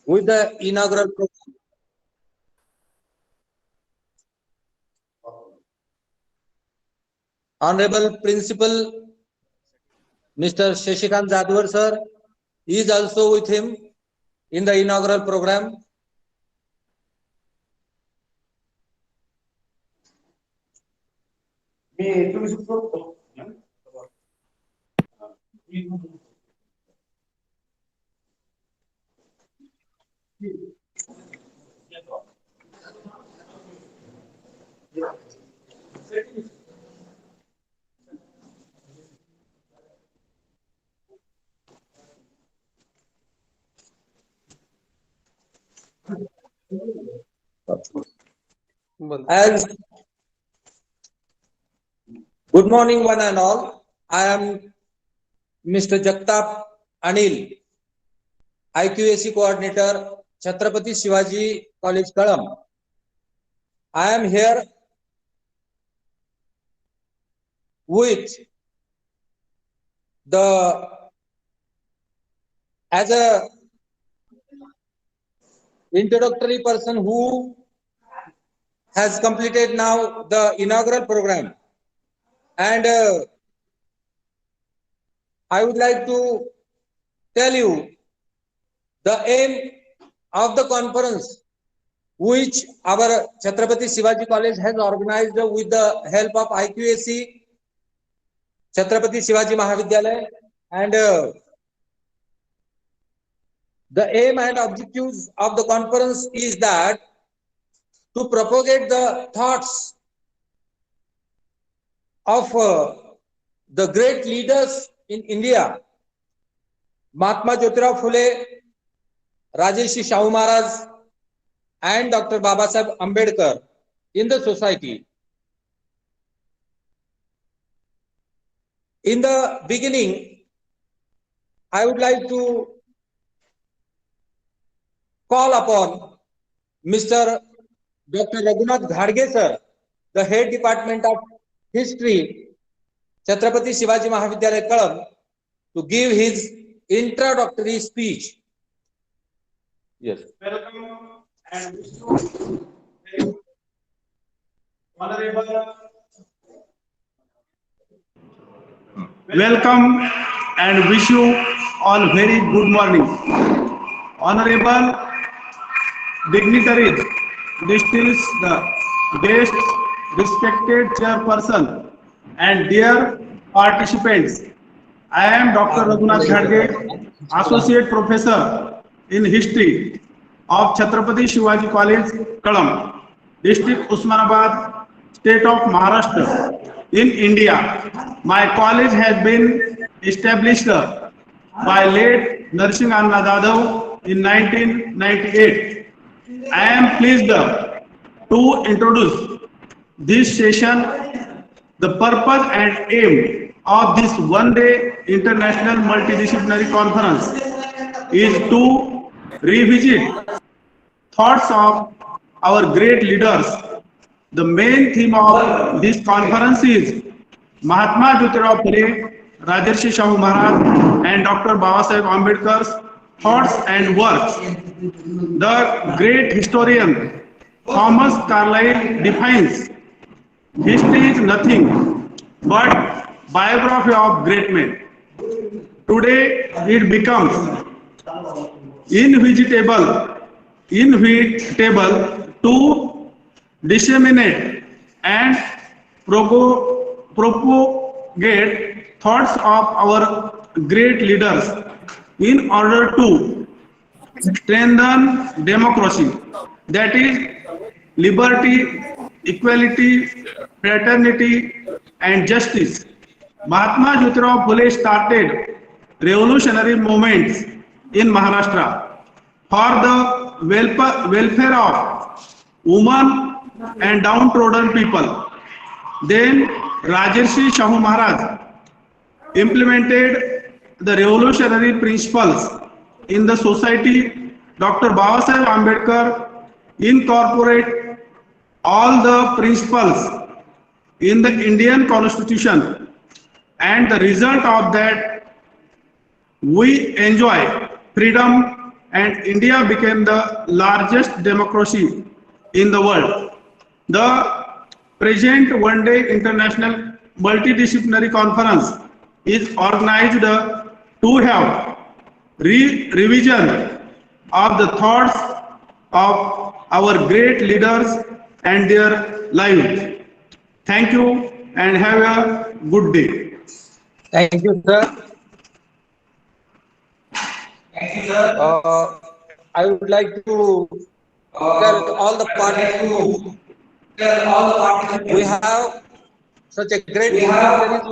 with the inaugural program. Honorable Principal Mr. Shashikant Jadhawar sir is also with him in the inaugural program. As good morning one and all, I am Mr. Dept Anil, IQAC coordinator, Chhatrapati Shivaji College, Kalamb. I am here with as a introductory person who has completed now the inaugural program, and I would like to tell you the aim of the conference which our Chhatrapati Shivaji College has organized with the help of IQAC, Chhatrapati Shivaji Mahavidyalaya, and the aim and objectives of the conference is that to propagate the thoughts of the great leaders in India, Mahatma Phule, Rajarshi Shahu Maharaj, and Dr. Babasaheb Ambedkar in the society. In the beginning, I would like to call upon Mr. Dr. Raghunath Ghadge sir, the head department of history, Chhatrapati Shivaji Mahavidyalaya, Kalamb, to give his introductory speech. Yes. Welcome and honorable. Welcome and wish you all very good morning. Honorable dignitaries, distinguished guests, respected chairperson, and dear participants. I am Dr. Raghunath Ghadge, Associate Professor in History of Chhatrapati Shivaji College, Kalamb, District Osmanabad, State of Maharashtra, in India. My college has been established by late Narsingh Jadhavar in 1998. I am pleased to introduce this session. The purpose and aim of this one-day international multidisciplinary conference is to revisit thoughts of our great leaders. The main theme of this conference is Mahatma Phule, Rajarshi Shahu Maharaj, and Dr. Babasaheb Ambedkar's thoughts and works. The great historian Thomas Carlyle defines history is nothing but biography of great men. Today it becomes inevitable to disseminate and propagate thoughts of our great leaders in order to strengthen democracy, that is liberty, equality, fraternity, and justice. Mahatma Phule started revolutionary movements in Maharashtra for the welfare of women and downtrodden people. Then Rajarshi Shahu Maharaj implemented the revolutionary principles in the society. Dr. Babasaheb Ambedkar incorporated all the principles in the Indian Constitution, and the result of that, we enjoy freedom and India became the largest democracy in the world. The present one-day international multidisciplinary conference is organized to have revision of the thoughts of our great leaders and their lives. Thank you and have a good day. Thank you, sir. I would like to tell all the participants we have such a great dignitaries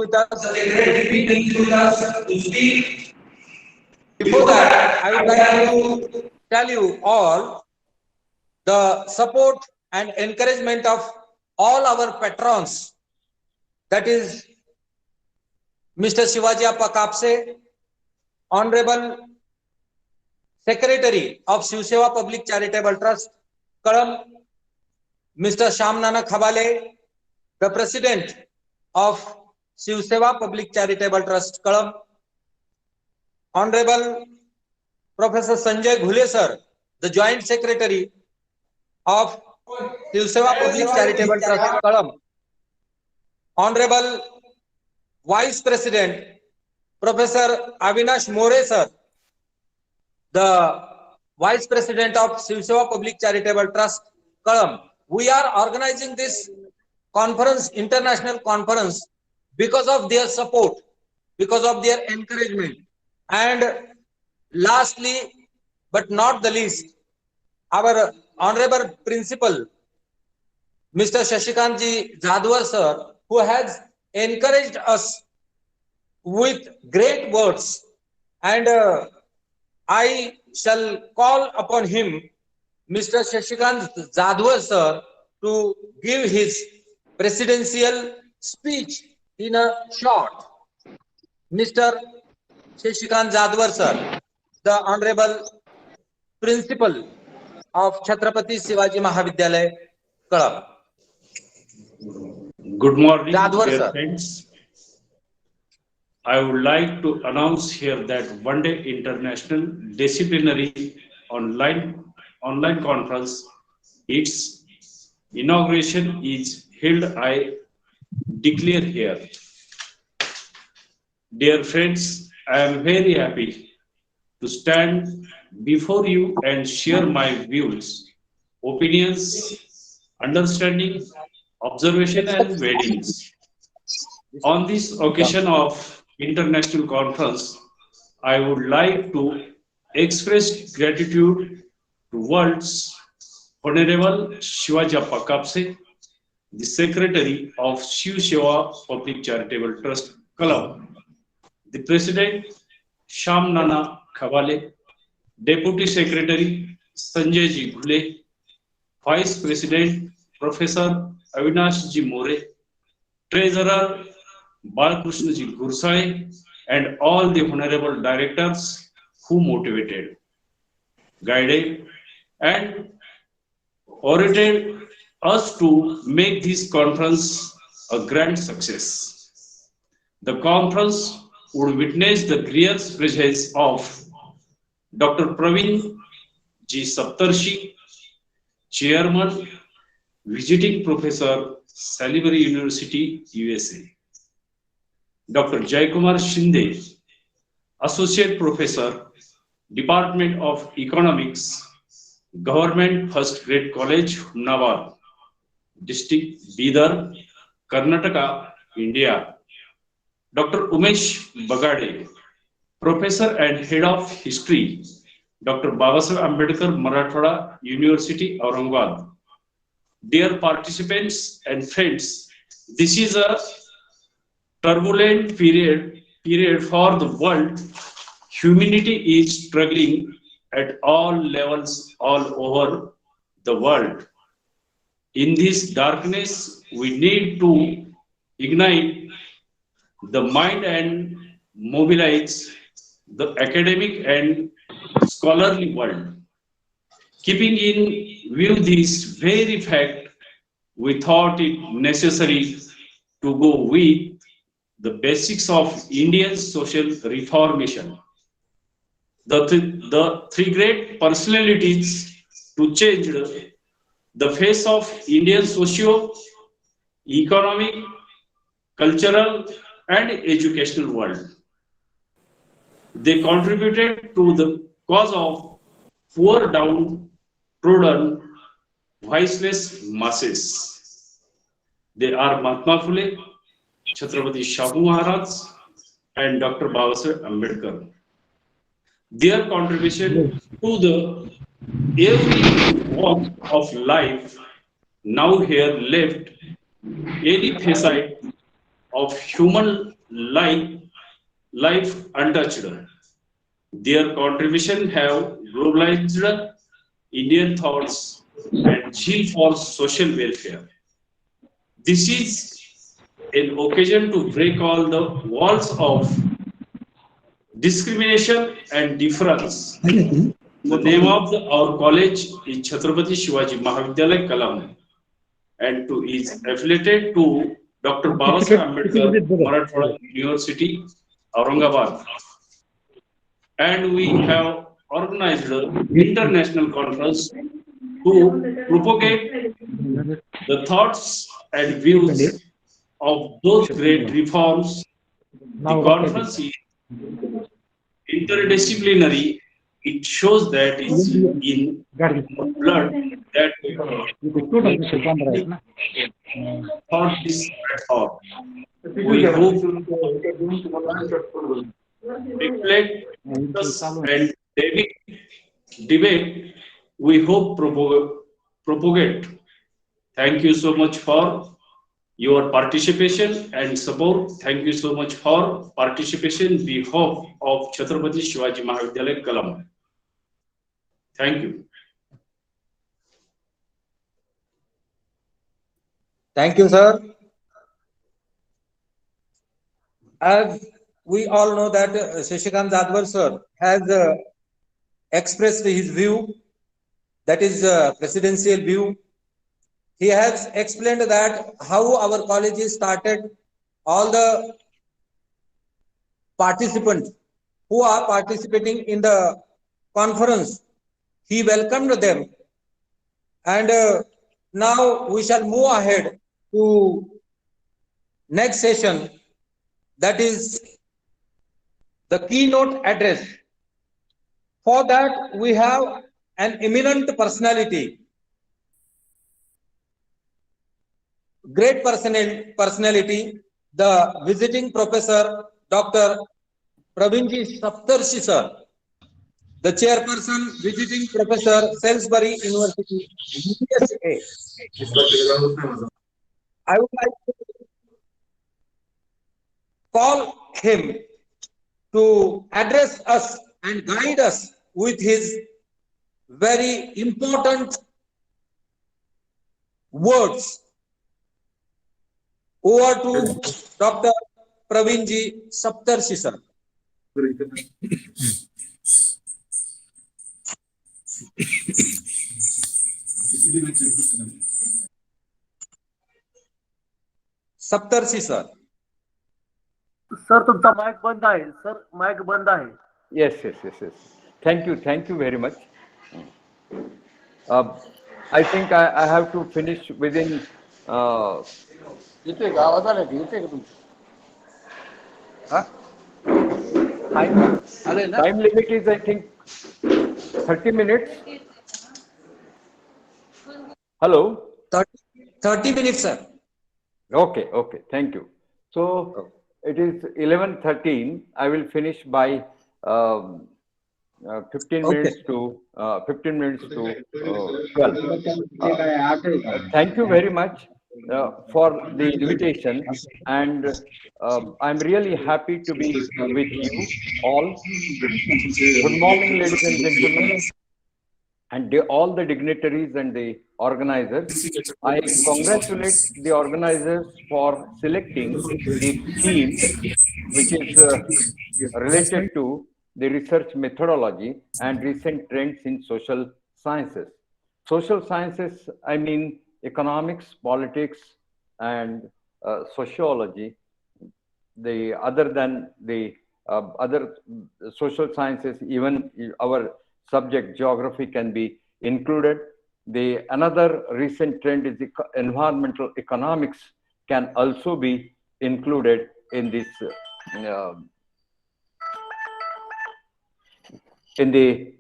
with us to speak. Before that, I would like to tell you all the support and encouragement of all our patrons, that is Mr. Shivaji Kapse, Honorable Secretary of Shivseva Public Charitable Trust, Kalamb, Mr. Shamnana Khabale, the President of Shivseva Public Charitable Trust, Kalamb, Honorable Professor Sanjay Ghule sir, the Joint Secretary of Shivseva Public Charitable Trust, Kalamb, Honorable Vice President Professor Avinash More sir, the Vice President of Shivseva Public Charitable Trust, Kalamb. We are organizing this conference, international conference, because of their support, because of their encouragement. And lastly, but not the least, our Honorable Principal, Mr. Shashikant Jadhawar sir, who has encouraged us with great words, and I shall call upon him, Mr. Shashikant Jadhawar sir, to give his presidential speech in a short. Mr. Shashikant Jadhawar sir, the Honorable Principal of Chhatrapati Shivaji Mahavidyalaya, Kalamb. Good morning, Jadhawar dear sir. friends. I would like to announce here that one-day international disciplinary online conference, its inauguration is held. I declare here. Dear friends, I am very happy to stand before you and share my views, opinions, understanding, observation and weddings. On this occasion of international conference, I would like to express gratitude towards Honorable Shivaji Kapse, the Secretary of Shivseva Public Charitable Trust, Kalamb, the President Shamnana Khabale, Deputy Secretary Sanjay Ji Ghule, Vice President Professor Avinash Ji More, Treasurer Balkrishna Ji Gursai, and all the honorable directors who motivated, guided, and orated us to make this conference a grand success. The conference would witness the glorious presence of Dr. Praveen G. Saptarshi, Chairman, Visiting Professor, Salisbury University, USA. Dr. Jaikumar Shinde, Associate Professor, Department of Economics, Government First Grade College, Humnabad, District, Bidar, Karnataka, India. Dr. Umesh Bagade, Professor and Head of History, Dr. Babasaheb Ambedkar, Marathwada, University, Aurangabad. Dear participants and friends, this is a turbulent period for the world. Humanity is struggling at all levels all over the world. In this darkness, we need to ignite the mind and mobilize the academic and scholarly world. Keeping in view this very fact, we thought it necessary to go with the basics of Indian social reformation. The three great personalities to change the face of Indian socio-economic, cultural, and educational world. They contributed to the cause of poor, downtrodden, voiceless masses. They are Mahatma Phule, Chhatrapati Shahu Maharaj, and Dr. Babasaheb Ambedkar. Their contribution to the every walk of life now here left any facet of human life untouched. Their contribution have globalized Indian thoughts and zeal for social welfare. This is an occasion to break all the walls of discrimination and difference. The name of our college is Chhatrapati Shivaji Mahavidyalaya Kalamb, and is affiliated to Dr. Babasaheb Ambedkar Marathwada University, Aurangabad. And we have organized an international conference to propagate the thoughts and views of those great reforms. The conference is interdisciplinary. It shows that it's in blood that we thought this platform. We hope to reflect us and debate. We hope propagate. Thank you so much for your participation and support. Thank you so much for participation on behalf of Chhatrapati Shivaji Mahavidyalaya Kalamb. Thank you. Thank you, sir. As we all know that Shashikant Jadhawar sir has expressed his view, that is presidential view. He has explained that how our college is started, all the participants who are participating in the conference, he welcomed them. And now we shall move ahead to next session, that is the keynote address. For that, we have an eminent personality, great personality, the visiting professor, Dr. Praveen G. Saptarshi sir, the chairperson, visiting professor, Salisbury University, USA. I would like to call him to address us and guide us with his very important words. Over to Dr. Praveen G. Saptarshi sir. Saptarishi sir. Sir तुमचा mic बंद आहे. Sir mic बंद आहे. Yes. Thank you very much. I think I have to finish within. येते का आवाज आला? येते का तुमचं? Time limit is, I think, 30 minutes. Hello. 30 minutes, sir. Okay. Thank you. So it is 11:13. I will finish by 15 minutes to 12. Thank you very much for the invitation, and I'm really happy to be with you all. Good morning, ladies and gentlemen, and all the dignitaries and the organizers. I congratulate the organizers for selecting the theme, which is related to the research methodology and recent trends in social sciences. Social sciences, I mean economics, politics, and sociology, other than the other social sciences, even our subject geography can be included. Another recent trend is environmental economics can also be included in this uh, in the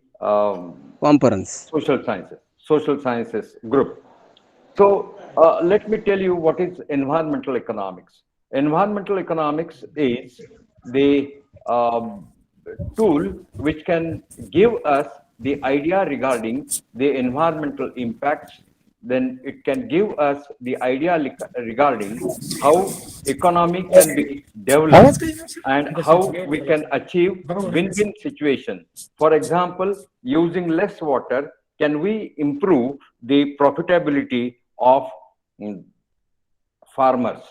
conference. social sciences group. So let me tell you what is environmental economics. Environmental economics is the tool which can give us the idea regarding the environmental impacts. Then it can give us the idea regarding how economy can be developed and how we can achieve win-win situation. For example, using less water, can we improve the profitability of farmers,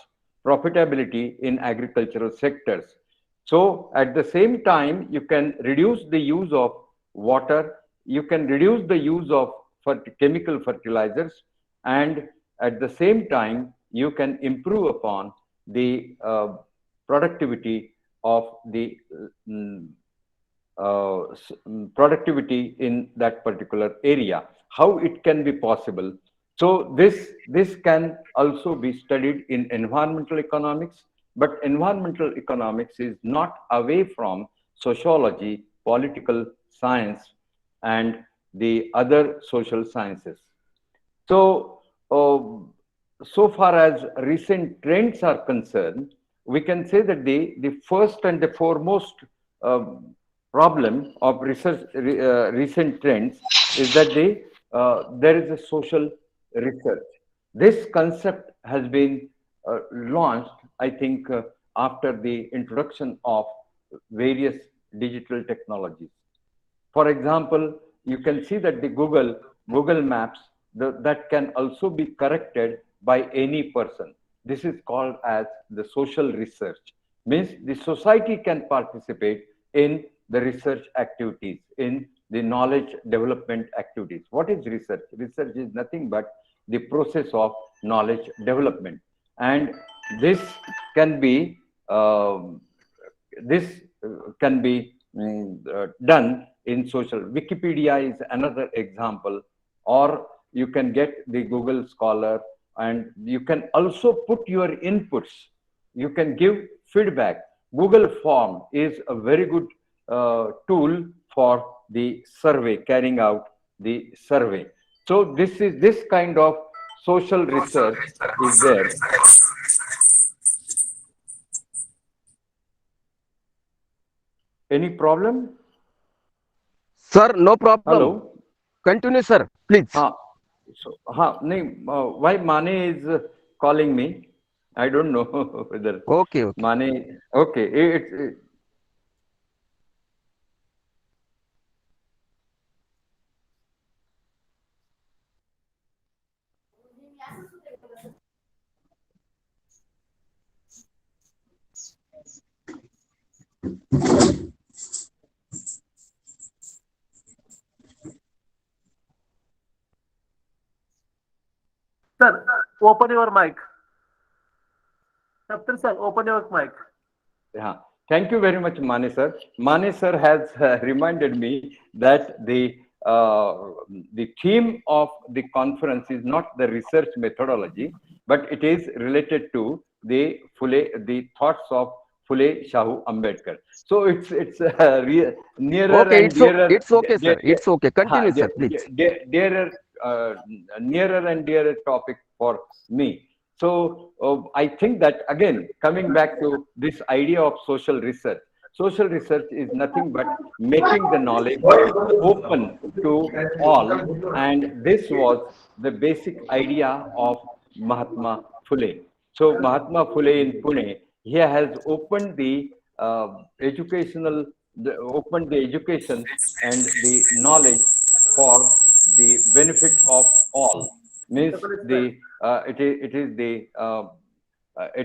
profitability in agricultural sectors? So at the same time, you can reduce the use of water, you can reduce the use of chemical fertilizers, and at the same time, you can improve upon the productivity of the productivity in that particular area, how it can be possible. So this can also be studied in environmental economics, but environmental economics is not away from sociology, political science, and the other social sciences. So, so far as recent trends are concerned, we can say that the first and the foremost problem of recent trends is that there is a social research. This concept has been launched, I think, after the introduction of various digital technologies. For example, you can see that the Google Maps, that can also be corrected by any person. This is called as the social research. Means the society can participate in the research activities, in the knowledge development activities. What is research? Research is nothing but the process of knowledge development. And this can be done in social. Wikipedia is another example, or you can get the Google Scholar, and you can also put your inputs. You can give feedback. Google Form is a very good tool for the survey, carrying out the survey. So this kind of social research is there. Any problem? Sir, no problem. Hello. Continue, sir, please. Why Mane is calling me? I don't know whether Okay. Mane. Okay, Sir, open your mic. Saptarshi sir, open your mic. Yeah. Thank you very much, Mane sir. Mane sir has reminded me that the theme of the conference is not the research methodology, but it is related to the thoughts of Phule, Shahu, Ambedkar. So it's nearer Okay, and dearer. it's okay, sir. It's okay. Continue, sir, please. Dearer, nearer and dearer topic for me. So I think that, again, coming back to this idea of social research is nothing but making the knowledge open to all, and this was the basic idea of Mahatma Phule. So Mahatma Phule in Pune, he has opened the education and the knowledge for the benefit of all. Means it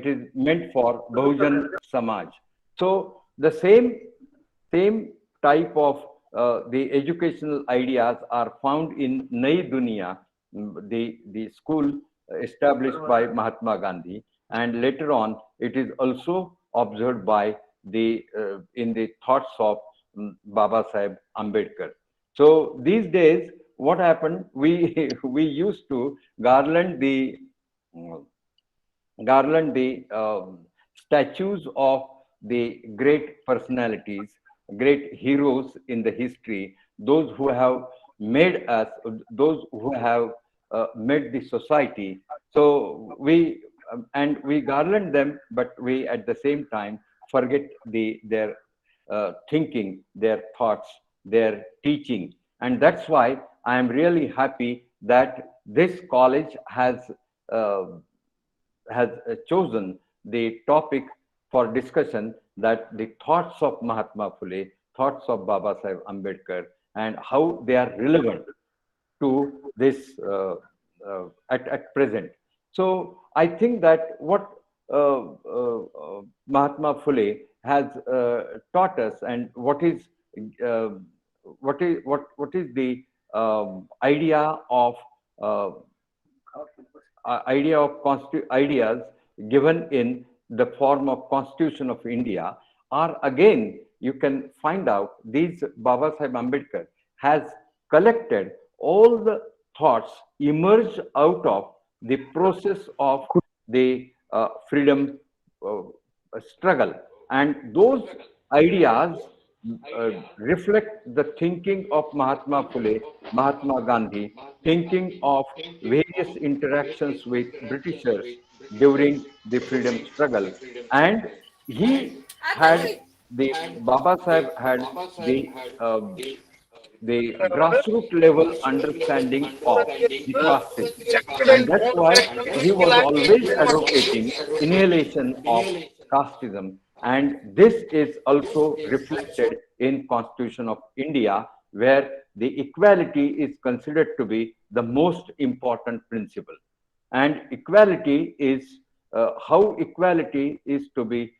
is meant for Bahujan Samaj. So the same type of the educational ideas are found in Nai Duniya, the school established by Mahatma Gandhi, and later on it is also observed by in the thoughts of Babasaheb Ambedkar. So these days, what happened? We we used to garland the statues of the great personalities, great heroes in the history, those who have made us, those who have made the society. So we garland them, but we at the same time forget their thinking, their thoughts, their teaching, and that's why I am really happy that this college uh, has chosen the topic for discussion, that the thoughts of Mahatma Phule, thoughts of Babasaheb Ambedkar, and how they are relevant to this at present. So I think that what Mahatma Phule has taught us, and uh, what is the idea of uh, ideas given in the form of Constitution of India are, again, you can find out these Baba Sahib Ambedkar has collected all the thoughts emerged out of the process of the freedom uh, struggle, and those ideas reflect the thinking of Mahatma Phule, Mahatma Gandhi, thinking of various interactions with Britishers during the freedom struggle. And he had Baba Sahib had the um, grassroots level understanding of the caste system. And that's why he was always advocating annihilation of casteism. And this is also reflected in Constitution of India, where the equality is considered to be the most important principle. And equality is how equality is to be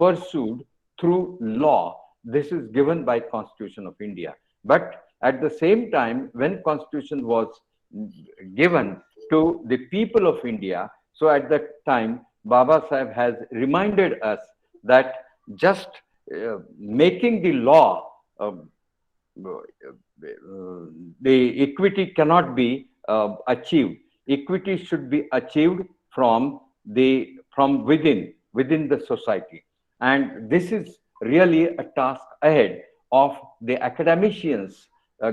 pursued through law. This is given by Constitution of India. But at the same time, when Constitution was given to the people of India, so at that time, Baba Sahib has reminded us that just making the law, the equity cannot be achieved. Equity should be achieved from within the society, and this is really a task ahead of the academicians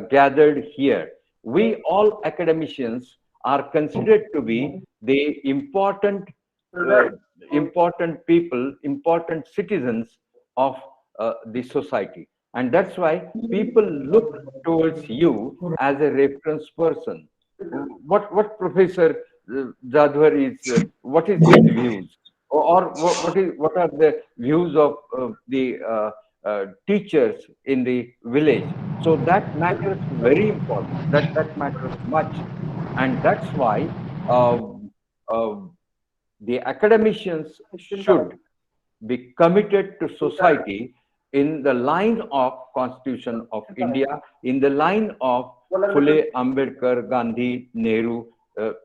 gathered here. We all academicians are considered to be the uh, important people, important citizens of the society. And that's why people look towards you as a reference person. What Professor Jadhawar is, what is his views? Or what are the views of the teachers in the village? So that matters very important. That matters much, and that's why uh, uh, the academicians should be committed to society in the line of Constitution of India, in the line of Phule, Ambedkar, Gandhi, Nehru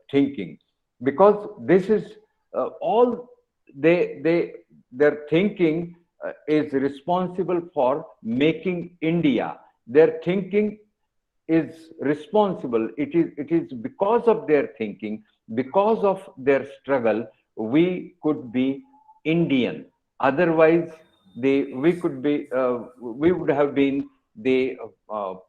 thinking, because this is all their thinking is responsible for making India. Their thinking is responsible. It is because of their thinking, because of their struggle, we could be Indian. Otherwise, we would have been the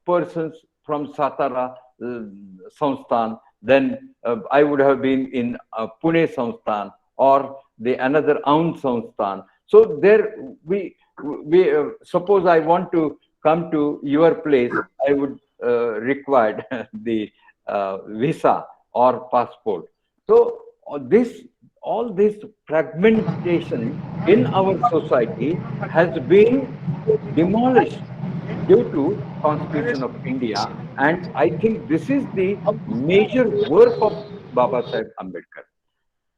persons from Satara Samsthan. Then I would have been in Pune Samsthan, or the another Aun Samsthan. So there we suppose I want to come to your place, I would require the visa or passport. So all this fragmentation in our society has been demolished due to Constitution of India, and I think this is the major work of Baba Sahib Ambedkar.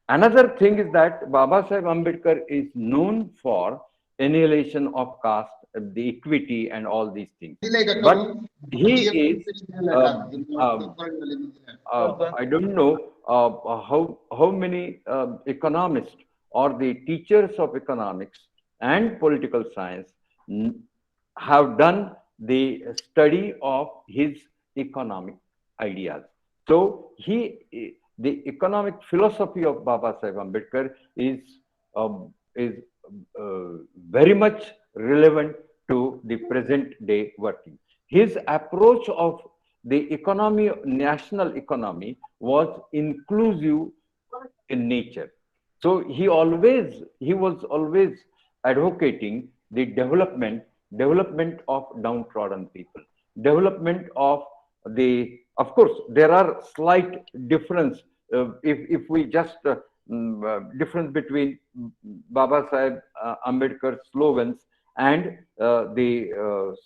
Another thing is that Baba Sahib Ambedkar is known for annihilation of caste, the equity, and all these things. But he is, I don't know how many economists or the teachers of economics and political science have done the study of his economic ideas. So the economic philosophy of Babasaheb Ambedkar is very much relevant to the present day working. His approach of the economy, national economy, was inclusive in nature. So he was always advocating the development of downtrodden people, development of of course, there are slight difference if we just difference between Babasaheb Ambedkar's slogans and the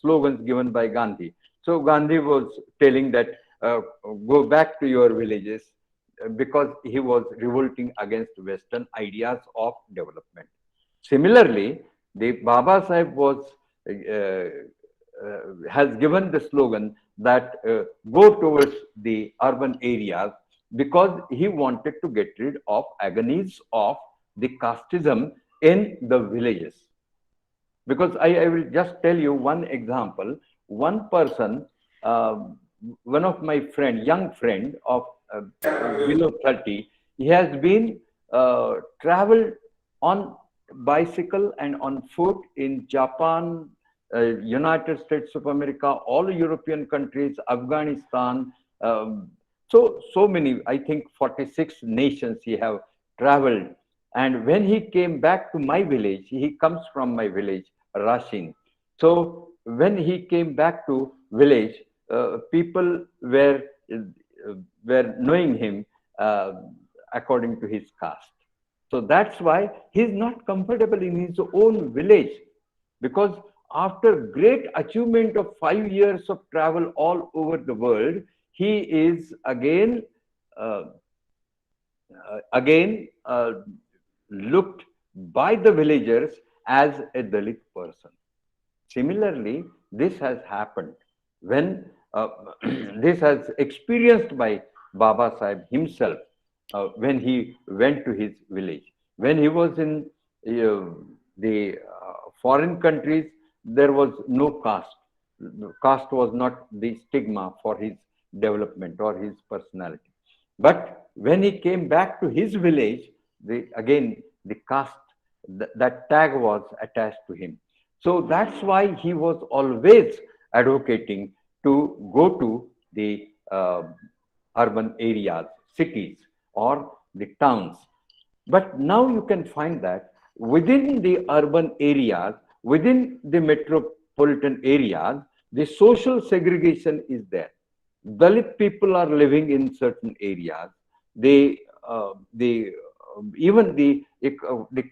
slogans given by Gandhi. So Gandhi was telling that go back to your villages, because he was revolting against Western ideas of development. Similarly, the Babasaheb has given the slogan that go towards the urban areas, because he wanted to get rid of agonies of the casteism in the villages. Because I will just tell you one example. One person, one of my friend, young friend of below 30, he has been traveled on bicycle and on foot in Japan, United States of America, all European countries, Afghanistan, so many, I think 46 nations he have traveled. And when he came back to my village, he comes from my village, Rashin. So when he came back to village, people were knowing him according to his caste. So that's why he's not comfortable in his own village, because after great achievement of 5 years of travel all over the world, he is again looked by the villagers as a Dalit person. Similarly, this has happened when this has experienced by Babasaheb himself when he went to his village. When he was in the foreign countries, there was no caste. Caste was not the stigma for his development or his personality. But when he came back to his village, again the caste, that tag was attached to him. So that's why he was always advocating to go to the urban areas, cities, or the towns. But now you can find that within the urban areas, within the metropolitan areas, the social segregation is there. Dalit people are living in certain areas. Even the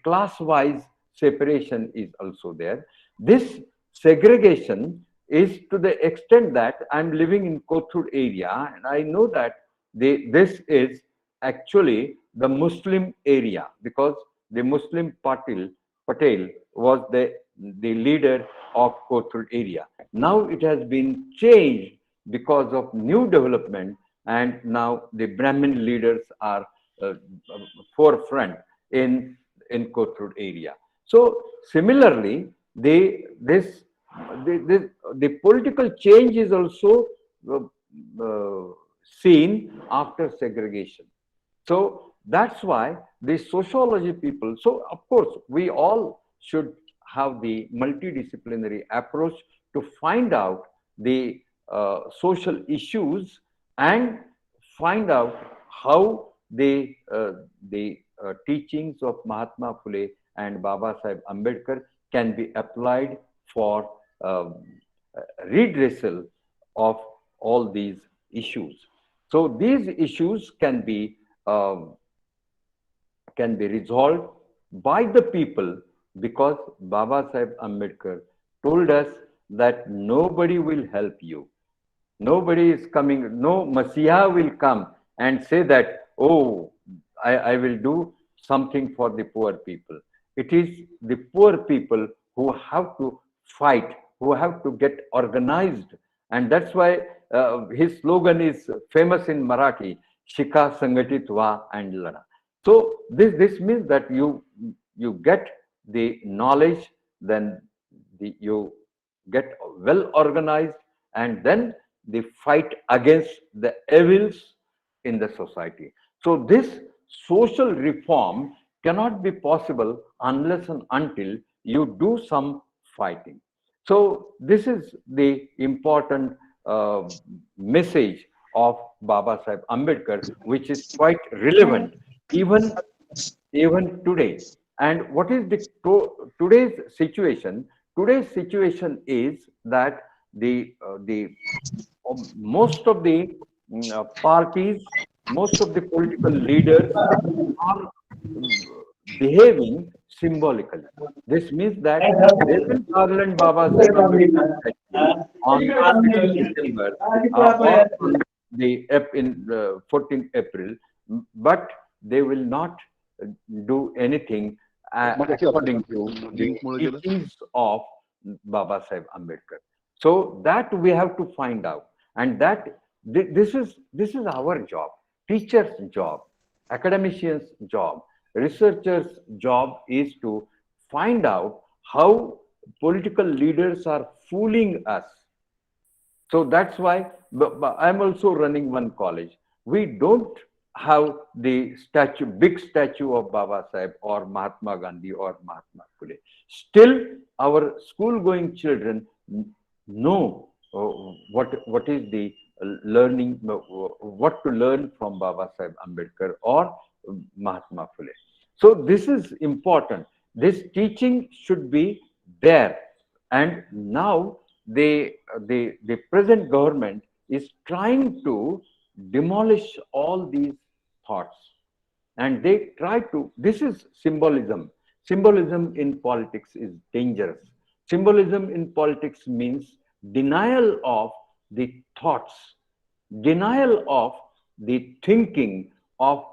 class-wise separation is also there. This segregation is to the extent that I'm living in Kothur area, and I know that this is actually the Muslim area, because the Muslim Patel was the leader of Kothur area. Now it has been changed because of new development, and now the Brahmin leaders are forefront in Kothur area. So similarly, the political change is also seen after segregation. So that's why the sociology people, so of course we all should have the multidisciplinary approach to find out the social issues and find out how the teachings of Mahatma Phule and Babasaheb Ambedkar can be applied for redressal of all these issues. So these issues can be resolved by the people, because Babasaheb Ambedkar told us that nobody will help you. Nobody is coming, no Messiah will come and say that, oh, I will do something for the poor people. It is the poor people who have to fight, who have to get organized. And that's why his slogan is famous in Marathi, Shika Sangatit Va and Lada. So this means that you get the knowledge, then you get well organized, and then they fight against the evils in the society. So this social reform cannot be possible unless and until you do some fighting. So this is the important message of Babasaheb Ambedkar, which is quite relevant even today. And what is the today's situation? Today's situation is that the most of the parties, most of the political leaders are behaving symbolically. This means that they will garland Baba Sahib Ambedkar statue on 6th December or on in 14th April, but they will not do anything according to the teachings of Baba Sahib Ambedkar. So that we have to find out, and that this is our job, teachers' job, academicians' job, researchers' job is to find out how political leaders are fooling us. So that's why I'm also running one college. We don't have the big statue of Baba Sahib or Mahatma Gandhi or Mahatma Phule. Still, our school-going children know what is the learning, what to learn from Baba Sahib Ambedkar or Mahatma Phule. So this is important. This teaching should be there, and now the present government is trying to demolish all these thoughts, and they try to. This is symbolism. Symbolism in politics is dangerous. Symbolism in politics means denial of the thoughts, denial of the thinking of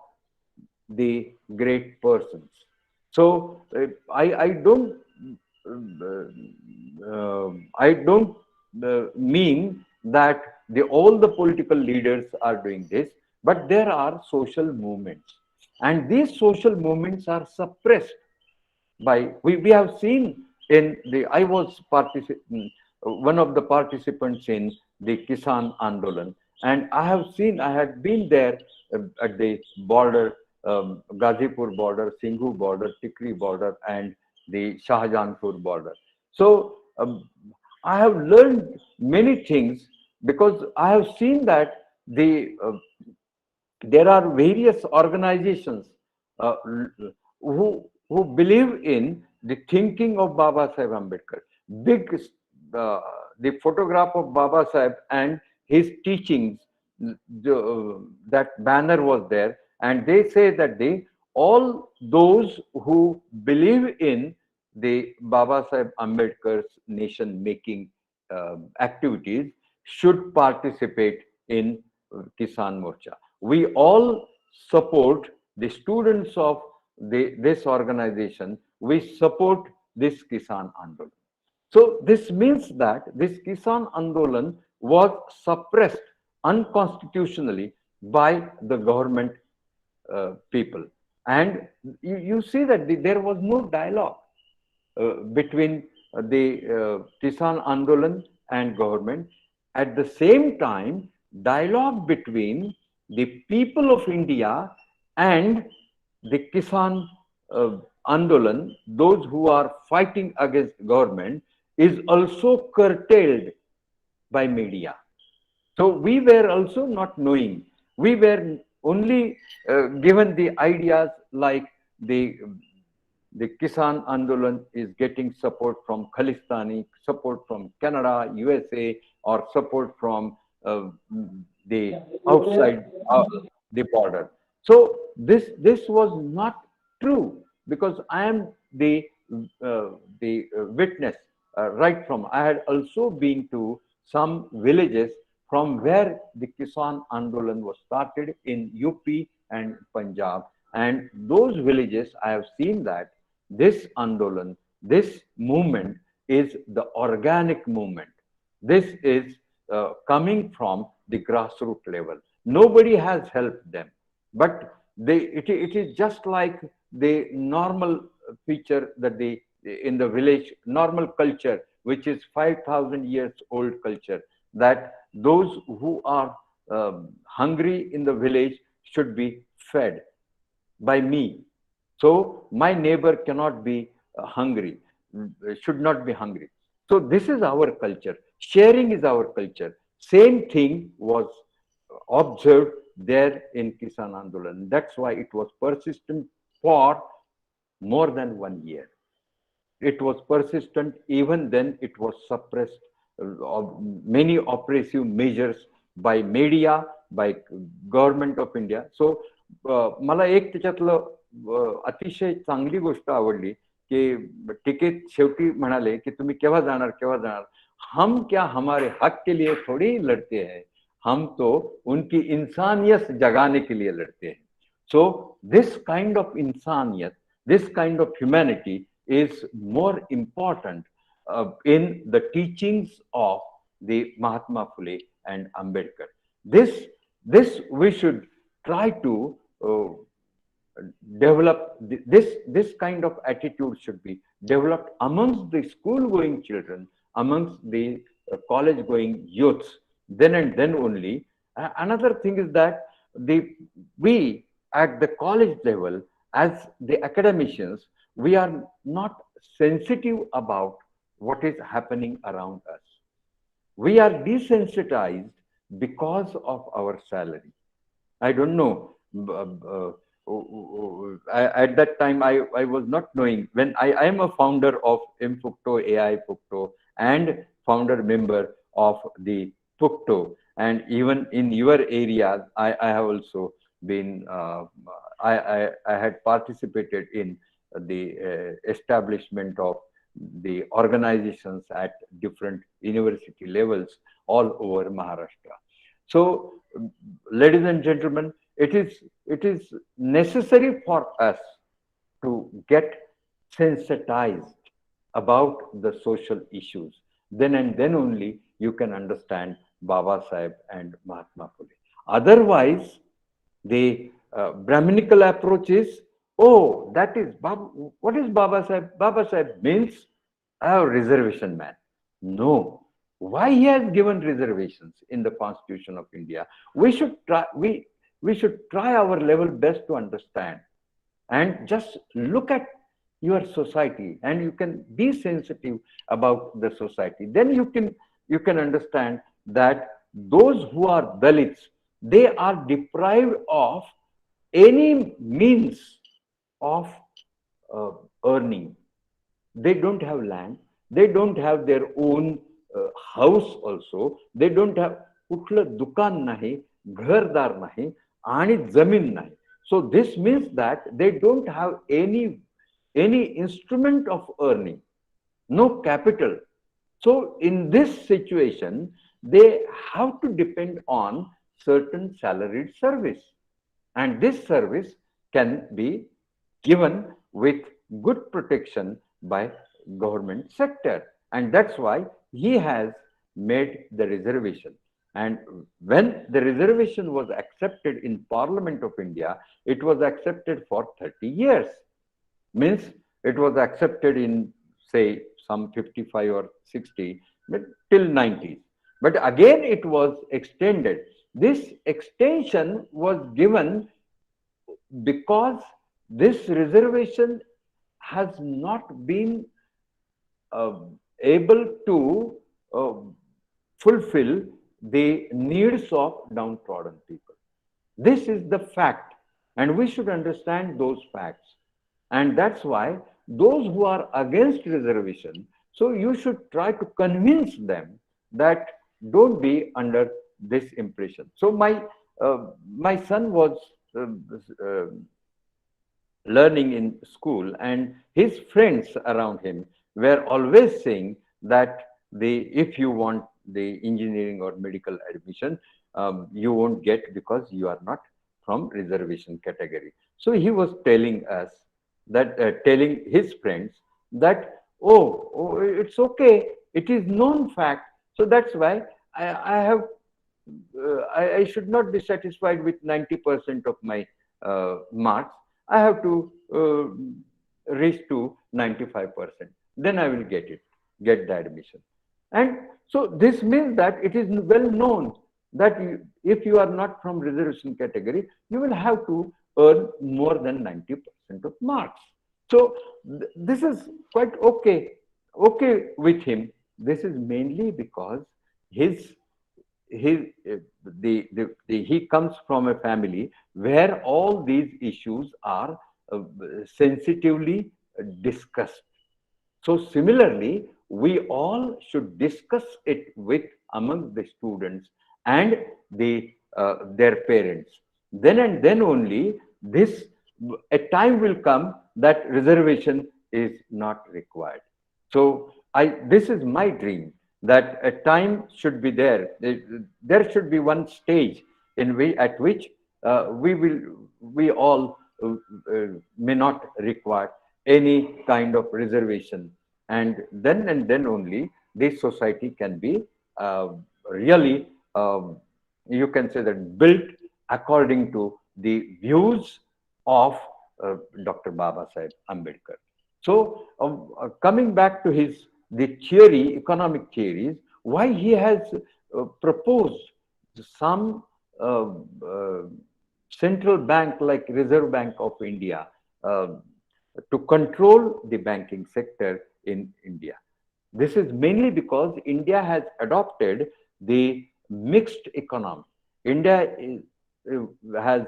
the great persons. So I don't mean that all the political leaders are doing this, but there are social movements, and these social movements are suppressed by, we have seen in the, I was one of the participants in the Kisan Andolan, and I had been there at the border, Ghazipur border, Singhu border, Tikri border, and the Shahjahanpur border. So I have learned many things, because I have seen that there are various organizations who believe in the thinking of Baba Sahib Ambedkar. The photograph of Baba Sahib and his teachings, that banner was there, and they say that all those who believe in the Baba Sahib Ambedkar's nation-making activities should participate in Kisan Morcha. We all support the students of this organization. We support this Kisan Andolan. So this means that this Kisan Andolan was suppressed unconstitutionally by the government people. And you see that there was no dialogue between the Kisan Andolan and government. At the same time, dialogue between the people of India and the Kisan Andolan, those who are fighting against government, is also curtailed by media. So we were also not knowing. We were only given the ideas like the Kisan Andolan is getting support from Khalistani, support from Canada, USA, or support from the outside the border. So this was not true, because I am the witness right from. I had also been to some villages from where the Kisan Andolan was started in UP and Punjab, and those villages I have seen that this Andolan, this movement is the organic movement. This is coming from the grassroots level. Nobody has helped them, but it is just like the normal feature that in the village, normal culture, which is 5,000 years old culture, that those who are hungry in the village should be fed by me. So my neighbor cannot be hungry, should not be hungry. So this is our culture. Sharing is our culture. Same thing was observed there in Kisan Andolan. That's why it was persistent for more than 1 year. It was persistent. Even then it was suppressed. Many oppressive measures by media, by government of India. So मला एक त्याच्यातलं अतिशय चांगली गोष्ट आवडली की टिकेत शेवटी म्हणाले की तुम्ही केव्हा जाणार, हम क्या हमारे हक के लिए थोड़ी लड़ते हैं, हम तो उनकी इंसानियत जगाने के लिए लड़ते हैं. So this kind of insaniyat, this kind of humanity is more important in the teachings of the Mahatma Phule and Ambedkar. This we should try to develop. This kind of attitude should be developed amongst the school-going children, amongst the college-going youths. Then and then only. Another thing is that we at the college level, as the academicians, we are not sensitive about what is happening around us. We are desensitized because of our salary. I don't know. At that time, I was not knowing. When I am a founder of MFUCTO, AI FUCTO, and founder member of the FUCTO, and even in your area, I have also been. I had participated in the establishment of the organizations at different university levels all over Maharashtra. So, ladies and gentlemen, it is necessary for us to get sensitized about the social issues. Then and then only you can understand Babasaheb and Mahatma Phule. Otherwise, the Brahminical approach is, oh, that is, what is Babasaheb? Babasaheb means a reservation man. No. Why he has given reservations in the Constitution of India? We should try our level best to understand, and just look at your society, and you can be sensitive about the society. Then you can understand that those who are Dalits, they are deprived of any means of earning. They don't have land. They don't have their own house also. They don't have कुठलं दुकान नाही, घरदार नाही, आणि जमीन नाही. So this means that they don't have any instrument of earning, no capital. So in this situation, they have to depend on certain salaried service, and this service can be given with good protection by government sector, and that's why he has made the reservation. And when the reservation was accepted in Parliament of India, it was accepted for 30 years. Means it was accepted in, say, some 55 or 60, but till 90s. But again, it was extended. This extension was given because this reservation has not been able to fulfill the needs of downtrodden people. This is the fact, and we should understand those facts. And that's why those who are against reservation, so you should try to convince them that don't be under this impression. So my son was learning in school, and his friends around him were always saying that if you want the engineering or medical admission, you won't get because you are not from reservation category. So he was telling us that, telling his friends that, oh, it's okay, it is known fact. So that's why I should not be satisfied with 90% of my marks. I have to reach to 95%. Then I will get the admission. And so this means that it is well known that if you are not from reservation category, you will have to earn more than 90% of marks. So this is quite okay with him. This is mainly because he comes from a family where all these issues are sensitively discussed. So similarly, we all should discuss it among the students and their parents. Then and then only a time will come that reservation is not required. So this is my dream, that a time should be there. There should be one stage at which we all may not require any kind of reservation, and then only this society can be really, you can say that, built according to the views of Dr. Babasaheb Ambedkar. So coming back to the economic theories, why he has proposed some central bank like Reserve Bank of India to control the banking sector in India. This is mainly because India has adopted the mixed economy. India has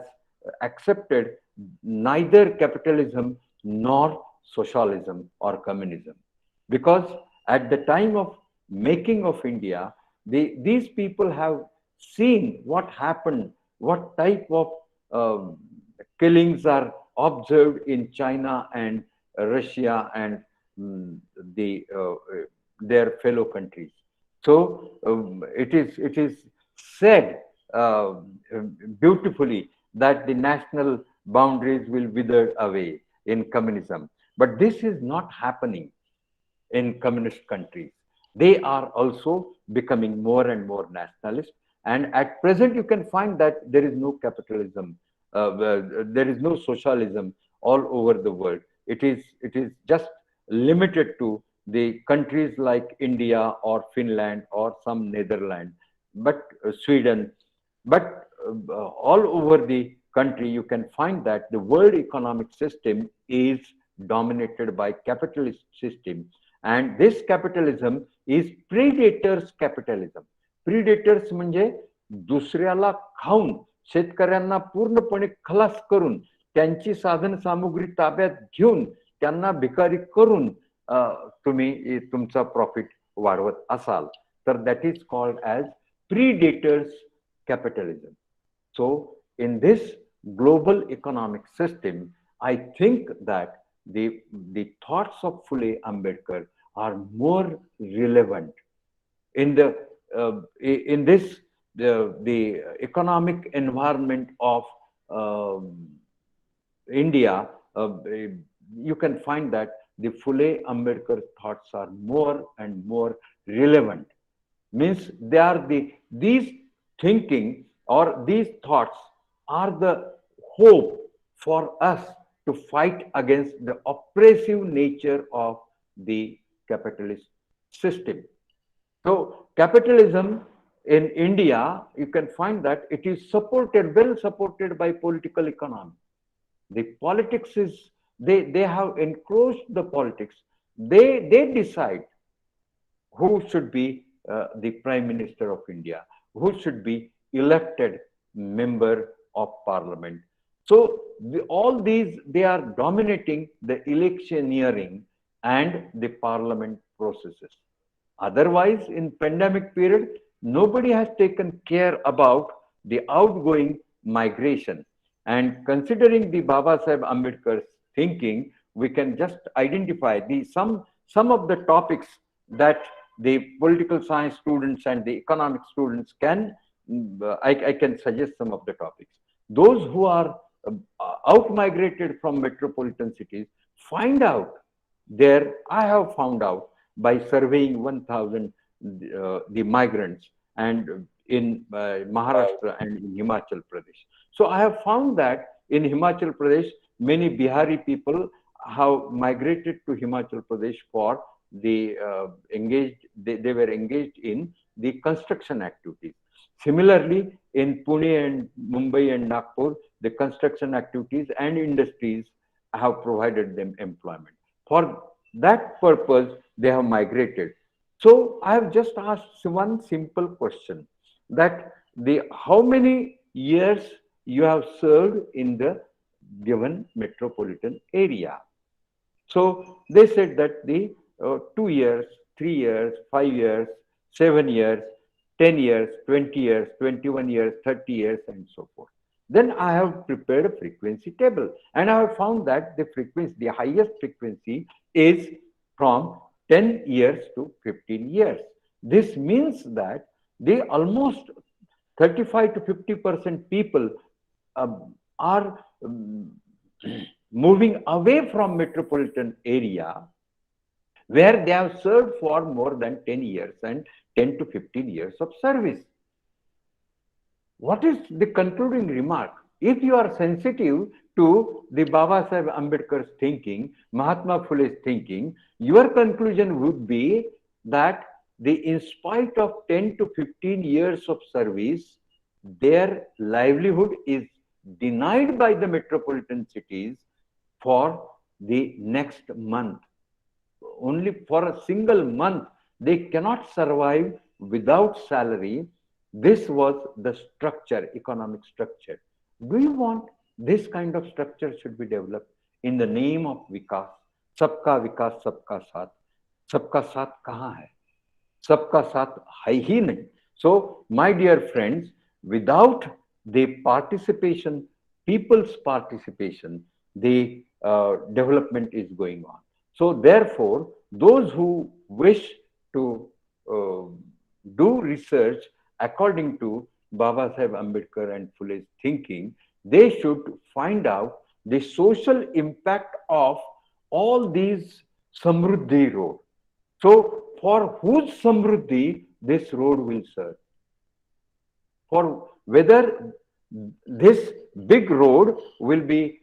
accepted neither capitalism nor socialism or communism, because at the time of making of India, these people have seen what happened, what type of killings are observed in China and Russia and their fellow countries. So it is said beautifully that the national boundaries will wither away in communism. But this is not happening in communist countries. They are also becoming more and more nationalist. And at present, you can find that there is no capitalism, there is no socialism all over the world. It is just limited to the countries like India or Finland or some Netherlands, but Sweden. But all over the country, you can find that the world economic system is dominated by capitalist system. And this capitalism is predators capitalism. Predators म्हणजे दुसऱ्याला खाऊन शेतकऱ्यांना पूर्णपणे खलास करून त्यांची साधन सामुग्री ताब्यात घेऊन त्यांना भिकारी करून तुम्ही तुमचा प्रॉफिट वाढवत असाल तर that is called as predators capitalism. So in this global economic system, I think that the thoughts of Phule Ambedkar are more relevant in this economic environment of India. You can find that the Phule Ambedkar thoughts are more and more relevant. Means they are these thinking or these thoughts are the hope for us to fight against the oppressive nature of the capitalist system. So capitalism in India, you can find that it is well supported by political economy. The politics is, they have encroached the politics. They decide who should be the Prime Minister of India, who should be elected member of parliament. So all these, they are dominating the electioneering and the parliament processes. Otherwise, in pandemic period, nobody has taken care about the outgoing migration. And considering the Babasaheb Ambedkar's thinking, we can just identify some of the topics that the political science students and the economic students can, I can suggest some of the topics. Those who are out-migrated from metropolitan cities, find out there, I have found out by surveying 1,000 the migrants and in Maharashtra and in Himachal Pradesh. So I have found that in Himachal Pradesh, many Bihari people have migrated to Himachal Pradesh for the they were engaged in the construction activities. Similarly, in Pune and Mumbai and Nagpur, the construction activities and industries have provided them employment. For that purpose, they have migrated. So I have just asked one simple question, that how many years you have served in the given metropolitan area. So they said that the 2 years, 3 years, 5 years, 7 years, 10 years, 20 years, 21 years, 30 years, and so forth. Then I have prepared a frequency table, and I have found that the highest frequency is from 10 years to 15 years. This means that they almost 35 to 50% people are moving away from metropolitan area, where they have served for more than 10 years and 10 to 15 years of service. What is the concluding remark? If you are sensitive to the Babasaheb Ambedkar's thinking, Mahatma Phule's thinking, your conclusion would be that in spite of 10 to 15 years of service, their livelihood is denied by the metropolitan cities for the next month. Only for a single month, they cannot survive without salary. This was the structure, economic structure. Do you want this kind of structure should be developed in the name of Vikas? Sabka Vikas, Sabka Saath. Sabka Saath kahan hai? Sabka Saath hai hi nahi. So, my dear friends, without the participation, people's participation, the development is going on. So, therefore, those who wish to do research according to Babasaheb Ambedkar and Phule's thinking, they should find out the social impact of all these Samruddhi road. So, for whose Samruddhi this road will serve? For whether this big road will be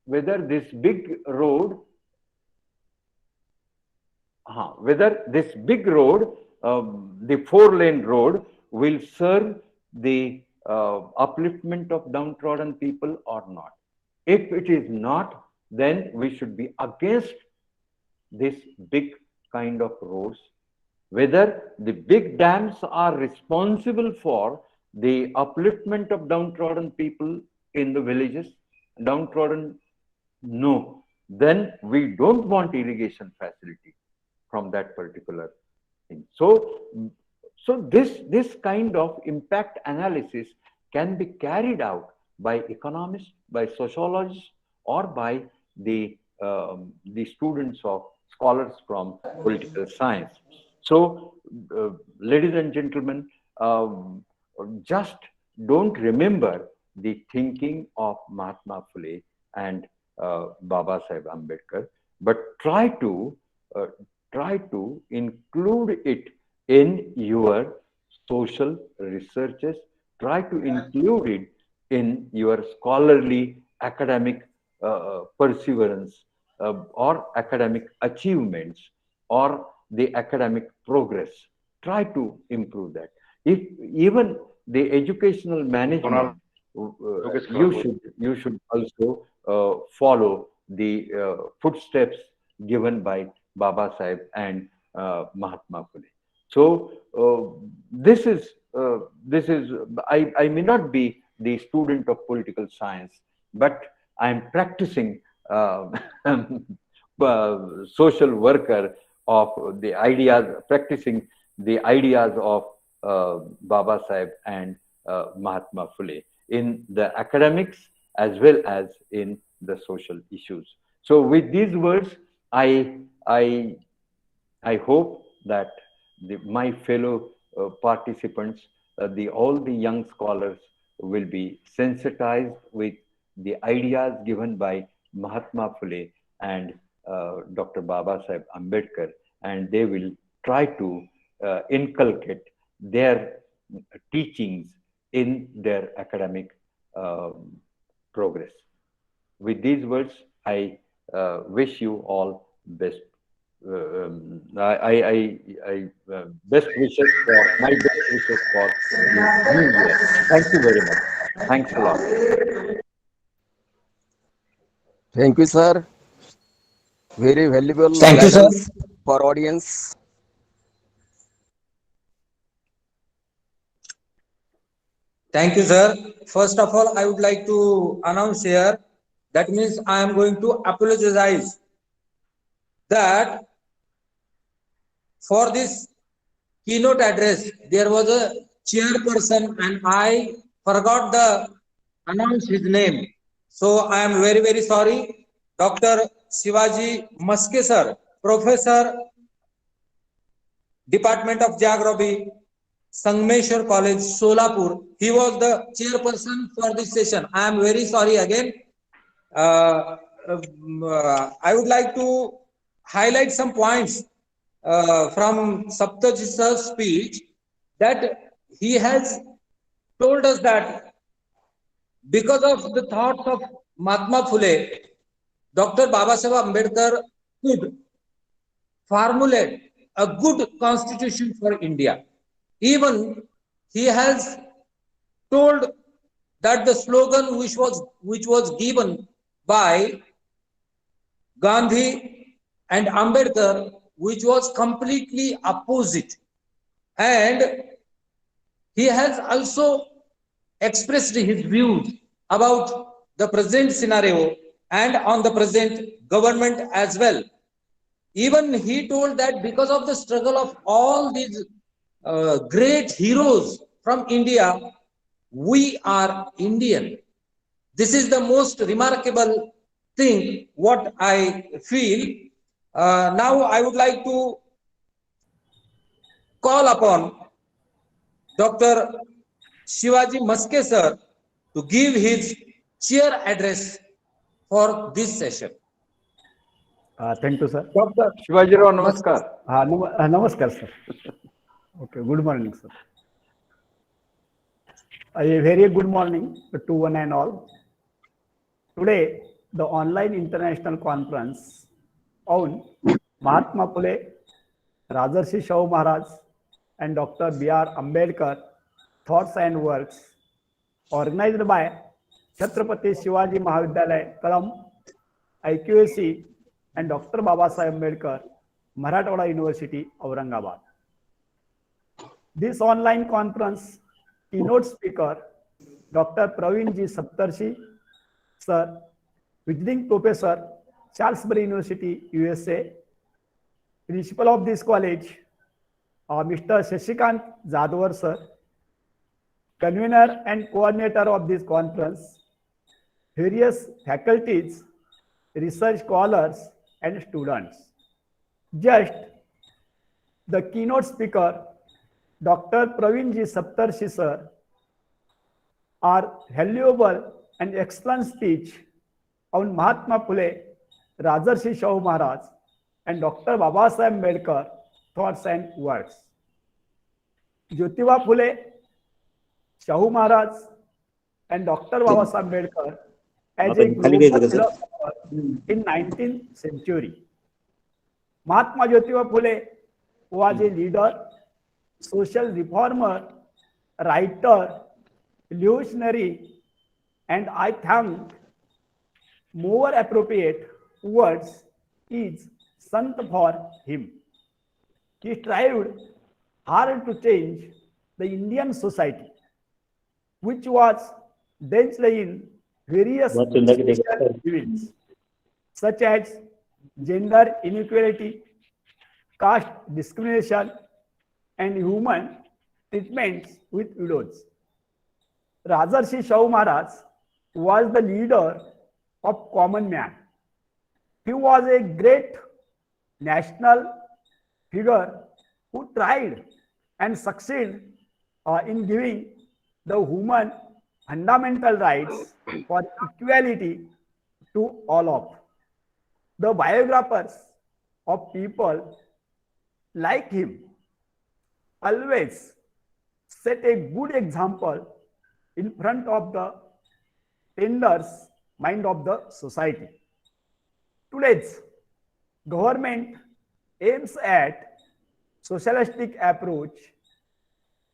whether this big road the 4-lane road will serve the upliftment of downtrodden people or not. If it is not, then we should be against this big kind of roads. Whether the big dams are responsible for the upliftment of downtrodden people in the villages, downtrodden, no, then we don't want irrigation facility from that particular thing. So this kind of impact analysis can be carried out by economists, by sociologists, or by the students of scholars from political science. So, ladies and gentlemen, just don't remember the thinking of Mahatma Phule and Babasaheb Ambedkar, but try to include it in your social researches. Try to include it in your scholarly academic perseverance or academic achievements or the academic progress. Try to improve that. If even the educational management, you should also follow the footsteps given by Babasaheb and Mahatma Phule. So this is I may not be the student of political science, but I am practicing social worker of the ideas, practicing the ideas of Babasaheb and Mahatma Phule in the academics as well as in the social issues. So with these words, I hope that my fellow participants, all the young scholars will be sensitized with the ideas given by Mahatma Phule and Dr. Babasaheb Ambedkar, and they will try to inculcate their teachings in their academic progress. with these words, I wish you all best. Best wishes for my best wishes for the new year. Thank you very much. Thanks a lot. Thank you, sir. Very valuable Thank you, sir. guidance for audience. Thank you, sir. First of all, I would like to announce here, that means I am going to apologize that for this keynote address, there was a chairperson and I forgot the announce his name. So I am very, very sorry. Dr. Shivaji Maske sir, Professor, Department of Geography, Sangmeshwar College, Solapur. He was the chairperson for this session. I am very sorry again. I would like to highlight some points from Saptarshi sir's speech, that he has told us that because of the thoughts of Mahatma Phule, Dr. Babasaheb Ambedkar could formulate a good constitution for India. Even he has told that the slogan which was given by Gandhi and Ambedkar, which was completely opposite, and he has also expressed his views about the present scenario and on the present government as well. Even he told that because of the struggle of all these great heroes from India, we are Indian. This is the most remarkable thing what I feel. Now I would like to call upon Dr. Shivaji Maske sir to give his chair address for this session. Thank you, sir. Dr. Shivaji Rao, namaskar. Namaskar, sir. Okay, good morning, sir. A very good morning to one and all. Today, the online international conference on Mahatma Phule, Rajarshi Shahu Maharaj, and Dr. B.R. Ambedkar Thoughts and Works, organized by Chhatrapati Shivaji Mahavidyalaya, Kalamb, IQAC, and Dr. Babasaheb Ambedkar, Marathwada University, Aurangabad. This online conference keynote speaker, Dr. Praveen G. Saptarshi, sir, visiting professor, Salisbury University, USA, principal of this college, Mr. Shashikant Jadhawar, sir, convener and coordinator of this conference, various faculties, research scholars, and students. Just the keynote speaker, Dr. Praveen G. Saptarshi, sir, are valuable and excellent speech on Mahatma Phule, Rajarshi Shahu Maharaj, and Dr. Babasaheb Ambedkar Thoughts and Works. Jyotiba Phule, Shahu Maharaj, and Dr. Babasaheb Ambedkar as a global philosopher in 19th century. Mahatma Jyotiba Phule was a leader, social reformer, writer, revolutionary, and I think more appropriate words is sant for him. He strived hard to change the Indian society, which was drenched in various social evils, such as gender inequality, caste discrimination, and human treatments with widows. Rajarshi Shahu Maharaj was the leader of common man. He was a great national figure who tried and succeeded in giving the human fundamental rights for equality to all of. The biographers of people like him always set a good example in front of the tenders mind of the society. Today's government aims at socialistic approach.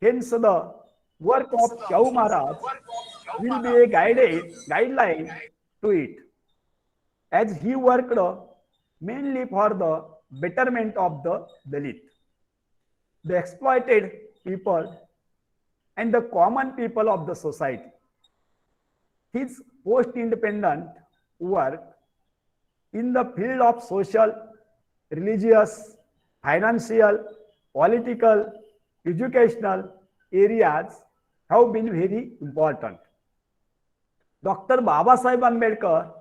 Hence, the work of Shahu Maharaj will be a guideline to it, as he worked mainly for the betterment of the Dalit, the exploited people, and the common people of the society. His post-independent work in the field of social, religious, financial, political, educational areas have been very important. Dr. Babasaheb Ambedkar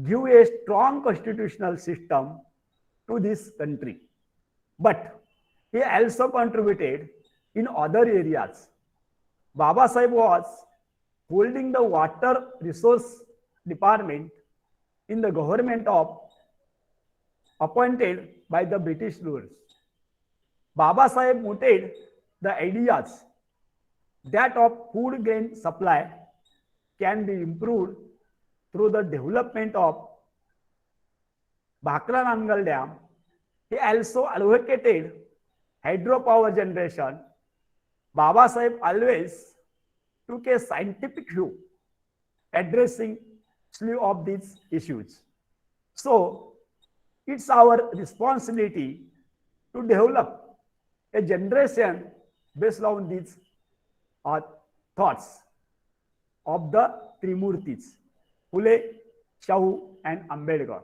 gave a strong constitutional system to this country, but he also contributed in other areas. Babasaheb was holding the water resource department in the government of appointed by the British rulers. Babasaheb mooted the ideas that of food grain supply can be improved through the development of Bhakra Nangal Dam. He also advocated hydropower generation. Babasaheb always took a scientific view addressing slew of these issues. So it's our responsibility to develop a generation based on these thoughts of the Trimurtis, Phule, Shahu, and Ambedkar.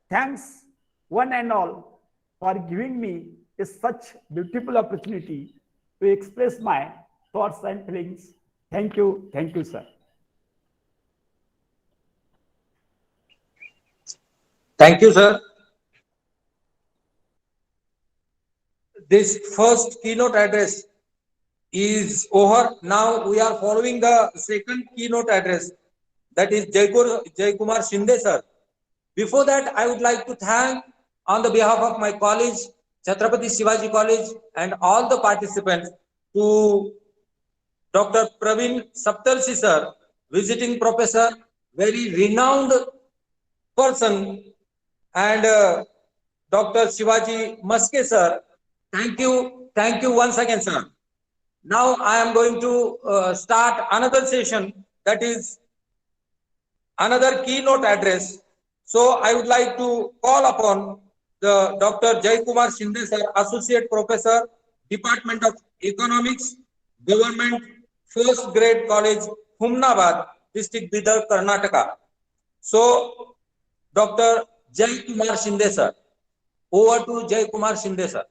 Thanks one and all for giving me such beautiful opportunity to express my thoughts and feelings. Thank you, sir. Thank you, sir. This first keynote address is over. Now we are following the second keynote address, that is Jai Kumar Shinde, sir. Before that, I would like to thank on the behalf of my college, Chhatrapati Shivaji College, and all the participants to Dr. Praveen Saptarshi, sir, visiting professor, very renowned person, and Dr. Shivaji Maske, sir. Thank you once again, sir. Now I am going to start another session, that is another keynote address. So I would like to call upon the Dr. Jai Kumar Shinde, sir, Associate Professor, Department of Economics, Government, First Grade College, Humnabad, District Bidar, Karnataka. So Dr. Jai Kumar Shinde, sir. Over to Jai Kumar Shinde, sir.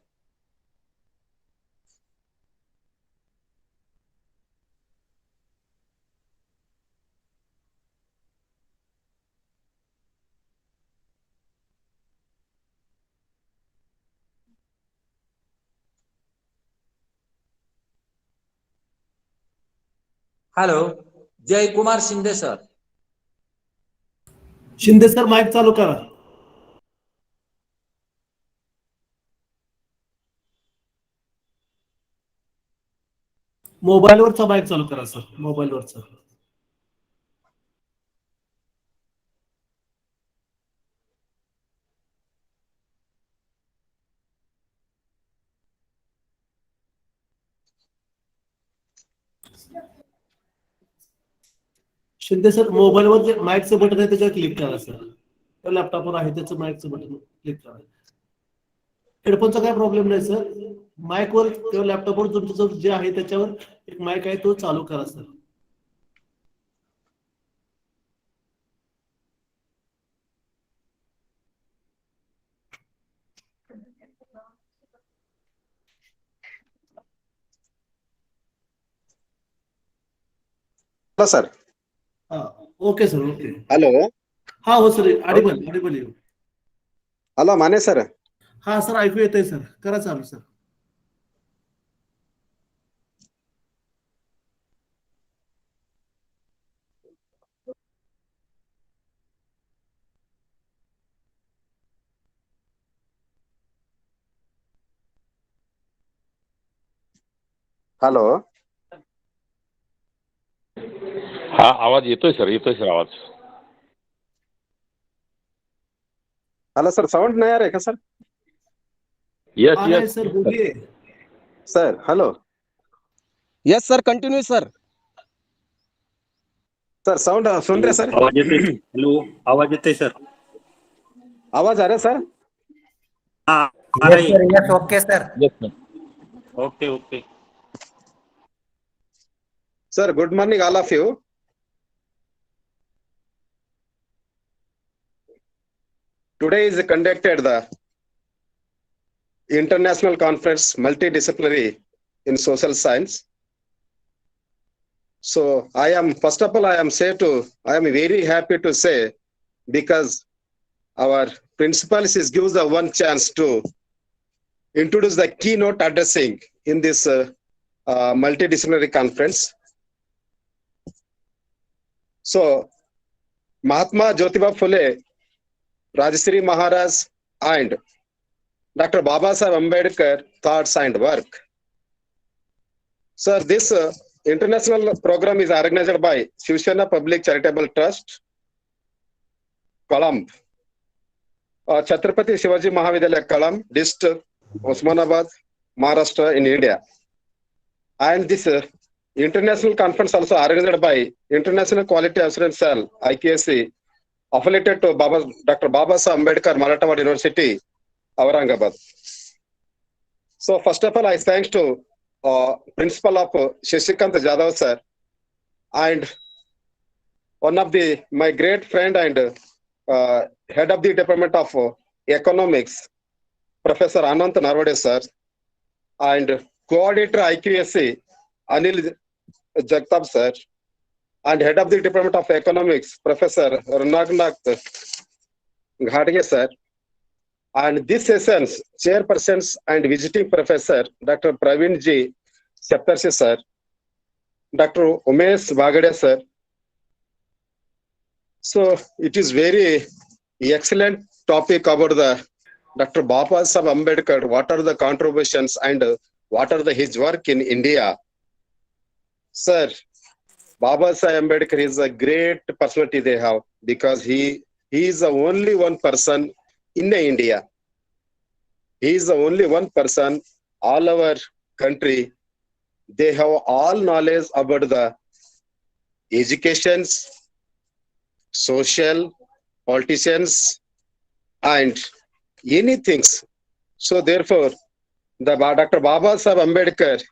Hello, Jai Kumar Shinde, sir. Shinde sir mic चालू करा. मोबाईलवरचा mic चालू करा sir. मोबाईलवरचा. Shinde sir मोबाईलवर जे माइकचं button आहे त्याच्यावर click करा sir. त्या लॅपटॉपवर आहे त्याचं माइकचं बटन क्लिक करा. हेडफोनचा काय प्रॉब्लेम नाही सर. माइकवर किंवा लॅपटॉपवर तुमचं जे आहे त्याच्यावर एक माइक आहे तो चालू करा sir. Hello sir. Okay sir. Okay. Hello. हा हो सर. ऑडिबल येऊ. हेलो माने सर. हा सर ऐकू येतंय सर. करा चालू सर. हेलो. हा आवाज येतोय सर आवाज. हेलो सर, साउंड नहीं आ रहा है क्या सर? आ रहा है सर, बोलिए sir hello. Yes sir, continue sir. Sir sound सुन रहे सर? आवाज येते? हॅलो, आवाज येते सर? आवाज आ रहा है सर? हाँ, आ यस रही. Sir, yes, okay sir. Okay okay. Sir, good morning all of you. Today is conducted the International Conference Multidisciplinary in Social Science. So I am very happy to say, because our principal gives the one chance to introduce the keynote addressing in this multidisciplinary conference. So Mahatma Jyotiba Phule, Rajarshi Maharaj and Dr. Babasaheb Ambedkar thoughts and work. Sir, this international program is organized by Shivseva Public Charitable Trust, Kalamb, Chhatrapati Shivaji Mahavidyalaya, Kalamb, Dist, Osmanabad, Maharashtra in India. And this international conference also organized by International Quality Assurance Cell, IQAC, affiliated to Dr. Babasaheb Ambedkar, Marathwada University, Aurangabad. So first of all, I thanks to principal of Shashikant Jadhawar sir, and one of my great friend and head of the Department of Economics, Professor Anant Narvade sir, and coordinator IQAC, Anil Jagtab sir, and head of the Department of Economics, Professor Raghunath Ghadge sir, and this session's chairpersons and visiting professor, Dr. Praveen G, Saptarshi sir, Dr. Bagade sir. So it is very excellent topic about the Dr. Babasaheb Ambedkar, what are the contributions and what are his work in India. Sir, Babasaheb Ambedkar is a great personality they have, because he is the only one person in India. He is the only one person, all our country, they have all knowledge about the educations, social, politicians, and anything. So therefore, the Dr. Babasaheb Ambedkar,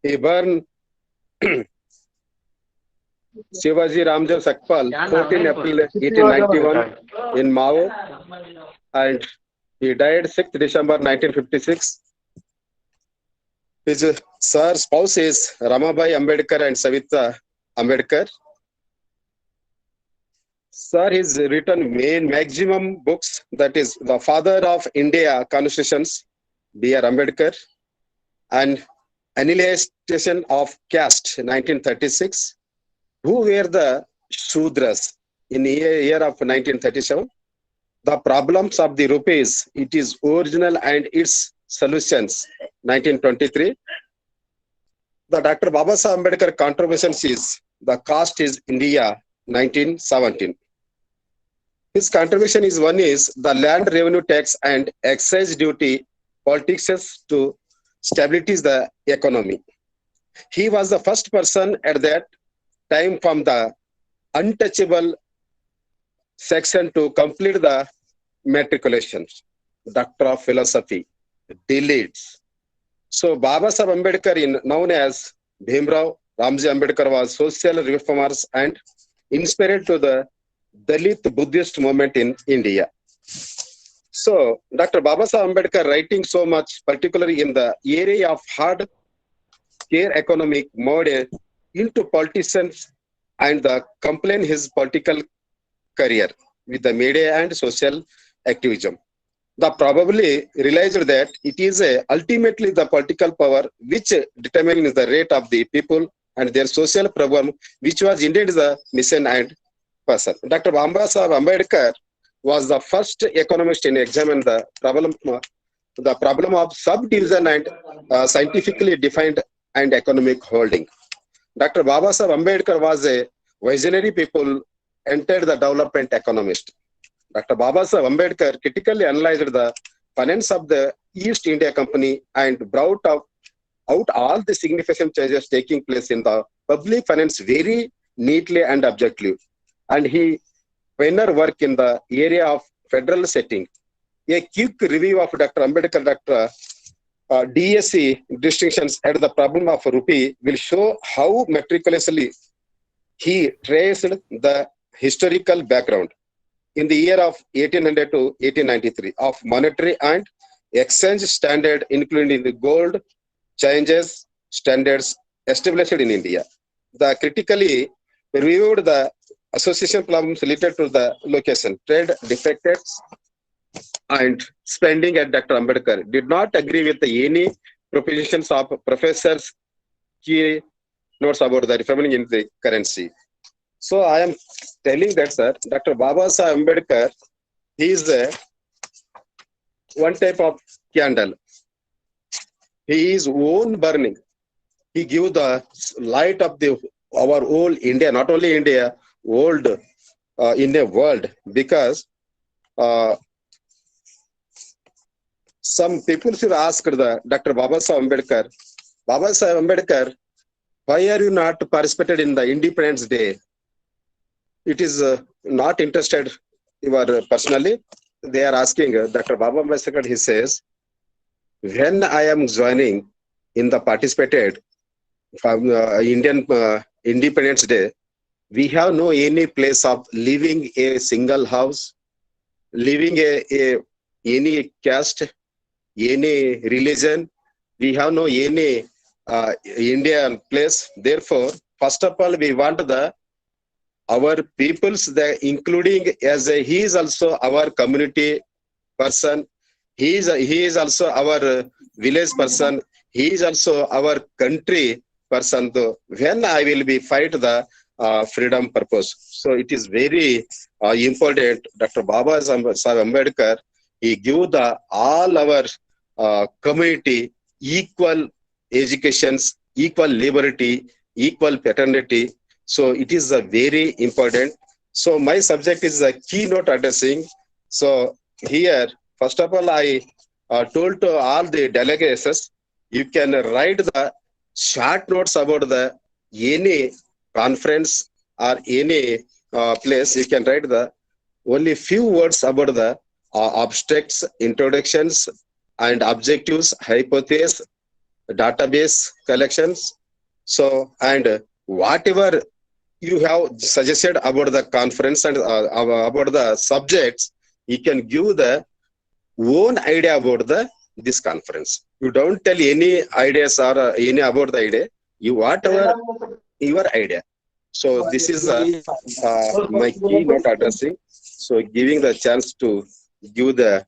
he born Shivaji Ramjam Sakpal, 14 April 1891 in Mao, and he died 6th December 1956. His spouse is Ramabai Ambedkar and Savita Ambedkar. Sir has written maximum books, that is the father of India constitutions, B.R. Ambedkar, and Annihilation of Caste, 1936, who were the Shudras in the year of 1937. The problems of the rupees, it is original and its solutions, 1923. The Dr. Babasaheb Ambedkar contributions is the Caste is India, 1917. His contribution is one is the land revenue tax and excise duty politics to stabilize the economy. He was the first person at that time from the untouchable section to complete the matriculation, Doctor of Philosophy, deletes. So Babasaheb Ambedkar, known as Bhimrao Ramji Ambedkar, was social reformers and inspired to the Dalit Buddhist movement in India. So Dr. Babasaheb Ambedkar writing so much, particularly in the area of hard care economic mode into politicians and the complain his political career with the media and social activism. The probably realized that it is ultimately the political power which determines the rate of the people and their social problem, which was indeed the mission and person. Dr. Babasaheb Ambedkar was the first economist in examine the problem of subdivision and scientifically defined and economic holding. Dr. Babasaheb Ambedkar was a visionary people, entered the development economist. Dr. Babasaheb Ambedkar critically analyzed the finance of the East India Company and brought out all the significant changes taking place in the public finance very neatly and objectively. And he pioneered work in the area of federal setting. A quick review of Dr. Ambedkar, Dr. DSC distinctions at the problem of rupee will show how meticulously he traced the historical background in the year of 1800 to 1893 of monetary and exchange standard, including the gold changes standards established in India. The critically reviewed the association problems related to the location, trade defects, and spending at Dr. Ambedkar did not agree with any propositions of professors' key notes about the reforming in the currency. So I am telling that, sir, Dr. Babasaheb Ambedkar, he is one type of candle. He is own burning. He gives the light of our whole India, not only India, world in the world, because some people should ask the Dr. Babasaheb Ambedkar, why are you not participated in the Independence Day? It is not interested you are personally. They are asking Dr. Baba Ambedkar, he says, when I am joining in the participated from Indian Independence Day, we have no any place of living a single house, living any caste, any religion. We have no any Indian place. Therefore, first of all, we want our peoples, including as he is also our community person. He is also our village person. He is also our country person. Though when I will be fight the freedom purpose. So it is very important. Dr. Babasaheb Ambedkar, he give all our community equal educations, equal liberty, equal paternity. So it is very important. So my subject is a keynote addressing. So here, first of all, I told to all the delegates, you can write the short notes about the any conference or any place. You can write the only few words about the abstracts, introductions, and objectives, hypotheses, database collections. So, and whatever you have suggested about the conference and about the subjects, you can give the own idea about this conference. You don't tell any ideas or any about the idea. You whatever your idea. So this is my keynote addressing. So giving the chance to give the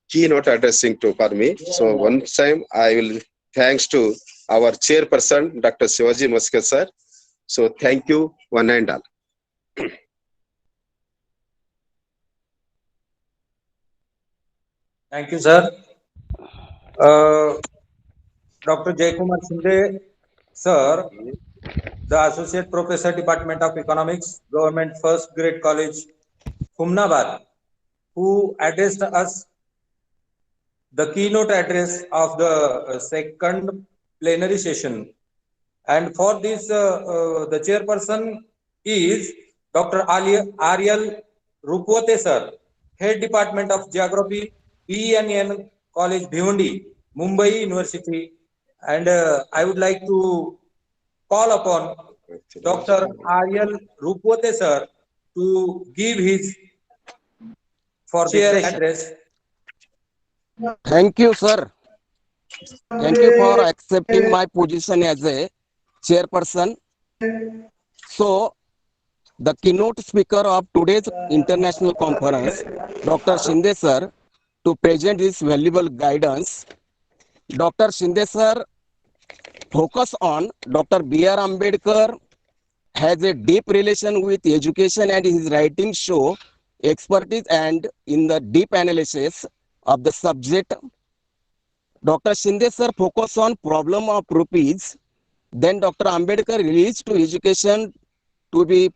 keynote addressing for me. So one time I will thanks to our chairperson, Dr. Shivaji Mahavidyalaya sir. So thank you, one and all. Thank you, sir. Dr. Jaykumar Shinde, sir, the Associate Professor, Department of Economics, Government First Grade College, Humnabad, who addressed us the keynote address of the second plenary session. And for this, the chairperson is Dr. Ariel Rupwate, sir, Head Department of Geography, PNN College, Bhiwandi, Mumbai University. And I would like to call upon Dr. Ariel Rupwate, sir, to give his chair address. Thank you, sir. Thank you for accepting my position as a chairperson. So, the keynote speaker of today's international conference, Dr. Shinde sir, to present his valuable guidance. Dr. Shinde sir focus on Dr. B.R. Ambedkar has a deep relation with education, and his writings show expertise and in the deep analysis of the subject. Dr. Shinde sir focus on problem of rupees. Then Dr. Ambedkar released to education to be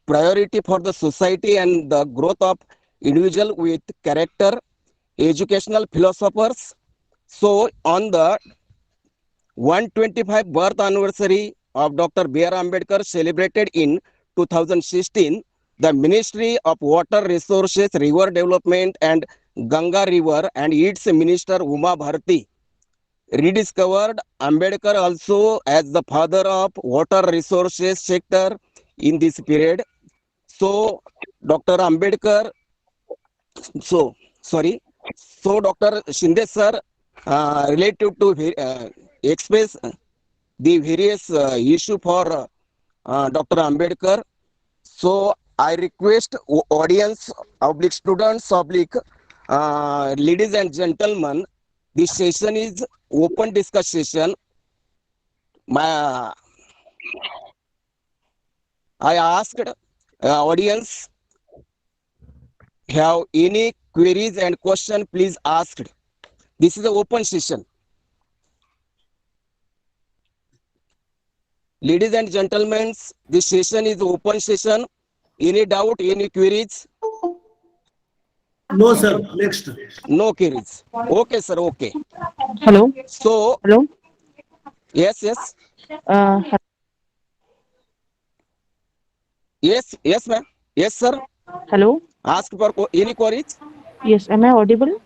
priority for the society and the growth of individual with character, educational philosophers. So on the 125th birth anniversary of Dr. B.R. Ambedkar celebrated in 2016, the Ministry of Water Resources, River Development and Ganga River and its Minister Uma Bharti rediscovered Ambedkar also as the father of water resources sector in this period. So Dr. Ambedkar, so Dr. Shinde sir related to express the various issue for Dr. Ambedkar. So I request audience, oblique students, oblique ladies and gentlemen, this session is open discussion. I asked audience, have any queries and question, please ask. This is an open session. Ladies and gentlemen, this session is open session. Any doubt, any queries? No, sir. Next. No queries. Okay, sir. Okay. Hello. So, Hello. yes, yes. Uh, Yes, ma'am. Yes, sir. Hello. Ask for any queries? Yes. Am I audible?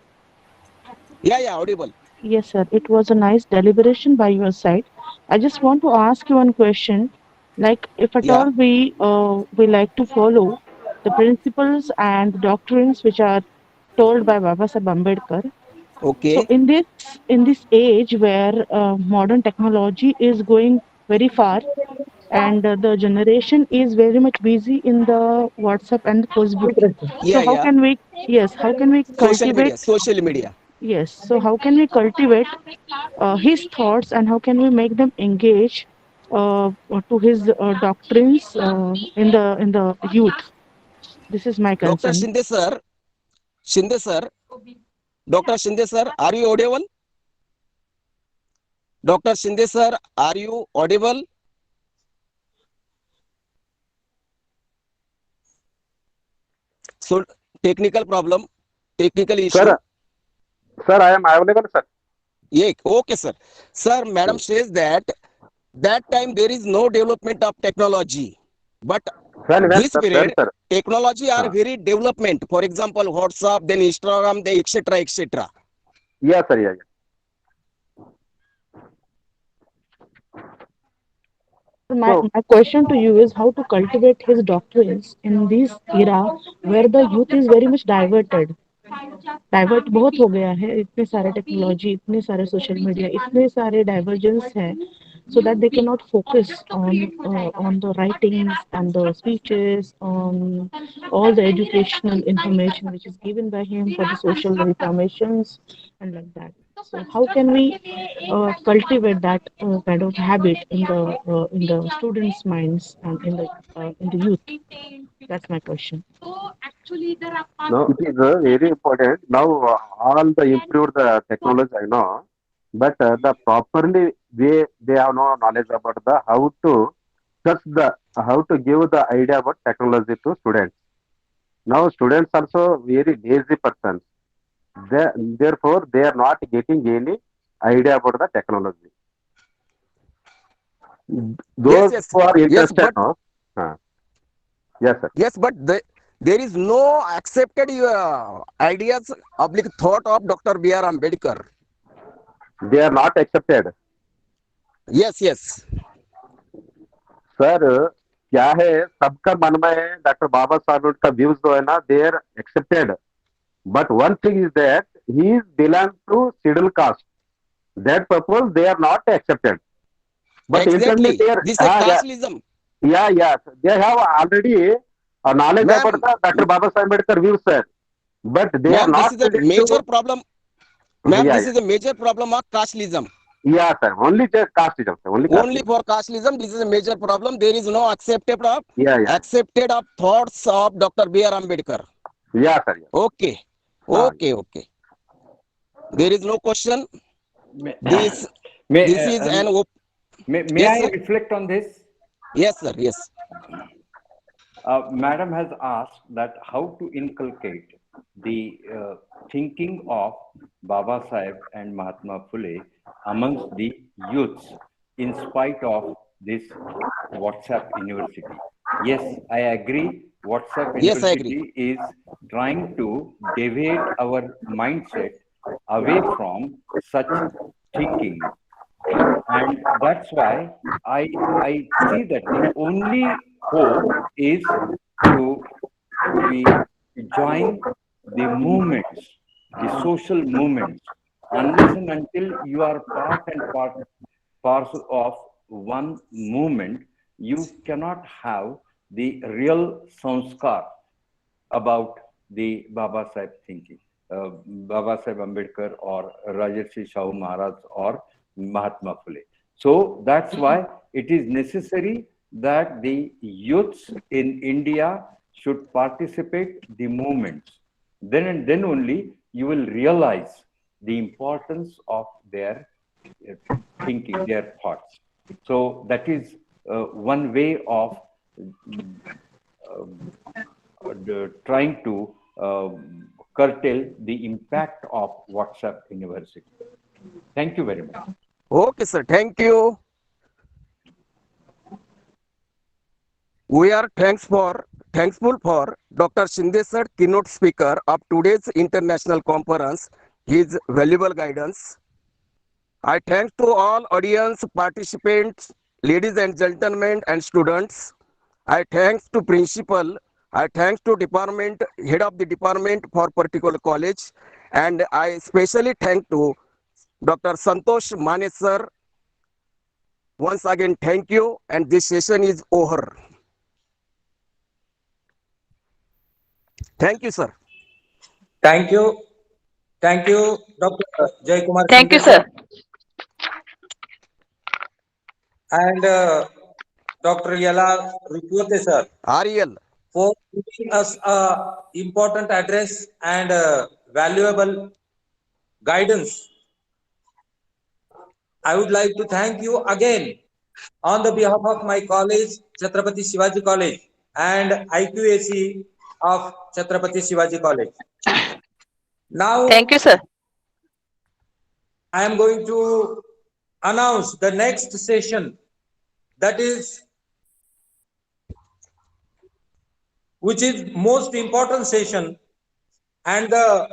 Yeah, audible. Yes, sir. It was a nice deliberation by your side. I just want to ask you one question. Like, if at Yeah. all we like to follow the principles and doctrines which are told by Babasaheb Ambedkar. So Okay. in this age where modern technology is going very far and the generation is very much busy in the WhatsApp and Facebook. So how Yeah. can we, yes, how can we Social cultivate, media. Social media. yes, so how can we cultivate his thoughts and how can we make them engage to his doctrines in the youth? This is my Dr. concern. Shinde sir. Shinde sir. Dr. Shinde sir, are you audible? Dr. Shinde sir, are you audible? So, technical problem, technical issue. Sir, I am available, sir. Yeah, okay, sir. Sir, madam says that time there is no development of technology, but When, this sir, when, period sir? technology are Ah. very development. For example, WhatsApp, then Instagram, then etc. etc. Yes, sir, yeah. My question to you is how to cultivate his doctrines in this era where the youth is very much diverted. Divert बहुत हो गया है इतने सारे technology इतने सारे social media इतने सारे डाइवर्जेंस हैं so that they cannot focus on the writings and the speeches on all the educational information which is given by him for the social reformations and like that. So how can we cultivate that kind of habit in the students' minds and in the youth? That's my question. No, it is very important. Now, all the improved technology, I know, but the properly they have no knowledge about the how to give the idea about technology to students. Now, students also very lazy persons. Therefore, they are not getting any idea about the technology. Those Yes, who are yes, interested, but no? Yes, sir. yes, but there is no accepted ideas, oblique thought of Dr. B.R. Ambedkar. They are not accepted. Yes, yes. Sir क्या है सबका मन में doctor बाबा साहब का views जो है ना they are accepted but one thing is that he is belong to schedule caste that purpose they are not accepted but internally Exactly. They are This is casteism. या they have already knowledge about the Dr. Baba Ambedkar views sir but they are Ma'am, this not is a ready major to problem. Ma'am, yeah this is a major problem of casteism. yeah sir only just casteism sir only Only casteism for casteism, this is a major problem. There is no accepted yeah thoughts of Dr. B.R. Ambedkar. yeah sir yeah. Okay. Okay. There is no question. This is an may yes, I sir? reflect on this? Yes, sir. Yes. Madam has asked that how to inculcate the thinking of Babasaheb and Mahatma Phule amongst the youths in spite of this WhatsApp University. Yes, I agree. WhatsApp Yes, I agree. University is trying to deviate our mindset away from such thinking. And that's why I see that the only hope is to we join the movements, the social movements, unless and until you are part and parcel of one movement, you cannot have the real sanskar about the Babasaheb thinking, Babasaheb Ambedkar or Rajarshi Shahu Maharaj or Mahatma Phule. So that's why it is necessary that the youths in India should participate the movements. Then and then only you will realize the importance of their thinking, their thoughts. So that is one way of trying to curtail the impact of WhatsApp University. Thank you very much. Okay, sir. Thank you. We are thankful for Dr. Shinde sir, keynote speaker of today's international conference, his valuable guidance. I thank to all audience participants, ladies and gentlemen and students. I thanks to principal. I thanks to department, head of the department for particular college. And I especially thank to Dr. Santosh Mane sir. Once again, thank you. And this session is over. Thank you, sir. Thank you. Thank you, Dr. Jay Kumar. Thank you, sir. And Dr. Yala Rupote, sir. Ariel. For giving us a important address and valuable guidance. I would like to thank you again on the behalf of my college, Chhatrapati Shivaji College, and IQAC of Chhatrapati Shivaji College. Now, thank you, sir. I am going to announce the next session, that is, which is most important session, and the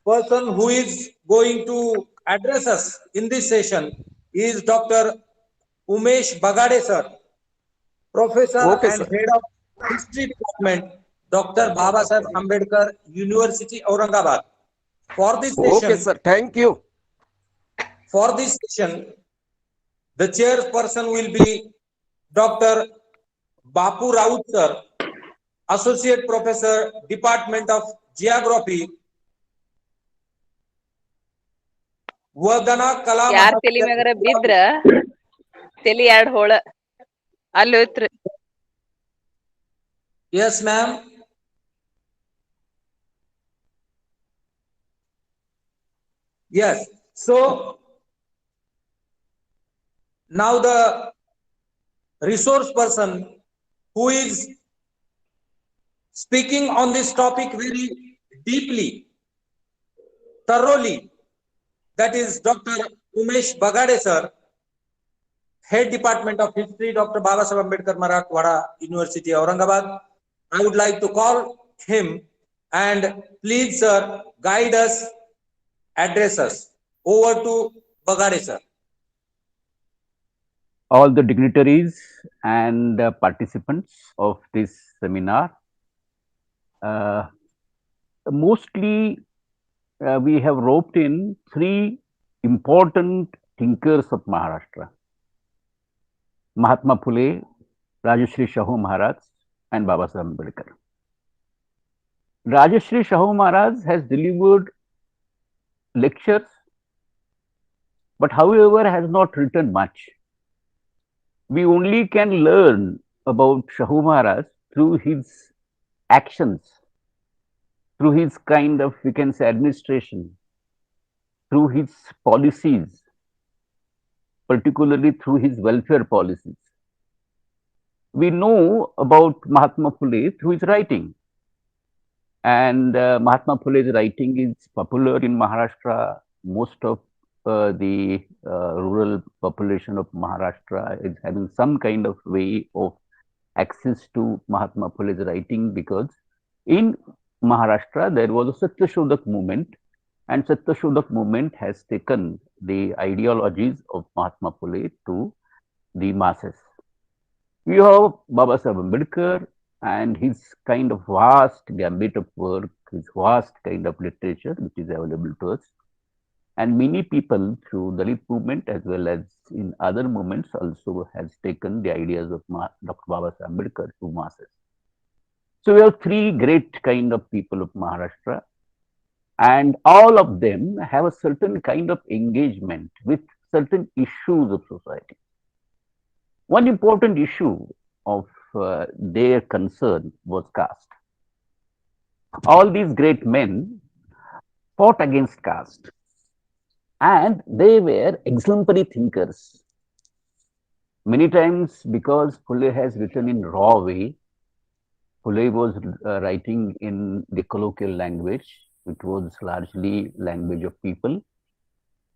person who is going to address us in this session is Dr. Umesh Bagade, sir, Professor and Head of History Department, Dr. Babasaheb Ambedkar University, Aurangabad. For this session, okay, sir. Thank you. For this session, the chairperson will be Dr. Bapu Raut, sir, Associate Professor, Department of Geography, Vadana Kalamb. ಯಾರ್ ತಲಿ ಮ್ಯಾಗರ ಬಿದ್ರ ತಲಿ ಎರಡ್ ಹೋಳ ಅಲ್ಲಿ ಹೋಯ್ತ್ರಿ. Yes, ma'am. Yes. So now the resource person who is speaking on this topic very deeply, thoroughly, that is Dr. Umesh Bagade, sir, Head Department of History, Dr. Babasaheb Ambedkar Marathwada University, Aurangabad. I would like to call him and please, sir, guide us, address us. Over to Bagade, sir. All the dignitaries and participants of this seminar, mostly we have roped in three important thinkers of Maharashtra: Mahatma Phule, Rajarshi Shahu Maharaj, and Babasaheb Ambedkar. Rajarshi Shahu Maharaj has delivered lectures, but however has not written much. We only can learn about Shahu Maharaj through his actions, through his kind of, we can say, administration, through his policies, particularly through his welfare policies. We know about Mahatma Phule through his writing. And Mahatma Phule's writing is popular in Maharashtra. Most of the rural population of Maharashtra is having some kind of way of access to Mahatma Phule's writing, because in Maharashtra there was a Satyashodak movement, and Satyashodak movement has taken the ideologies of Mahatma Phule to the masses. You have Babasaheb Ambedkar and his kind of vast gambit of work, his vast kind of literature which is available to us. And many people through Dalit movement as well as in other movements also has taken the ideas of Dr. Babasaheb Ambedkar to masses. So we have three great kind of people of Maharashtra, and all of them have a certain kind of engagement with certain issues of society. One important issue of their concern was caste. All these great men fought against caste, and they were exemplary thinkers. Many times, because Phule has written in raw way, Phule was writing in the colloquial language, which was largely language of people.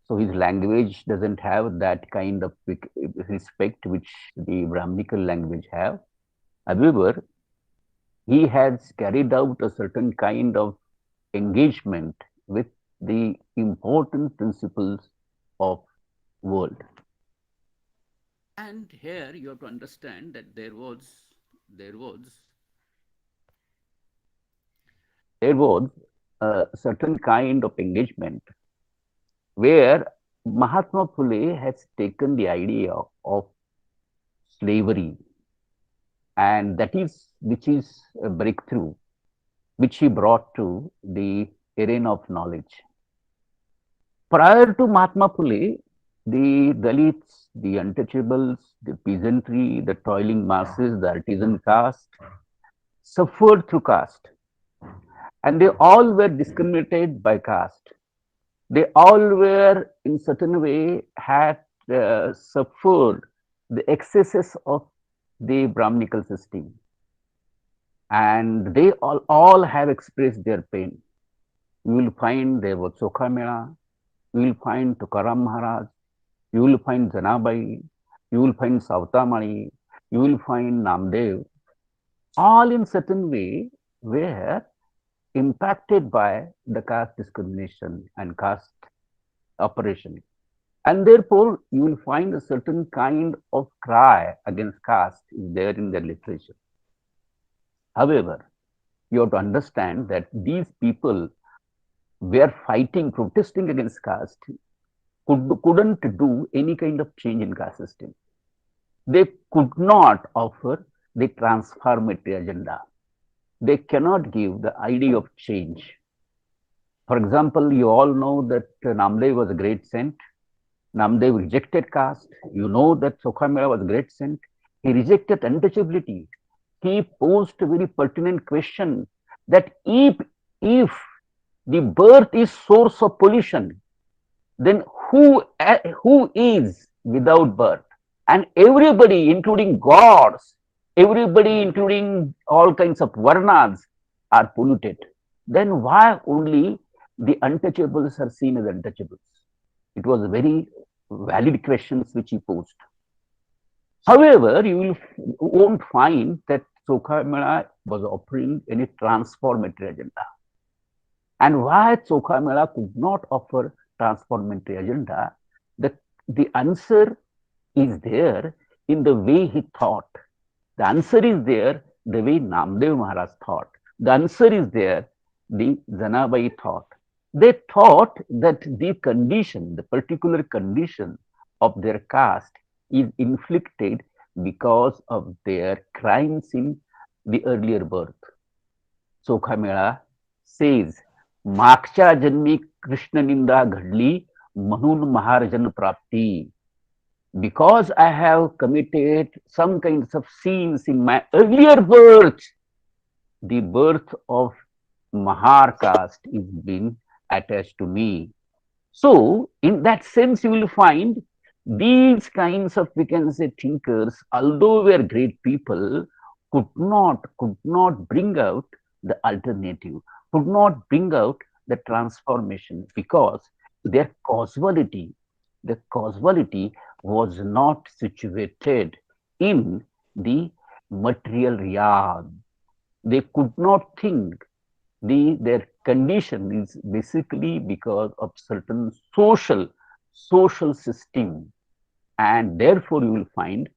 So his language doesn't have that kind of respect which the Brahminical language have. However, he has carried out a certain kind of engagement with the important principles of world. And here you have to understand that there was a certain kind of engagement where Mahatma Phule has taken the idea of slavery, and which is a breakthrough which he brought to the arena of knowledge. Prior to Mahatma Phule, the Dalits, the untouchables, the peasantry, the toiling masses, the artisan caste suffered through caste, and they all were discriminated by caste. They all were in certain way had suffered the excesses of the Brahminical system, and they all have expressed their pain. You will find there was Sokha Mela, you will find Tukaram Maharaj, you will find Janabai, you will find Savtamani, you will find Namdev, all in certain way were impacted by the caste discrimination and caste oppression. And therefore, you will find a certain kind of cry against caste is there in their literature. However, you have to understand that these people were fighting, protesting against caste, couldn't do any kind of change in caste system. They could not offer the transformative agenda. They cannot give the idea of change. For example, you all know that Namdev was a great saint. Namdev rejected caste. You know that Sokha Mela was a great saint. He rejected untouchability. He posed a very pertinent question that if the birth is source of pollution, then who is without birth? And everybody, including gods, everybody, including all kinds of varnas, are polluted. Then why only the untouchables are seen as untouchables? It was a very valid questions which he posed. However, you won't find that Sokha Mela was offering any transformative agenda. And why Sokha Mela could not offer transformative agenda, the answer is there in the way he thought. The answer is there the way Namdev Maharaj thought. The answer is there the Janabai thought. They thought that the condition, the particular condition of their caste is inflicted because of their crimes in the earlier birth. Sokha Mela says, मागच्या जन्मी कृष्ण निंदा घडली म्हणून महाराजन प्राप्ती. Because I have committed some kinds of sins in my earlier birth, the birth of Mahar caste is being attached to me. So, in that sense, you will find these kinds of, we can say, thinkers, although were great people, could not bring out the alternative, could not bring out the transformation because their causality was not situated in the material realm. They could not think their condition is basically because of certain social system, and therefore you will find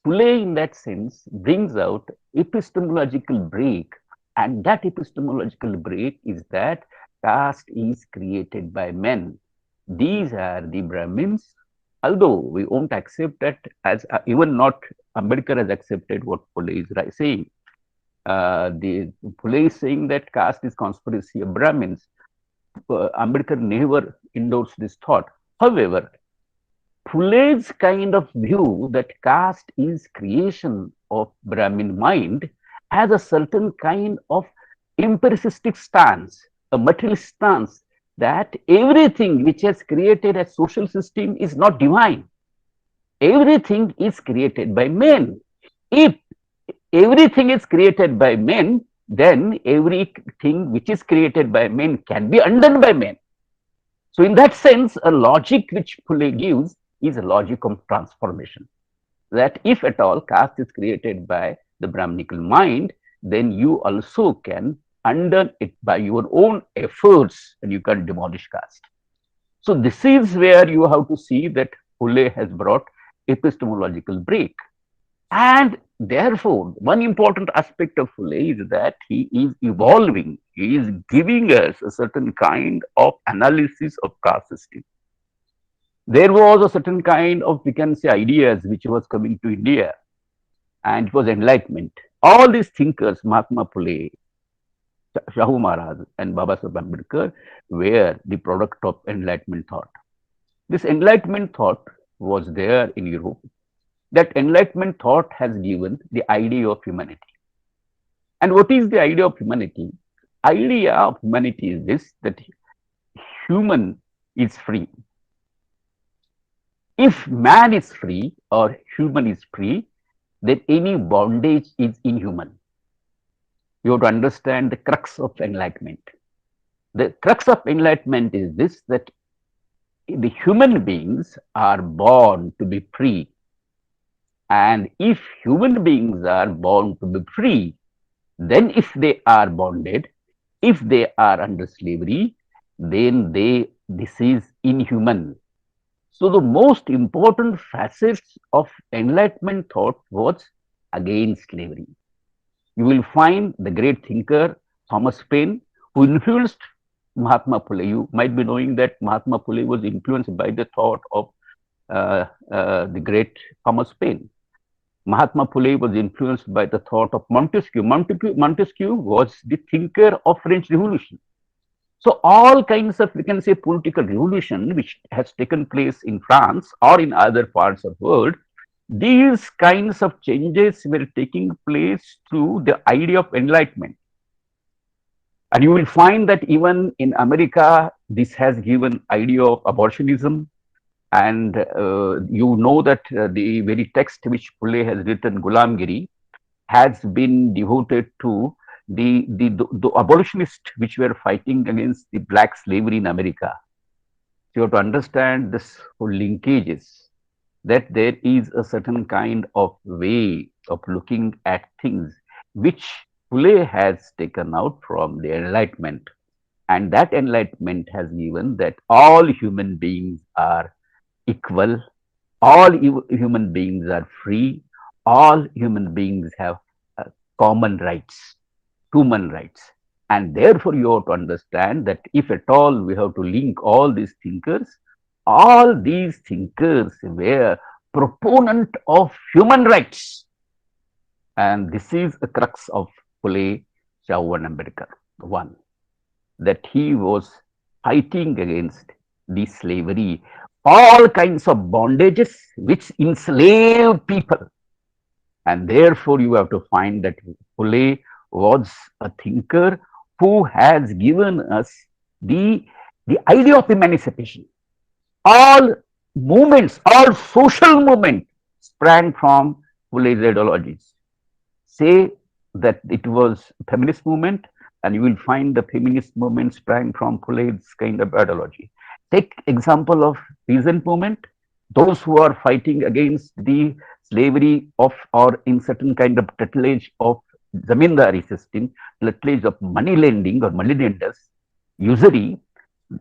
Phule in that sense brings out epistemological break, and that epistemological break is that caste is created by men. These are the Brahmins, although we won't accept that as even not Ambedkar has accepted what Phule is saying. The Phule is saying that caste is conspiracy of Brahmins. Ambedkar never endorsed this thought. However, Phule's kind of view that caste is creation of Brahmin mind has a certain kind of empiricistic stance, a materialist stance, that everything which has created a social system is not divine. Everything is created by men. If everything is created by men, then everything which is created by men can be undone by men. So in that sense, a logic which Phule gives is a logic of transformation. That if at all caste is created by the Brahminical mind, then you also can undo it by your own efforts and you can demolish caste. So this is where you have to see that Phule has brought epistemological break. And therefore, one important aspect of Phule is that he is evolving, he is giving us a certain kind of analysis of caste system. There was a certain kind of, we can say, ideas which was coming to India, and it was enlightenment. All these thinkers, Mahatma Phule, Shahu Maharaj, and Babasaheb Ambedkar, were the product of enlightenment thought. This enlightenment thought was there in Europe. That enlightenment thought has given the idea of humanity. And what is the idea of humanity? Idea of humanity is this, that human is free. If man is free or human is free, then any bondage is inhuman. You have to understand the crux of enlightenment. The crux of enlightenment is this, that the human beings are born to be free. And if human beings are born to be free, then if they are bonded, if they are under slavery, then this is inhuman. So the most important facets of enlightenment thought was against slavery. You will find the great thinker Thomas Paine, who influenced Mahatma Phule. You might be knowing that Mahatma Phule was influenced by the thought of the great Thomas Paine. Mahatma Phule was influenced by the thought of Montesquieu. Montesquieu was the thinker of French Revolution. So all kinds of, we can say, political revolution which has taken place in France or in other parts of the world, these kinds of changes were taking place through the idea of enlightenment. And you will find that even in America, this has given idea of abortionism. And you know that the very text which Phule has written, Gulamgiri, has been devoted to the abolitionists which were fighting against the black slavery in America. So you have to understand this whole linkages, that there is a certain kind of way of looking at things which Phule has taken out from the Enlightenment. And that Enlightenment has given that all human beings are equal, all human beings are free, all human beings have common rights, human rights. And therefore you have to understand that if at all we have to link all these thinkers were proponent of human rights. And this is the crux of Phule, Shahu and Ambedkar. One, that he was fighting against the slavery, all kinds of bondages which enslave people. And therefore you have to find that Phule was a thinker who has given us the idea of emancipation. All movements, all social movements sprang from Phule's ideologies. Say that it was feminist movement, and you will find the feminist movement sprang from Phule's kind of ideology. Take example of recent movement, those who are fighting against the slavery of or in certain kind of tutelage of zamindari system, tutelage of money lending or money lenders, usury,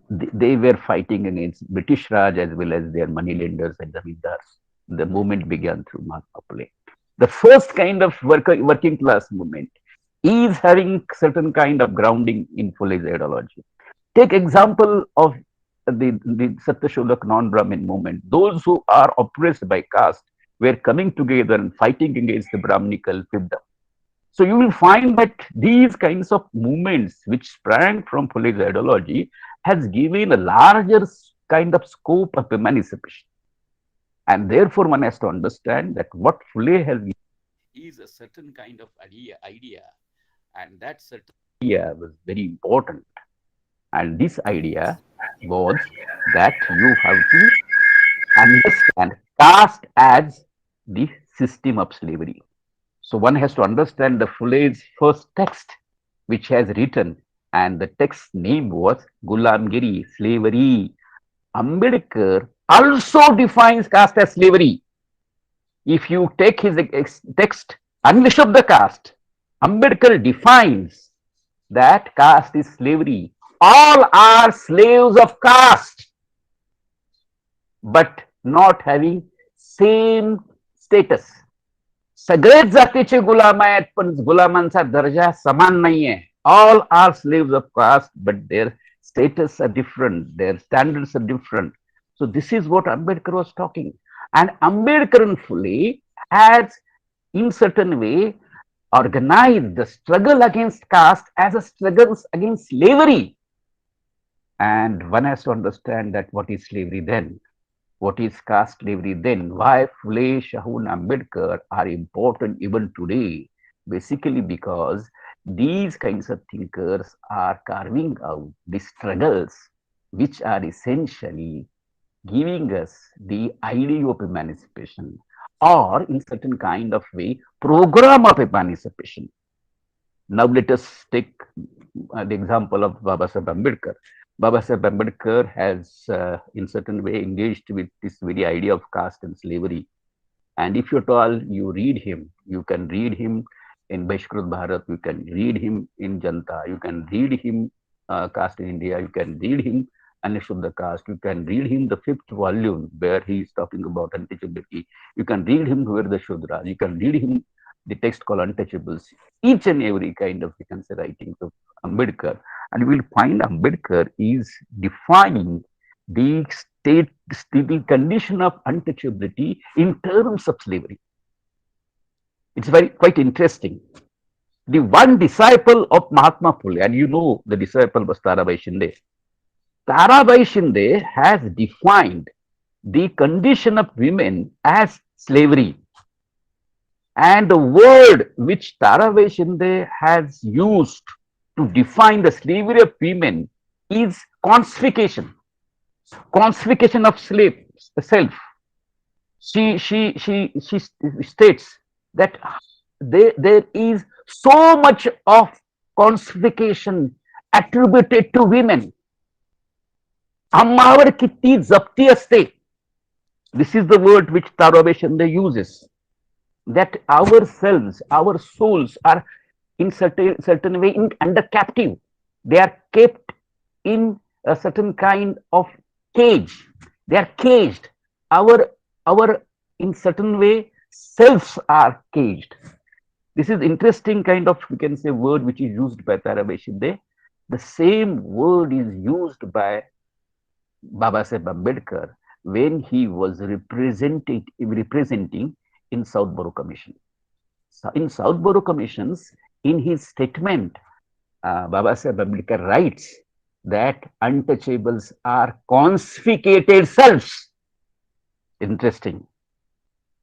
they were fighting against British Raj as well as their money lenders and zamindars. The movement began through Mahatma Phule. The first kind of working class movement is having certain kind of grounding in Phule's ideology. Take example of the Satyasholak non-Brahmin movement. Those who are oppressed by caste were coming together and fighting against the Brahminical fiefdom. So you will find that these kinds of movements which sprang from Phule's ideology has given a larger kind of scope of emancipation. And therefore one has to understand that what Phule has is a certain kind of idea, and that certain idea was very important. And this idea was that you have to understand caste as the system of slavery. So one has to understand the Phule's first text, which has written, and the text name was Gulamgiri, slavery. Ambedkar also defines caste as slavery. If you take his text, Unleash of the Caste, Ambedkar defines that caste is slavery. All are slaves of caste, but not having same status. सगळेच जातीचे गुलाम आहेत पण गुलामांचा दर्जा समान नाहीये. All are slaves of caste, but their status are different, their standards are different. So this is what Ambedkar was talking. And Ambedkar and Phule has in certain way organized the struggle against caste as a struggle against slavery. And one has to understand that what is slavery then? What is caste slavery then? Why Phule, Shahu and Ambedkar are important even today? Basically because these kinds of thinkers are carving out the struggles which are essentially giving us the idea of emancipation, or in certain kind of way program of emancipation. Now let us take the example of Babasaheb Ambedkar. Babasaheb Ambedkar has in certain way engaged with this very idea of caste and slavery. And if at all you read him, you can read him in Bashkrut Bharat, you can read him in Janta, you can read him Caste in India, you can read him Unleash of the Caste, you can read him the 5th volume where he is talking about untouchability, you can read him Who Are the Shudras, you can read him the text called Untouchables, each and every kind of, we can say, writings of Ambedkar. And you will find Ambedkar is defining the state, the condition of untouchability in terms of slavery. It's quite interesting. The one disciple of Mahatma Phule, and you know the disciple was Tarabai Shinde. Tarabai Shinde has defined the condition of women as slavery. And the word which Tarabai Shinde has used to define the slavery of women is consfication. Consfication of self. She states that there is so much of consfication attributed to women. Ammavar kitti zapti aste. This is the word which Tarabai Shinde uses. That ourselves, our souls are in certain way under captive. They are kept in a certain kind of cage. They are caged. Our in certain way selves are caged. This is interesting kind of, we can say, word which is used by Tarabai Shinde. The same word is used by Babasaheb Ambedkar when he was representing in Southborough Commission. So in Southborough Commissions, in his statement, Babasaheb Ambedkar writes that untouchables are consficated selves. Interesting.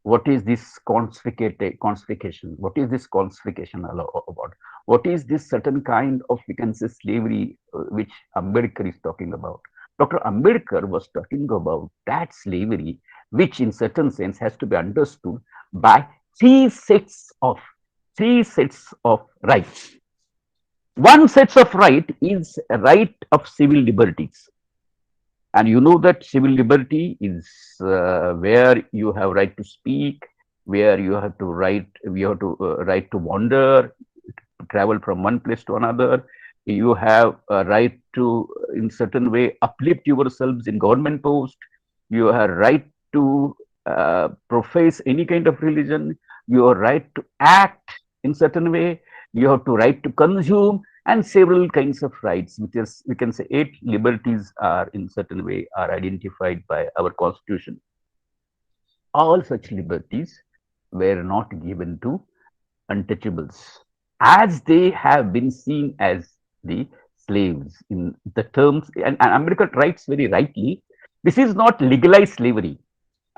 What is this consfication? What is this consfication about? What is this certain kind of, we can say, slavery which Ambedkar is talking about? Dr. Ambedkar was talking about that slavery which in certain sense has to be understood by three sets of rights. One set of right is a right of civil liberties. And you know that civil liberty is where you have right to speak, where you have to right to wander, travel from one place to another. You have a right to, in certain way, uplift yourselves in government post. You have right to profess any kind of religion. You have right to act in certain way. You have to right to consume, and several kinds of rights, which is, we can say, 8 liberties are in certain way are identified by our constitution. All such liberties were not given to untouchables, as they have been seen as the slaves in the terms, and Ambedkar writes very rightly, this is not legalized slavery.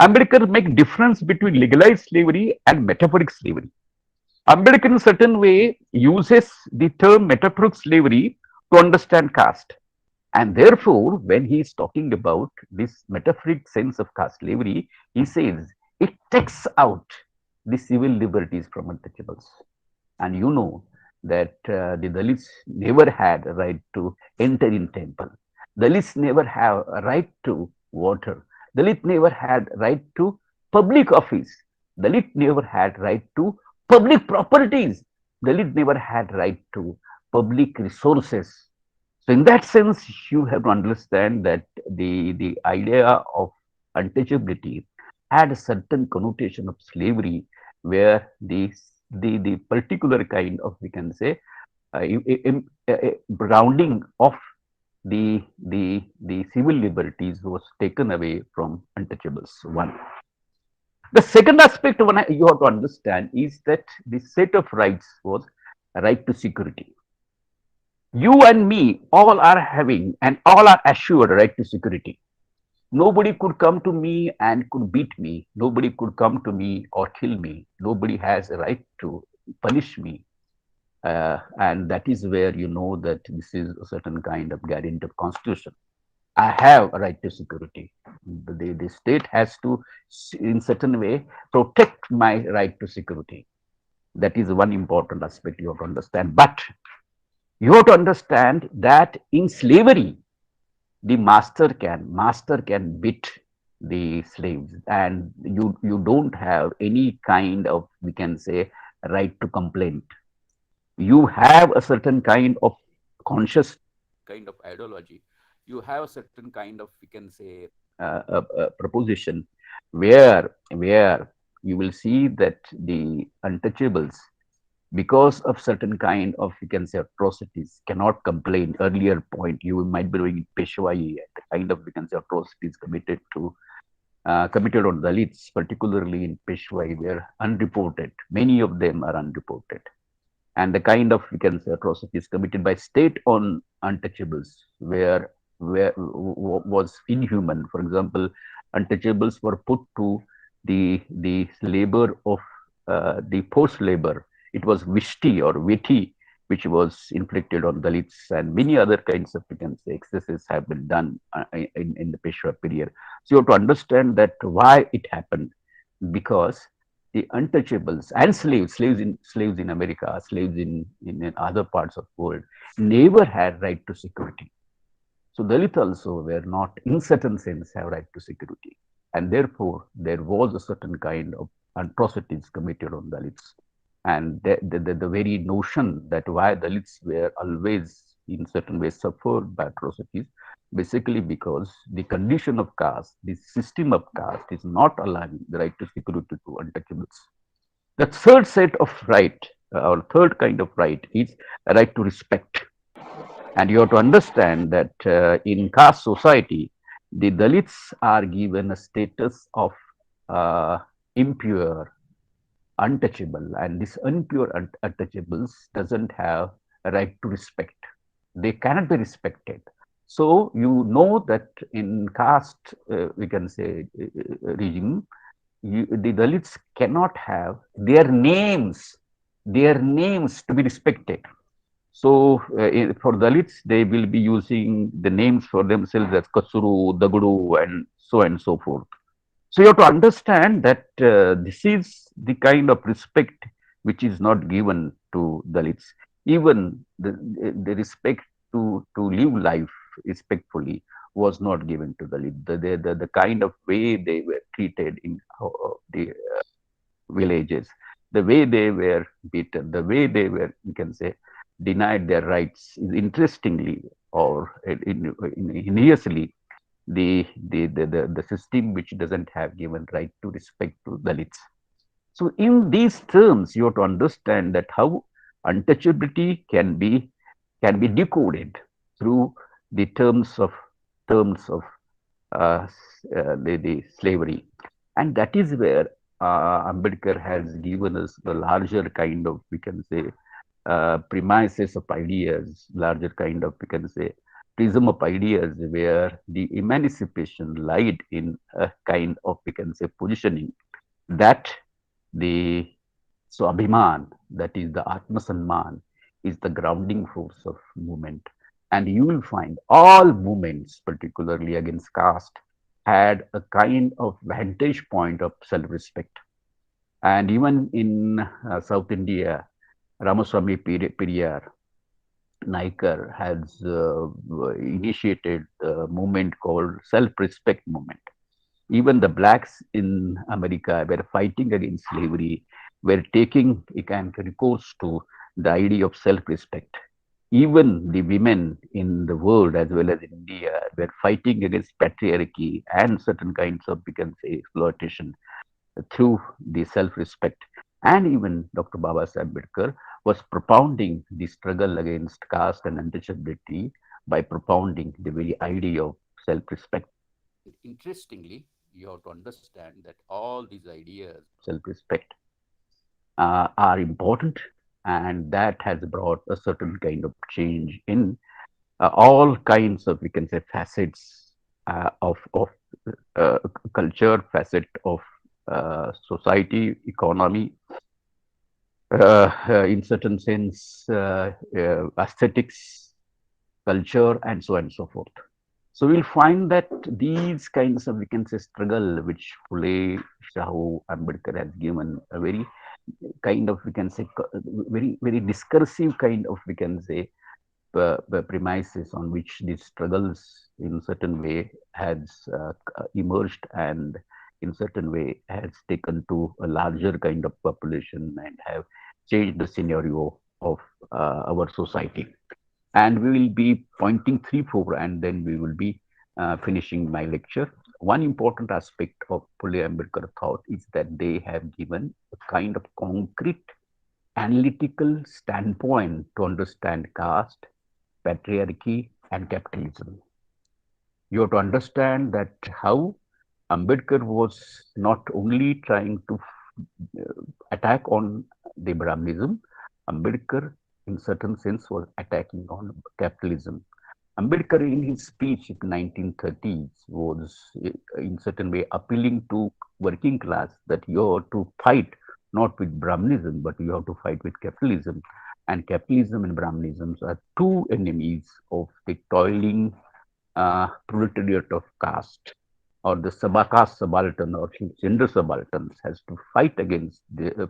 Ambedkar make difference between legalized slavery and metaphoric slavery. Ambedkar in a certain way uses the term metaphoric slavery to understand caste. And therefore, when he is talking about this metaphoric sense of caste slavery, he says it takes out the civil liberties from untouchables. And you know that the Dalits never had a right to enter in temple. Dalits never have a right to water. Dalit never had right to public office. Dalit never had right to public properties. Dalit never had right to public resources. So in that sense, you have to understand that the idea of untouchability had a certain connotation of slavery, where the particular kind of, we can say, rounding of the civil liberties was taken away from untouchables. One. The second aspect you have to understand is that the set of rights was a right to security. You and me all are having and all are assured a right to security. Nobody could come to me and could beat me. Nobody could come to me or kill me. Nobody has a right to punish me. And that is where you know that this is a certain kind of guarantee of constitution. I have a right to security. The state has to, in certain way, protect my right to security. That is one important aspect you have to understand. But you have to understand that in slavery, the master can beat the slaves, and you don't have any kind of, we can say, right to complaint. You have a certain kind of conscious kind of ideology. You have a certain kind of, we can say, proposition where you will see that the untouchables, because of certain kind of, you can say, atrocities, cannot complain. Earlier point, you might be doing Peshwai, the kind of, we can say, atrocities committed on Dalits, particularly in Peshwai, were unreported. Many of them are unreported. And the kind of, we can say, atrocities committed by state on untouchables was inhuman. For example, untouchables were put to the labor of the forced labor. It was vishti or viti, which was inflicted on Dalits, and many other kinds of, we can say, excesses have been done in the Peshwa period. So you have to understand that why it happened, because the untouchables and slaves in America, slaves in other parts of the world, never had right to security. So Dalit also were not, in certain sense, have right to security. And therefore, there was a certain kind of atrocities committed on Dalits. And the very notion that why Dalits were always, in certain ways, suffered by atrocities, basically because the condition of caste, the system of caste, is not allowing the right to security to untouchables. The third set of right, or third kind of right, is a right to respect. And you have to understand that in caste society, the Dalits are given a status of impure, untouchable, and this impure untouchables doesn't have a right to respect. They cannot be respected. So you know that in caste, we can say, regime, the Dalits cannot have their names to be respected. So for Dalits, they will be using the names for themselves as Kasuru, Daguru, and so forth. So you have to understand that this is the kind of respect which is not given to Dalits. Even the respect to live life respectfully was not given to the Dalit. The kind of way they were treated in the villages, the way they were beaten, the way they were, we can say, denied their rights is interestingly or ingeniously the system which doesn't have given right to respect to Dalits. So in these terms, you have to understand that how untouchability can be decoded through the terms of the slavery, and that is where Ambedkar has given us the larger kind of, we can say, premises of ideas, larger kind of, we can say, prism of ideas, where the emancipation lied in a kind of, we can say, positioning that the Swabhiman, that is the Atmasanman, is the grounding force of movement. And you will find all movements, particularly against caste, had a kind of vantage point of self-respect. And even in South India, Ramaswamy Periyar Naikar has initiated a movement called self-respect movement. Even the blacks in America were fighting against slavery, were taking recourse to the idea of self-respect. Even the women in the world as well as in India were fighting against patriarchy and certain kinds of, we can say, exploitation through the self-respect. And even Dr. Babasaheb Ambedkar was propounding the struggle against caste and untouchability by propounding the very idea of self-respect. Interestingly, you have to understand that all these ideas, self-respect, are important, and that has brought a certain kind of change in all kinds of, we can say, facets of culture, facet of society, economy, in certain sense, aesthetics, culture, and so on and so forth. So we'll find that these kinds of, we can say, struggle which Phule, Shahu, Ambedkar has given a very kind of, we can say, very, very discursive kind of, we can say, premises on which these struggles in certain way has emerged and in certain way has taken to a larger kind of population and have changed the scenario of our society. And we will be pointing 3, 4, and then we will be finishing my lecture. One important aspect of Phule Ambedkar thought is that they have given a kind of concrete analytical standpoint to understand caste, patriarchy, and capitalism. You have to understand that how Ambedkar was not only trying to attack on the Brahminism, Ambedkar in certain sense was attacking on capitalism. Ambedkar in his speech in 1930s was in certain way appealing to working class that you have to fight not with Brahminism, but you have to fight with capitalism. And capitalism and Brahminism are two enemies of the toiling proletariat of caste, or the caste subaltern or gender subalterns has to fight against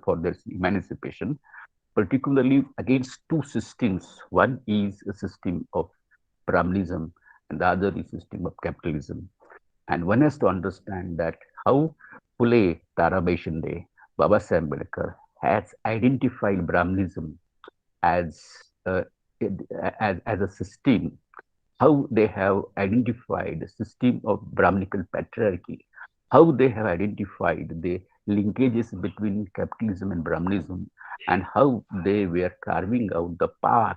for their emancipation, particularly against two systems. One is a system of Brahminism and the other is a system of capitalism. And one has to understand that how Phule, Tarabai Shinde, Babasaheb Ambedkar has identified Brahminism as a system, how they have identified a system of Brahminical patriarchy, how they have identified the linkages between capitalism and Brahminism, and how they were carving out the path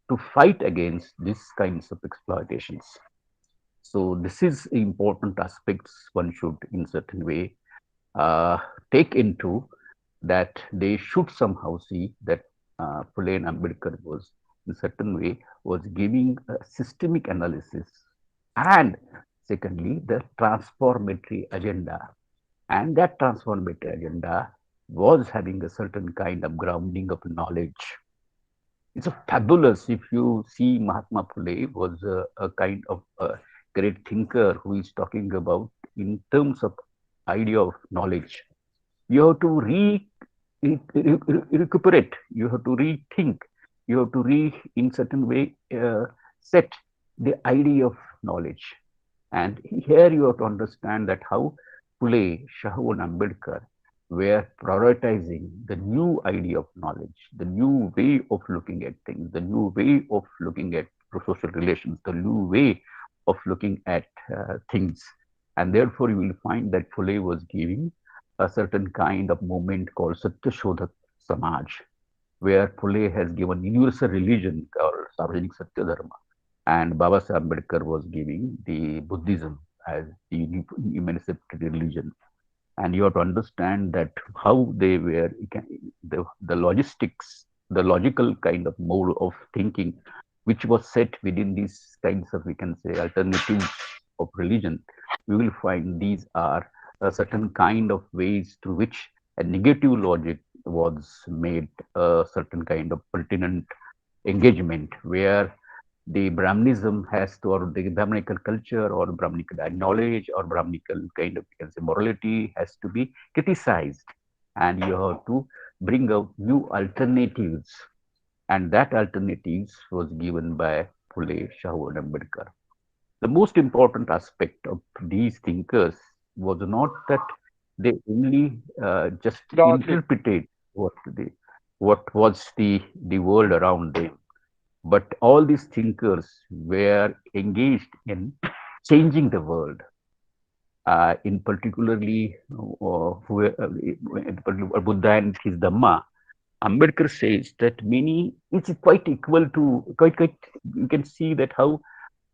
to fight against these kinds of exploitations. So this is important aspects one should in certain way take into that they should somehow see that Phule and Ambedkar was in certain way was giving a systemic analysis, and secondly the transformatory agenda, and that transformatory agenda was having a certain kind of grounding of knowledge. It's a fabulous, if you see Mahatma Phule was a kind of a great thinker who is talking about in terms of idea of knowledge. You have to recuperate, you have to rethink, you have to in certain way, set the idea of knowledge. And here you have to understand that how Phule, Shahu and Ambedkar were prioritizing the new idea of knowledge, the new way of looking at things, the new way of looking at social relations, the new way of looking at things. And therefore, you will find that Phule was giving a certain kind of movement called Satyashodhak Samaj, where Phule has given universal religion called Sarvajanik Satya Dharma, and Babasaheb Ambedkar was giving the Buddhism as the emancipated religion. And you have to understand that how they were, the logistics, the logical kind of mode of thinking, which was set within these kinds of, we can say, alternatives of religion. We will find these are a certain kind of ways through which a negative logic was made a certain kind of pertinent engagement, where the Brahmanism has to, or the Brahmanical culture or Brahmanical knowledge or Brahmanical kind of, you can say, morality has to be criticized, and you have to bring out new alternatives. And that alternatives was given by Phule, Shahu and Ambedkar. The most important aspect of these thinkers was not that they only just interpreted what was the world around them, but all these thinkers were engaged in changing the world. In particularly, Buddha and his Dhamma, Ambedkar says that many, it's quite equal to, you can see that how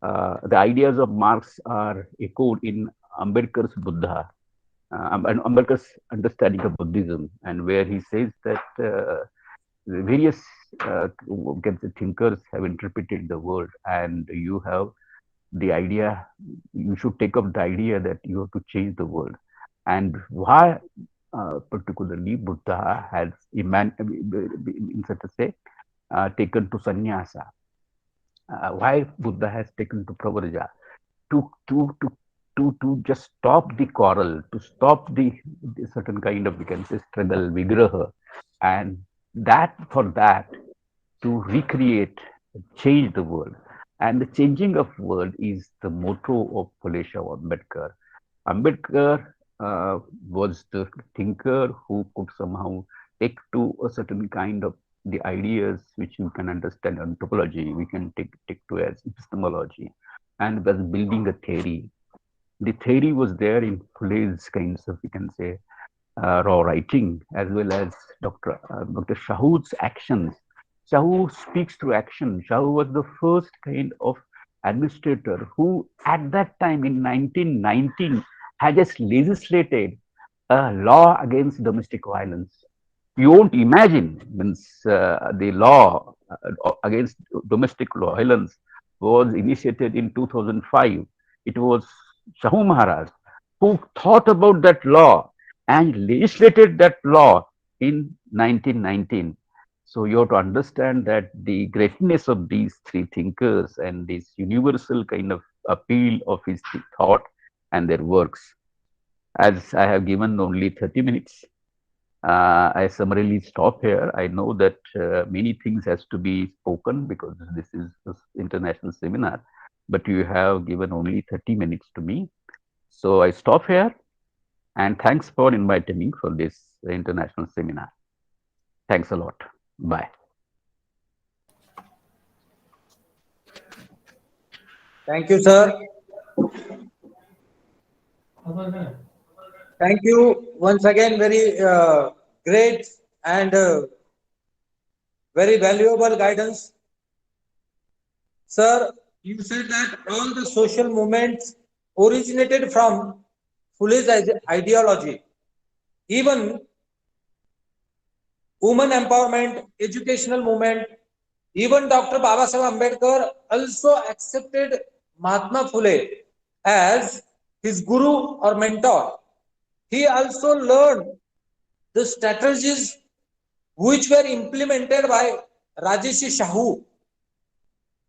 the ideas of Marx are echoed in Ambedkar's Buddha, and Ambedkar's understanding of Buddhism, and where he says that various thinkers have interpreted the world, and you have the idea, you should take up the idea that you have to change the world. And why particularly Buddha has, in such a say, taken to sannyasa, why Buddha has taken to pravarja, to just stop the quarrel, to stop the certain kind of, we can say, struggle, vigraha, and for that to recreate, change the world. And the changing of world is the motto of Phule Shahu Ambedkar. Ambedkar was the thinker who could somehow take to a certain kind of the ideas which you can understand anthropology, we can take to as epistemology, and was building a theory. The theory was there in Phule's kinds of, we can say, raw writing, as well as Dr. Shahu's actions. Shahu speaks through action. Shahu was the first kind of administrator who, at that time in 1919, had just legislated a law against domestic violence. You won't imagine, the law against domestic violence was initiated in 2005. It was Shahu Maharaj who thought about that law and legislated that law in 1919. So you have to understand that the greatness of these three thinkers and this universal kind of appeal of his thought and their works. As I have given only 30 minutes, I summarily stop here. I know that many things has to be spoken because this is an international seminar, but you have given only 30 minutes to me. So I stop here, and thanks for inviting me for this international seminar. Thanks a lot. Bye. Thank you, sir. Thank you once again. Very great and very valuable guidance. Sir, you said that all the social movements originated from Phule's ideology. Even women empowerment, educational movement, even Dr. Babasaheb Ambedkar also accepted Mahatma Phule as his guru or mentor. He also learned the strategies which were implemented by Rajarshi Shahu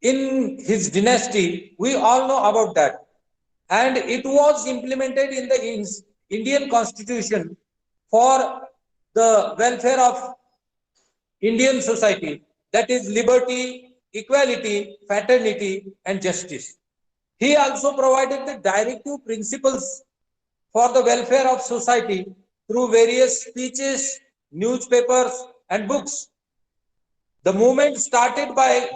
in his dynasty. We all know about that. And it was implemented in the Indian Constitution for the welfare of Indian society. that is liberty, equality, fraternity, and justice. He also provided the directive principles for the welfare of society through various speeches, newspapers, and books. The movement started by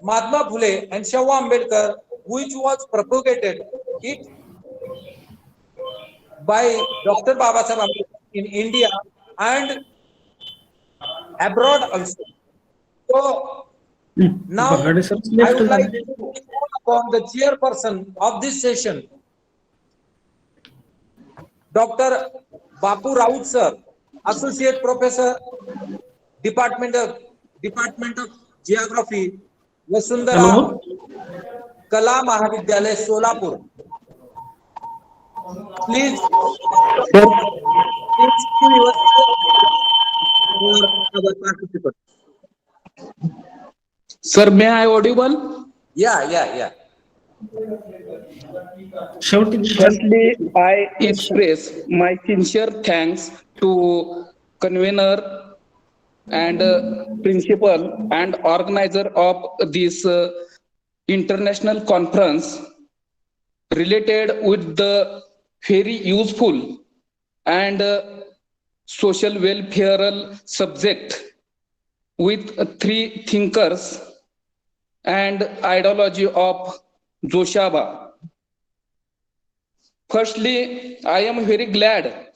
Mahatma Phule and Shahu Ambedkar, which was propagated it by Dr. Babasaheb Ambedkar in India and abroad also. So now I would like to call upon the chairperson of this session, Dr. Bapu Raut sir, Associate Professor, Department of Geography, Vasundhara Kala Mahavidyalaya, Solapur. Please, Sir, may I audible? Yeah. Firstly, I express my sincere thanks to convener and principal and organizer of this international conference related with the very useful and social welfare subject with three thinkers and ideology of Joshaba. Firstly, I am very glad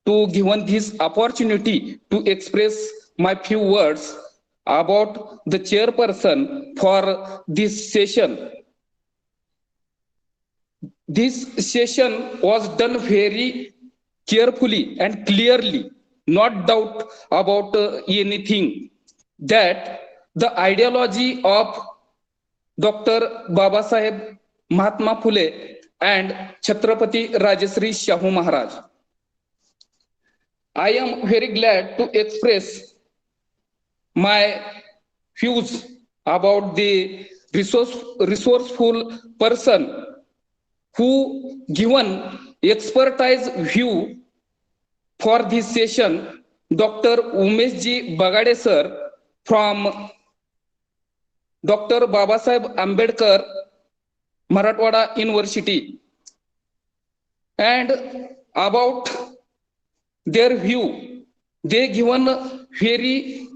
to given this opportunity to express my few words about the chairperson for this session. This session was done very carefully and clearly, not doubt about anything, that the ideology of Dr. Babasaheb Mahatma Phule and Chhatrapati Rajarshi Shahu Maharaj. I am very glad to express my views about the resourceful person who given expertise view for this session, Dr. Umesh G. Bagade sir from Dr. Babasaheb Ambedkar, Marathwada University, and about their view, they given very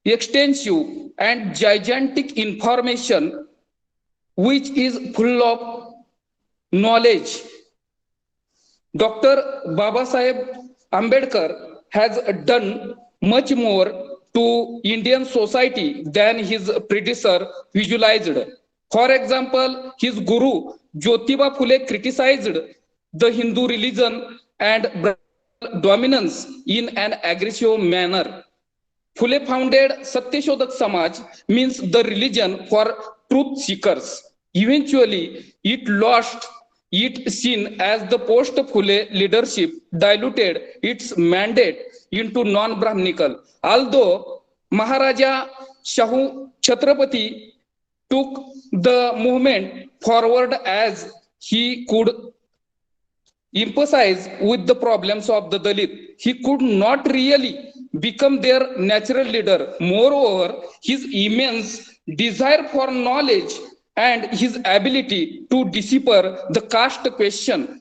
extensive and gigantic information which is full of knowledge. Dr. Babasaheb Ambedkar has done much more to Indian society than his predecessor visualized. For example, his guru Jyotiba Phule criticized the Hindu religion and dominance in an aggressive manner. Phule founded Satyashodak Samaj, means the religion for truth seekers. Eventually, it lost its sin as the post-Phule leadership diluted its mandate into non-Brahminical. Although Maharaja Shahu Chhatrapati took the movement forward as he could emphasize with the problems of the Dalit, he could not really become their natural leader. Moreover, his immense desire for knowledge and his ability to decipher the caste question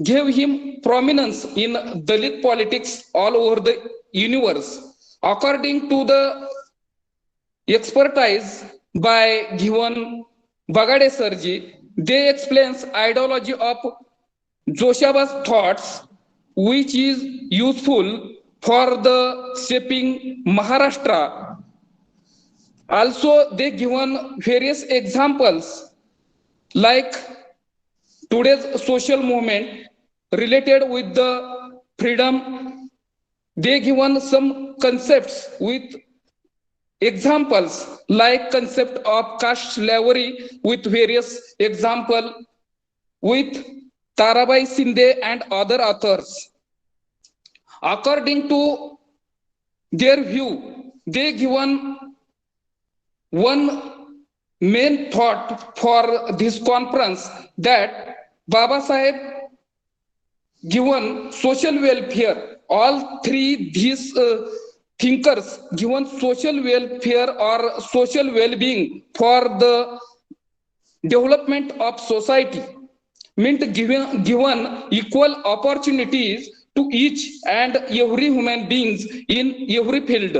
gave him prominence in Dalit politics all over the universe. According to the expertise by given Bagade Sarji, they explains ideology of Joshaba's thoughts, which is useful for the shaping Maharashtra. Also, they given various examples like today's social movement related with the freedom. They given some concepts with examples like concept of caste slavery with various example with Tarabai Sinde and other authors. According to their view, they given one main thought for this conference, that Babasaheb given social welfare. All three these thinkers given social welfare or social well-being for the development of society, meant given equal opportunities to each and every human beings in every field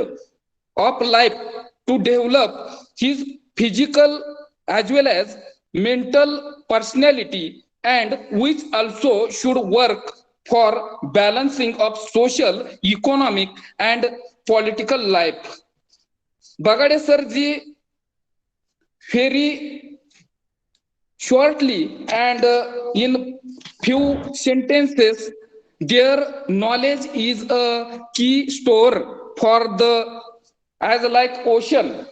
of life to develop his physical as well as mental personality, and which also should work for balancing of social, economic and political life. Bagade sir ji very shortly and in few sentences, their knowledge is a key store for the as like ocean.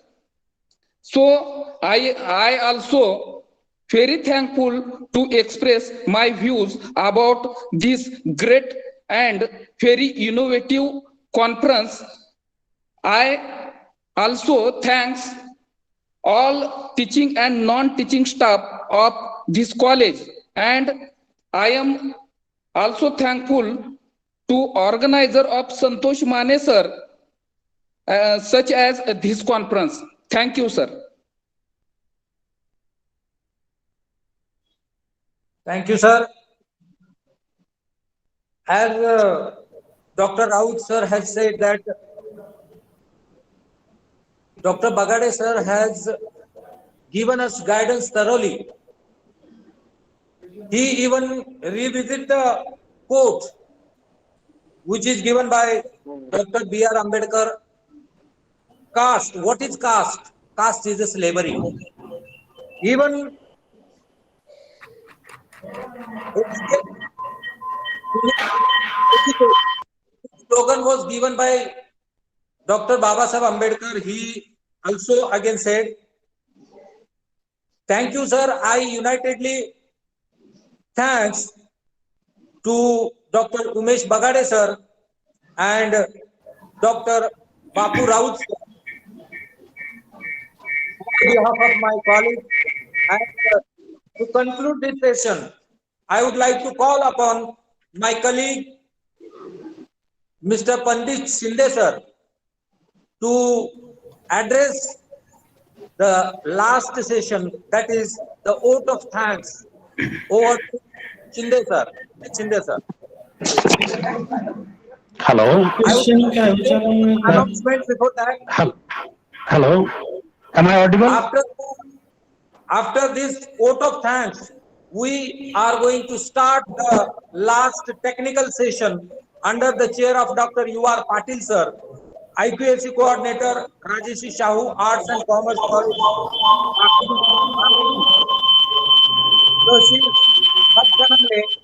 So I also very thankful to express my views about this great and very innovative conference. I also thanks all teaching and non-teaching staff of this college, and I am also thankful to organizer of Santosh Mane sir, such as this conference. Thank you, sir. Thank you, sir. As Dr. Raut sir has said that Dr. Bagade sir has given us guidance thoroughly. He even revisited the quote which is given by Dr. B.R. Ambedkar. Caste. What is caste? Caste is a slavery. Even slogan was given by Dr. Babasaheb Ambedkar. He also again said, thank you, sir. I unitedly thanks to Dr. Umesh Bagade sir and Dr. Bapu Raut sir on behalf of my colleague. And to conclude this session, I would like to call upon my colleague, Mr. Pandit Shinde sir, to address the last session, that is the vote of thanks. Over to Shinde sir. Shinde sir. Hello. Announcement before that. Hello. Am I audible? After this vote of thanks, we are going to start the last technical session under the chair of Dr. U.R. Patil sir, IQAC coordinator, Rajarshi Shahu, Arts and Commerce College,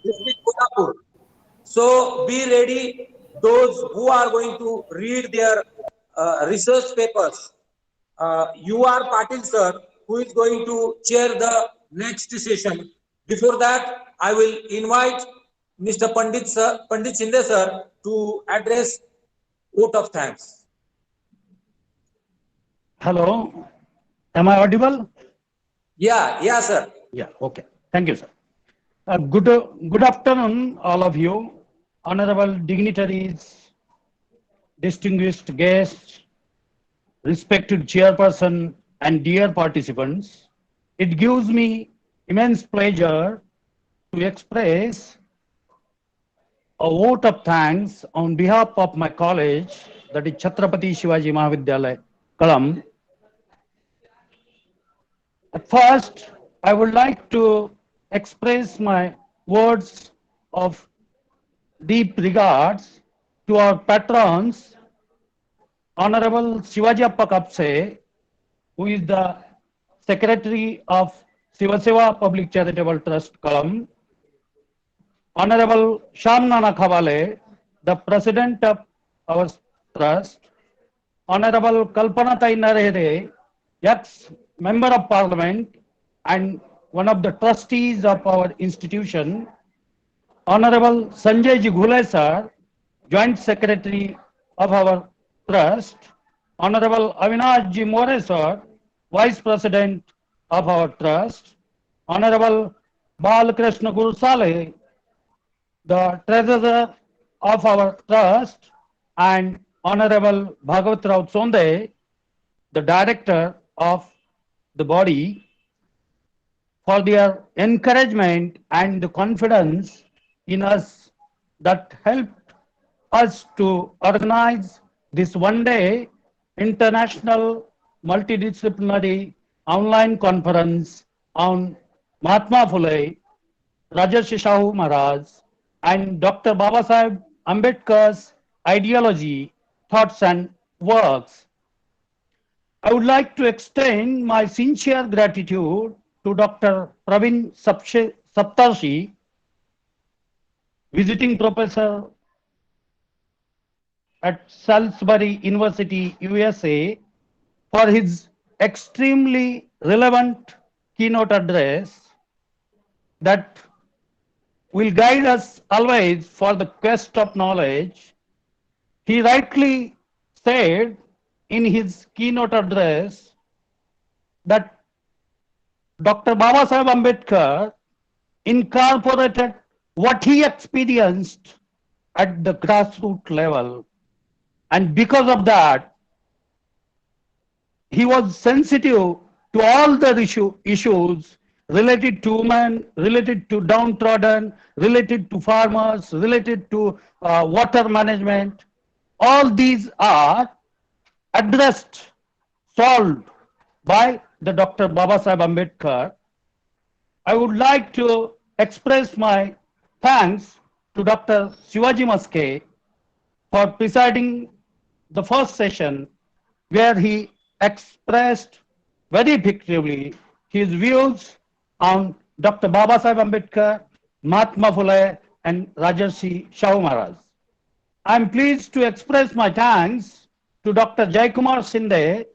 District Kolhapur. So be ready, those who are going to read their research papers. U.R. Patil sir, who is going to chair the next session. Before that, I will invite Mr. Pandit Shinde sir to address vote of thanks. Hello. Am I audible? Yeah, sir. Yeah, okay. Thank you, sir. Good afternoon, all of you, honorable dignitaries, distinguished guests, respected chairperson, and dear participants. It gives me immense pleasure to express a vote of thanks on behalf of my college, that is Chhatrapati Shivaji Mahavidyalaya, Kalamb. At first, I would like to express my words of deep regards to our patrons, Honorable Shivaji Appa Kapse, who is the Secretary of Shivseva Public Charitable Trust, Kalamb, Honorable Sham Nana Khawale, the President of our trust, Honorable Kalpana Tai Narehre, ex-Member of Parliament and one of the trustees of our institution, Honorable Sanjay Ji Ghule sir, Joint Secretary of our trust, Honorable Avinash Ji More sir, Vice President of our trust, Honorable Balkrishna Gurusale, the Treasurer of our trust, and Honorable Bhagavat Rao Sonde, the director of the body, for their encouragement and the confidence in us that helped us to organize this one-day international multidisciplinary online conference on Mahatma Phule, Rajarshi Shahu Maharaj, and Dr. Babasaheb Ambedkar's ideology, thoughts, and works. I would like to extend my sincere gratitude to Dr. Praveen Saptarshi, visiting professor at Salisbury University, USA, for his extremely relevant keynote address that will guide us always for the quest of knowledge. He rightly said in his keynote address that Dr. Babasaheb Ambedkar incorporated what he experienced at the grassroots level. And because of that, he was sensitive to all the issues related to women, related to downtrodden, related to farmers, related to water management. All these are addressed, solved by the Dr. Babasaheb Ambedkar. I would like to express my thanks to Dr. Shivaji Maske for presiding the first session, where he expressed very effectively his views on Dr. Babasaheb Ambedkar, Mahatma Phule, and Rajarshi Shahu Maharaj. I am pleased to express my thanks to Dr. Jaikumar Shinde,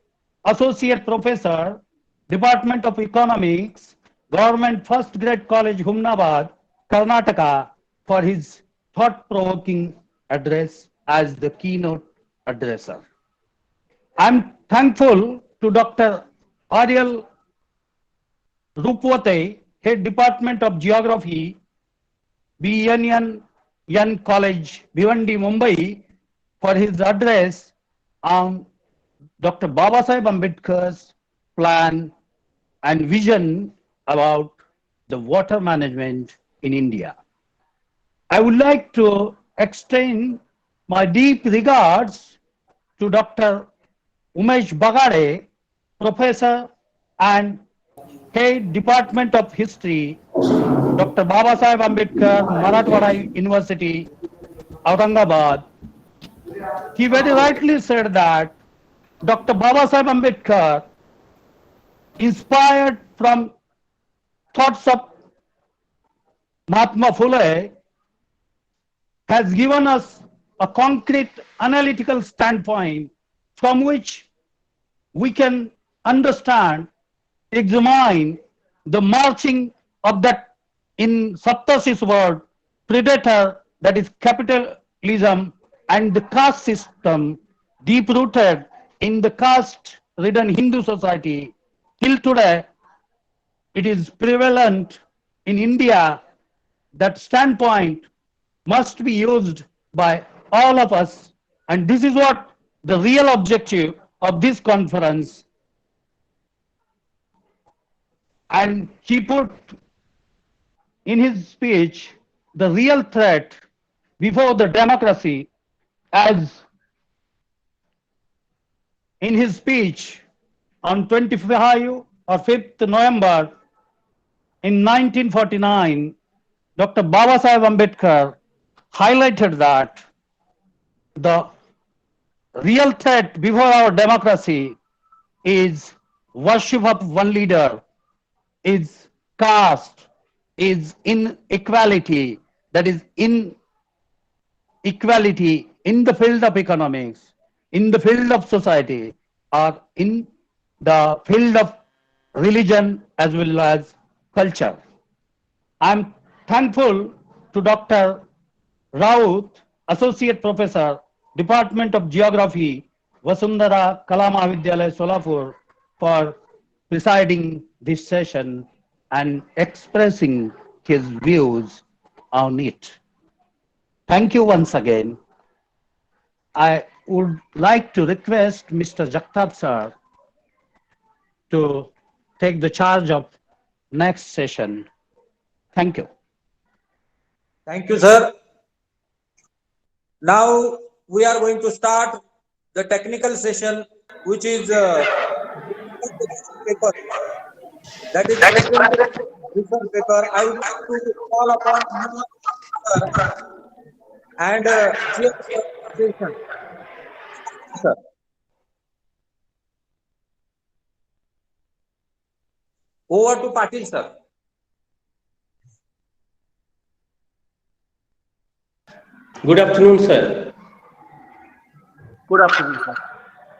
Associate Professor, Department of Economics, Government First Grade College, Humnabad, Karnataka, for his thought-provoking address as the keynote addresser. I am thankful to Dr. Ariel Rupwate, Head Department of Geography, BNN College, Bhiwandi, Mumbai, for his address on Dr. Babasaheb Ambedkar's plan and vision about the water management in India. I would like to extend my deep regards to Dr. Umesh Bagare, Professor and Head Department of History, Dr. Babasaheb Ambedkar, Marathwada University, Aurangabad. He very rightly said that Dr. Babasaheb Ambedkar, inspired from thoughts of Mahatma Phule, has given us a concrete analytical standpoint from which we can understand, examine the marching of that, in Saptarshi's word, predator, that is capitalism, and the caste system deep-rooted in the caste-ridden Hindu society. Till today, it is prevalent in India. That standpoint must be used by all of us, and this is what the real objective of this conference. And he put in his speech the real threat before the democracy, as in his speech on 25 or 5th November in 1949, Dr. Babasaheb Ambedkar highlighted that the real threat before our democracy is worship of one leader, is caste, is inequality, that is inequality in the field of economics, in the field of society, or in the field of religion as well as culture. I am thankful to Dr. Raut, Associate Professor, Department of Geography, Vasundhara Kalamb Mahavidyalaya, Solapur, for presiding this session and expressing his views on it. Thank you once again. I would like to request Mr. Jagtap sir to take the charge of next session. Thank you. Thank you, sir. Now we are going to start the technical session, which is paper. That is presentation research paper. I would like to call upon and chair the session. Sir. Over to Patil, sir. Good afternoon, sir. Good afternoon, sir.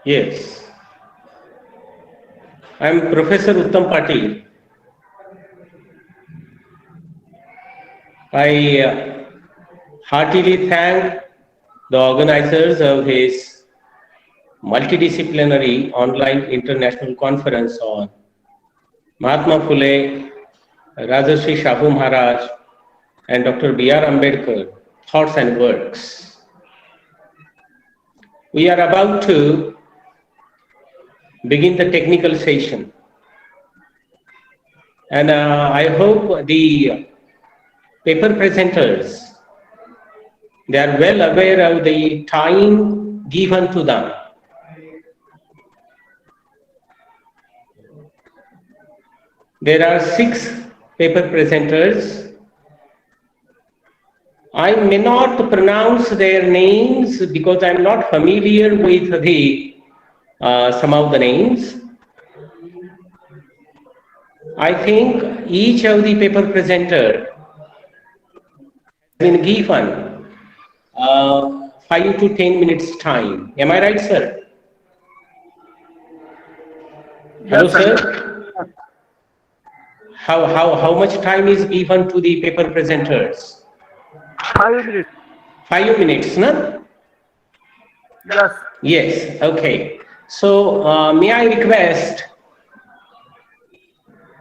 Yes. I am Professor Uttam Patil. I heartily thank the organizers of his multidisciplinary online international conference on Mahatma Phule, Rajarshi Shahu Maharaj, and Dr. B.R. Ambedkar, Thoughts and Works. We are about to begin the technical session. And I hope the paper presenters, they are well aware of the time given to them. There are 6 paper presenters. I may not pronounce their names because I am not familiar with the some of the names. I think each of the paper presenter has been given 5 to 10 minutes time. Am I right, sir? Hello, sir. How much time is given to the paper presenters? 5 minutes. 5 minutes, no? Yes. Yes, okay. So, may I request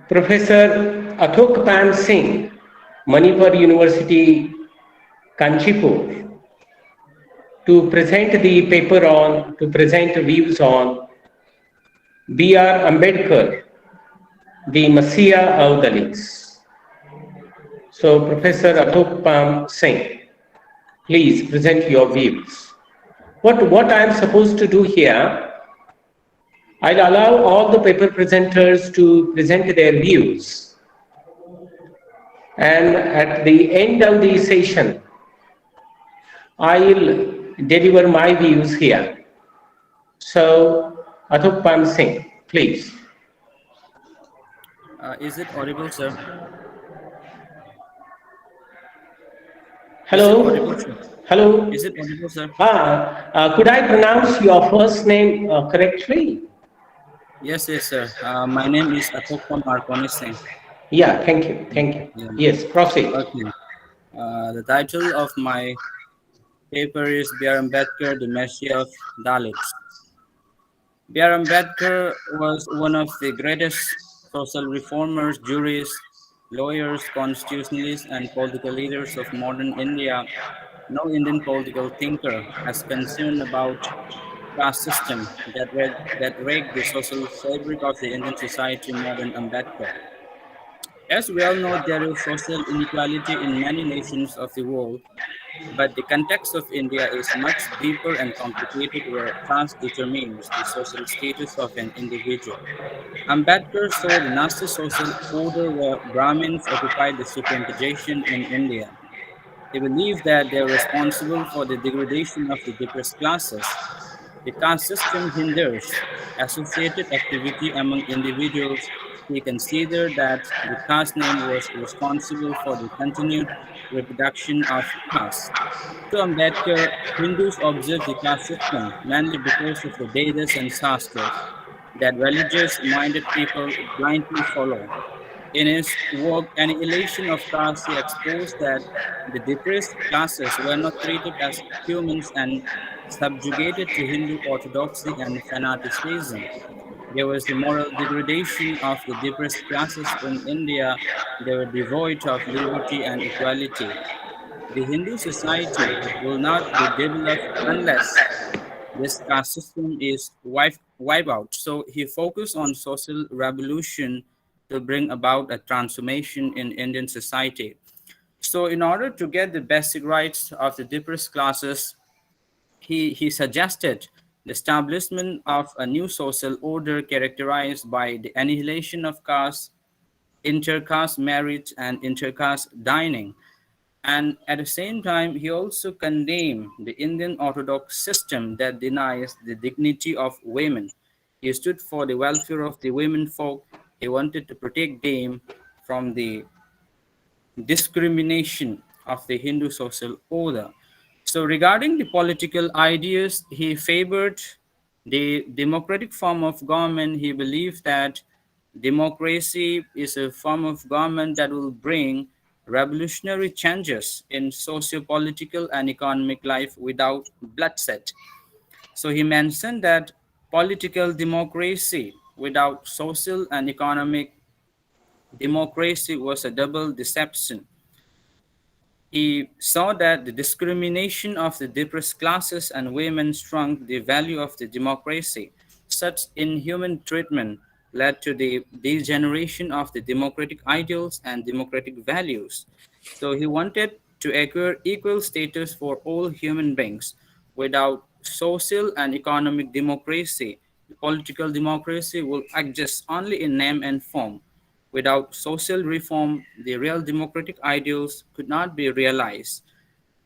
Professor Athok Pan Singh, Manipur University, Kanchipur, to present the paper on, to present views on B.R. Ambedkar, the Messiah of Dalits. So, Professor Athok Pan Singh, please present your views. What I am supposed to do here, I'll allow all the paper presenters to present their views. And at the end of the session, I'll deliver my views here. So, Athok Pan Singh, please. Is it audible, sir? Hello? Is it audible, sir? Hello? Is it audible, sir? Could I pronounce your first name correctly? Yes, sir. My name is Athok Pan Singh. Yeah, thank you. Thank you. Yeah. Yes, proceed. Okay. The title of my paper is B.R. Ambedkar, the Messiah of Dalits. B.R. Ambedkar was one of the greatest social reformers, jurists, lawyers, constitutionalists, and political leaders of modern India. No Indian political thinker has concern about caste system that rigged the social fabric of the Indian society more than Ambedkar. As we all know, there is social inequality in many nations of the world, but the context of India is much deeper and complicated, where caste determines the social status of an individual. Ambedkar saw the nasty social order where Brahmins occupied the supreme position in India. He believed that they were responsible for the degradation of the depressed classes. The caste system hinders associated activity among individuals. He considered that the caste name was responsible for the continued reproduction of caste. To Ambedkar, Hindus observe the caste system mainly because of the Vedas and Shastras that religious-minded people blindly follow. In his work, Annihilation of Caste, he exposed that the depressed classes were not treated as humans and subjugated to Hindu orthodoxy and fanaticism. There was the moral degradation of the depressed classes in India. They were devoid of liberty and equality. The Hindu society will not be developed unless this caste system is wiped out. So he focused on social revolution to bring about a transformation in Indian society. So in order to get the basic rights of the depressed classes, he suggested the establishment of a new social order characterized by the annihilation of caste, intercaste marriage, and intercaste dining. And at the same time, he also condemned the Indian Orthodox system that denies the dignity of women. He stood for the welfare of the women folk. He wanted to protect them from the discrimination of the Hindu social order. So regarding the political ideas, he favored the democratic form of government. He believed that democracy is a form of government that will bring revolutionary changes in socio-political and economic life without bloodshed. So he mentioned that political democracy without social and economic democracy was a double deception. He saw that the discrimination of the depressed classes and women shrunk the value of the democracy. Such inhuman treatment led to the degeneration of the democratic ideals and democratic values. So he wanted to acquire equal status for all human beings. Without social and economic democracy, political democracy will exist only in name and form. Without social reform, the real democratic ideals could not be realized.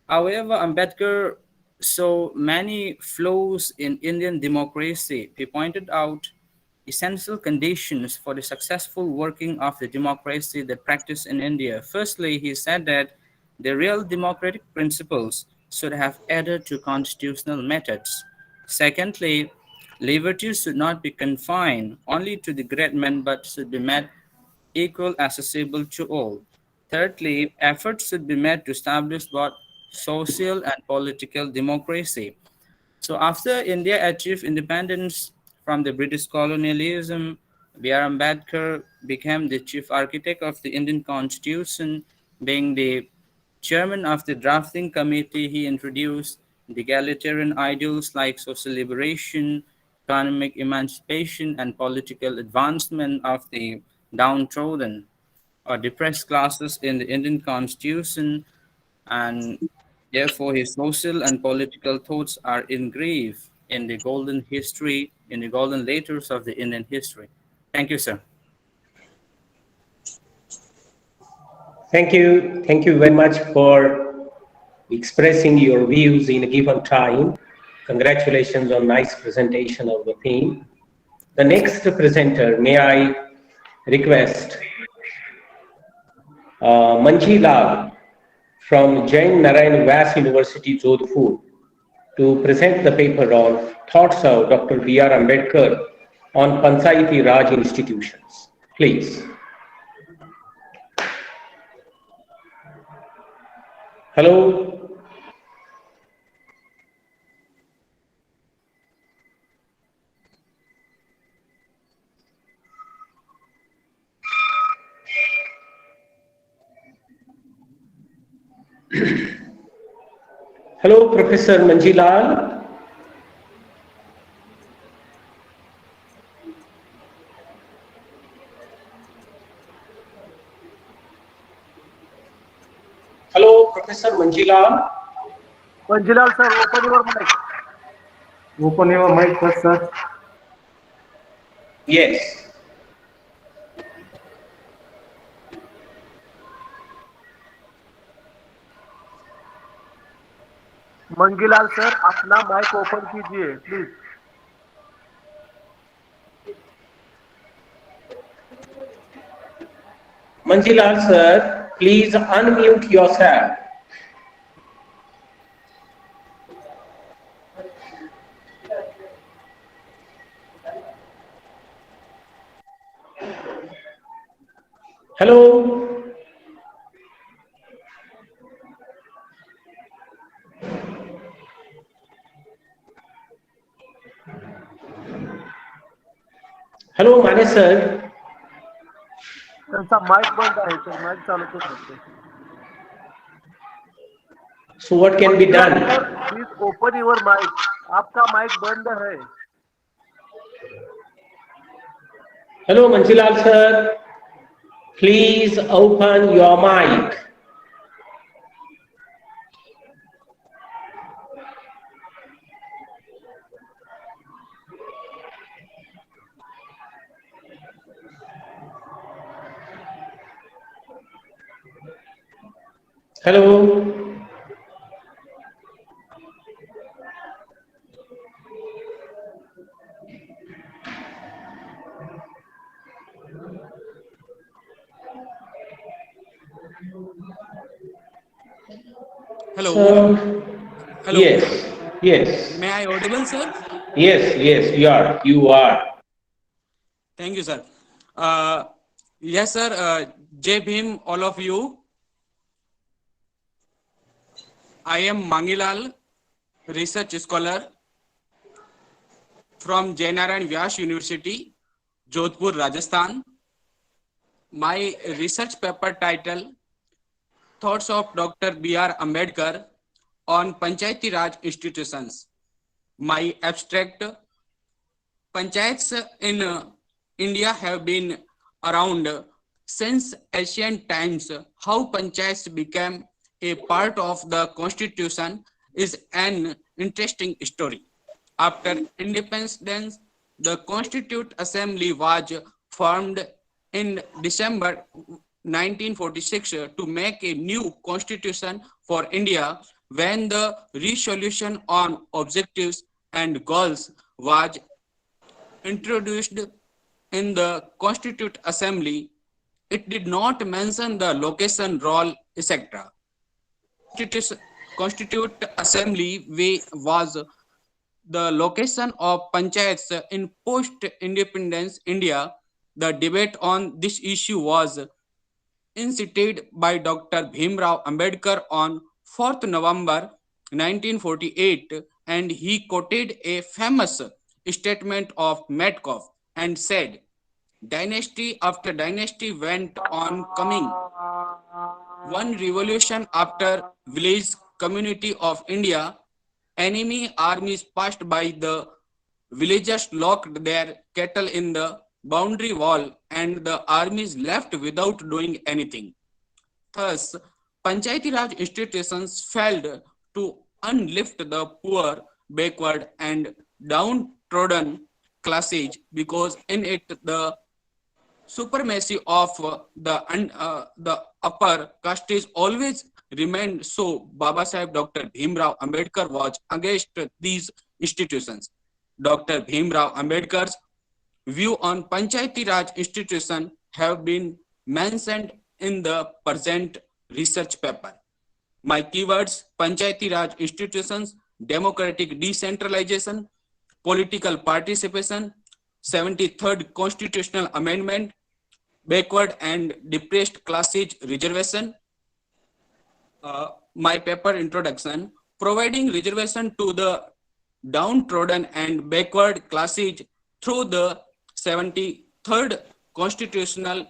However, Ambedkar saw many flaws in Indian democracy. He pointed out essential conditions for the successful working of the democracy that practiced in India. Firstly, he said that the real democratic principles should have adhered to constitutional methods. Secondly, liberties should not be confined only to the great men but should be made equal accessible to all. Thirdly, efforts should be made to establish both social and political democracy. So after India achieved independence from the British colonialism, B.R. Ambedkar became the chief architect of the Indian Constitution. Being the chairman of the drafting committee, he introduced the egalitarian ideals like social liberation, economic emancipation, and political advancement of the downtrodden or depressed classes in the Indian Constitution, and therefore his social and political thoughts are engraved in the golden history, in the golden letters of the Indian history. Thank you, sir. Thank you. Thank you very much for expressing your views in a given time. Congratulations on nice presentation of the theme. The next presenter, may I request Manji Lal from Jain Narayan Vyas University, Jodhpur, to present the paper on thoughts of Dr. B.R. Ambedkar on Panchayati Raj institutions. Please. Hello. Hello, Professor Manjilal. Hello, Professor Manjilal. Manjilal, sir, open your mic. Open your mic first, sir. Yes. Mangilal sir अपना mic open कीजिए please. Manjilal sir, please unmute yourself. Hello. Hello, Mane sir. त्यांचा mic बंद आहे sir, mic चालू करू शकतो. So what can be done? Please open your mic आपका mic बंद है. Hello, Manchilal sir. Please open your mic. Hello. Hello. So, Hello. yes. May I audible, sir? Yes, you are. Thank you, sir. Yes, sir. Jai Bhim, all of you. I am Mangilal, research scholar from Jainarayan Vyas University, Jodhpur, Rajasthan. My research paper title, Thoughts of Dr. B.R. Ambedkar on Panchayati Raj Institutions. My abstract, Panchayats in India have been around since ancient times. How panchayats became a part of the constitution is an interesting story. After independence, the Constituent Assembly was formed in December 1946 to make a new constitution for India. When the resolution on objectives and goals was introduced in the Constituent Assembly, it did not mention the location, role, etc. Constituent Assembly was the location of panchayats in post-independence India. The debate on this issue was incited by Dr. Bhimrao Ambedkar on 4th November 1948, and he quoted a famous statement of Metcalfe and said, "Dynasty after dynasty went on coming. One revolution after village community of India, enemy armies passed by, the villagers locked their cattle in the boundary wall, and the armies left without doing anything. Thus, Panchayati Raj institutions failed to uplift the poor, backward, and downtrodden classes, because in it the supremacy of the upper castes always remained. So Babasaheb Dr. Bhimrao Ambedkar was against these institutions. Dr. Bhimrao Ambedkar's view on Panchayati Raj institution have been mentioned in the present research paper. My keywords: Panchayati Raj institutions, democratic decentralization, political participation, 73rd constitutional amendment, backward and depressed classes reservation. My paper introduction: providing reservation to the downtrodden and backward classes through the 73rd constitutional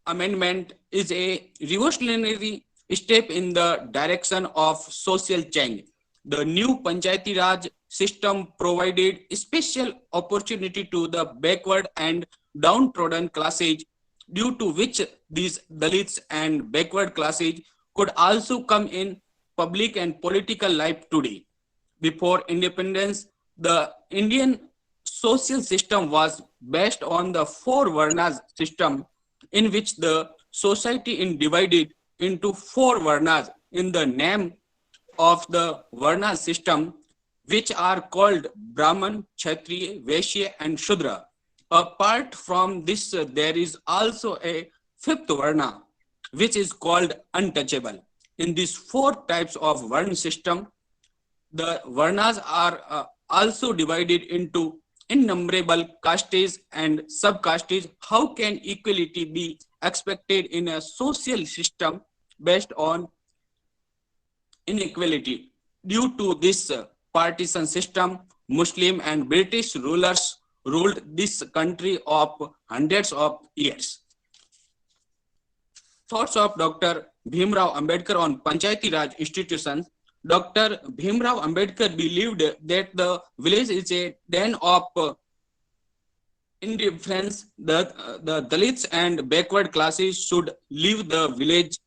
amendment is a revolutionary step in the direction of social change. The new Panchayati Raj system provided special opportunity to the backward and downtrodden classes, due to which these Dalits and backward classes could also come in public and political life today. Before independence, the Indian social system was based on the four Varnas system, in which the society is divided into four Varnas in the name of the Varna system, which are called Brahman, Kshatriya, Vaishya, and Shudra. Apart from this, there is also a fifth Varna, which is called untouchable. In these four types of Varna system, the Varnas are also divided into innumerable castes and subcastes. How can equality be expected in a social system based on inequality? Due to this partisan system, Muslim and British rulers ruled this country of hundreds of years. Thoughts of Dr. Bhimrao Ambedkar on Panchayati Raj institutions. Dr. Bhimrao Ambedkar believed that the village is a den of indifference. The Dalits and backward classes should leave the village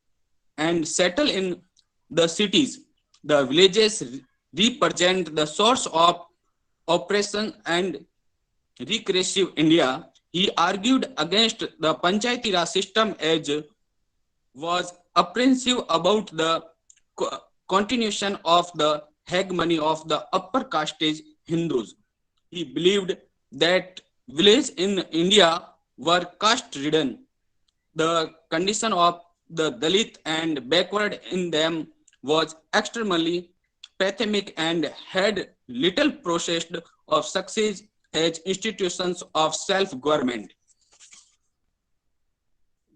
and settle in the cities. The villages represent the source of oppression and regressive India. He argued against the Panchayati Raj system as was apprehensive about the continuation of the hegemony of the upper caste Hindus. He believed that villages in India were caste-ridden. The condition of the Dalit and backward in them was extremely pathetic and had little prospect of success as institutions of self-government.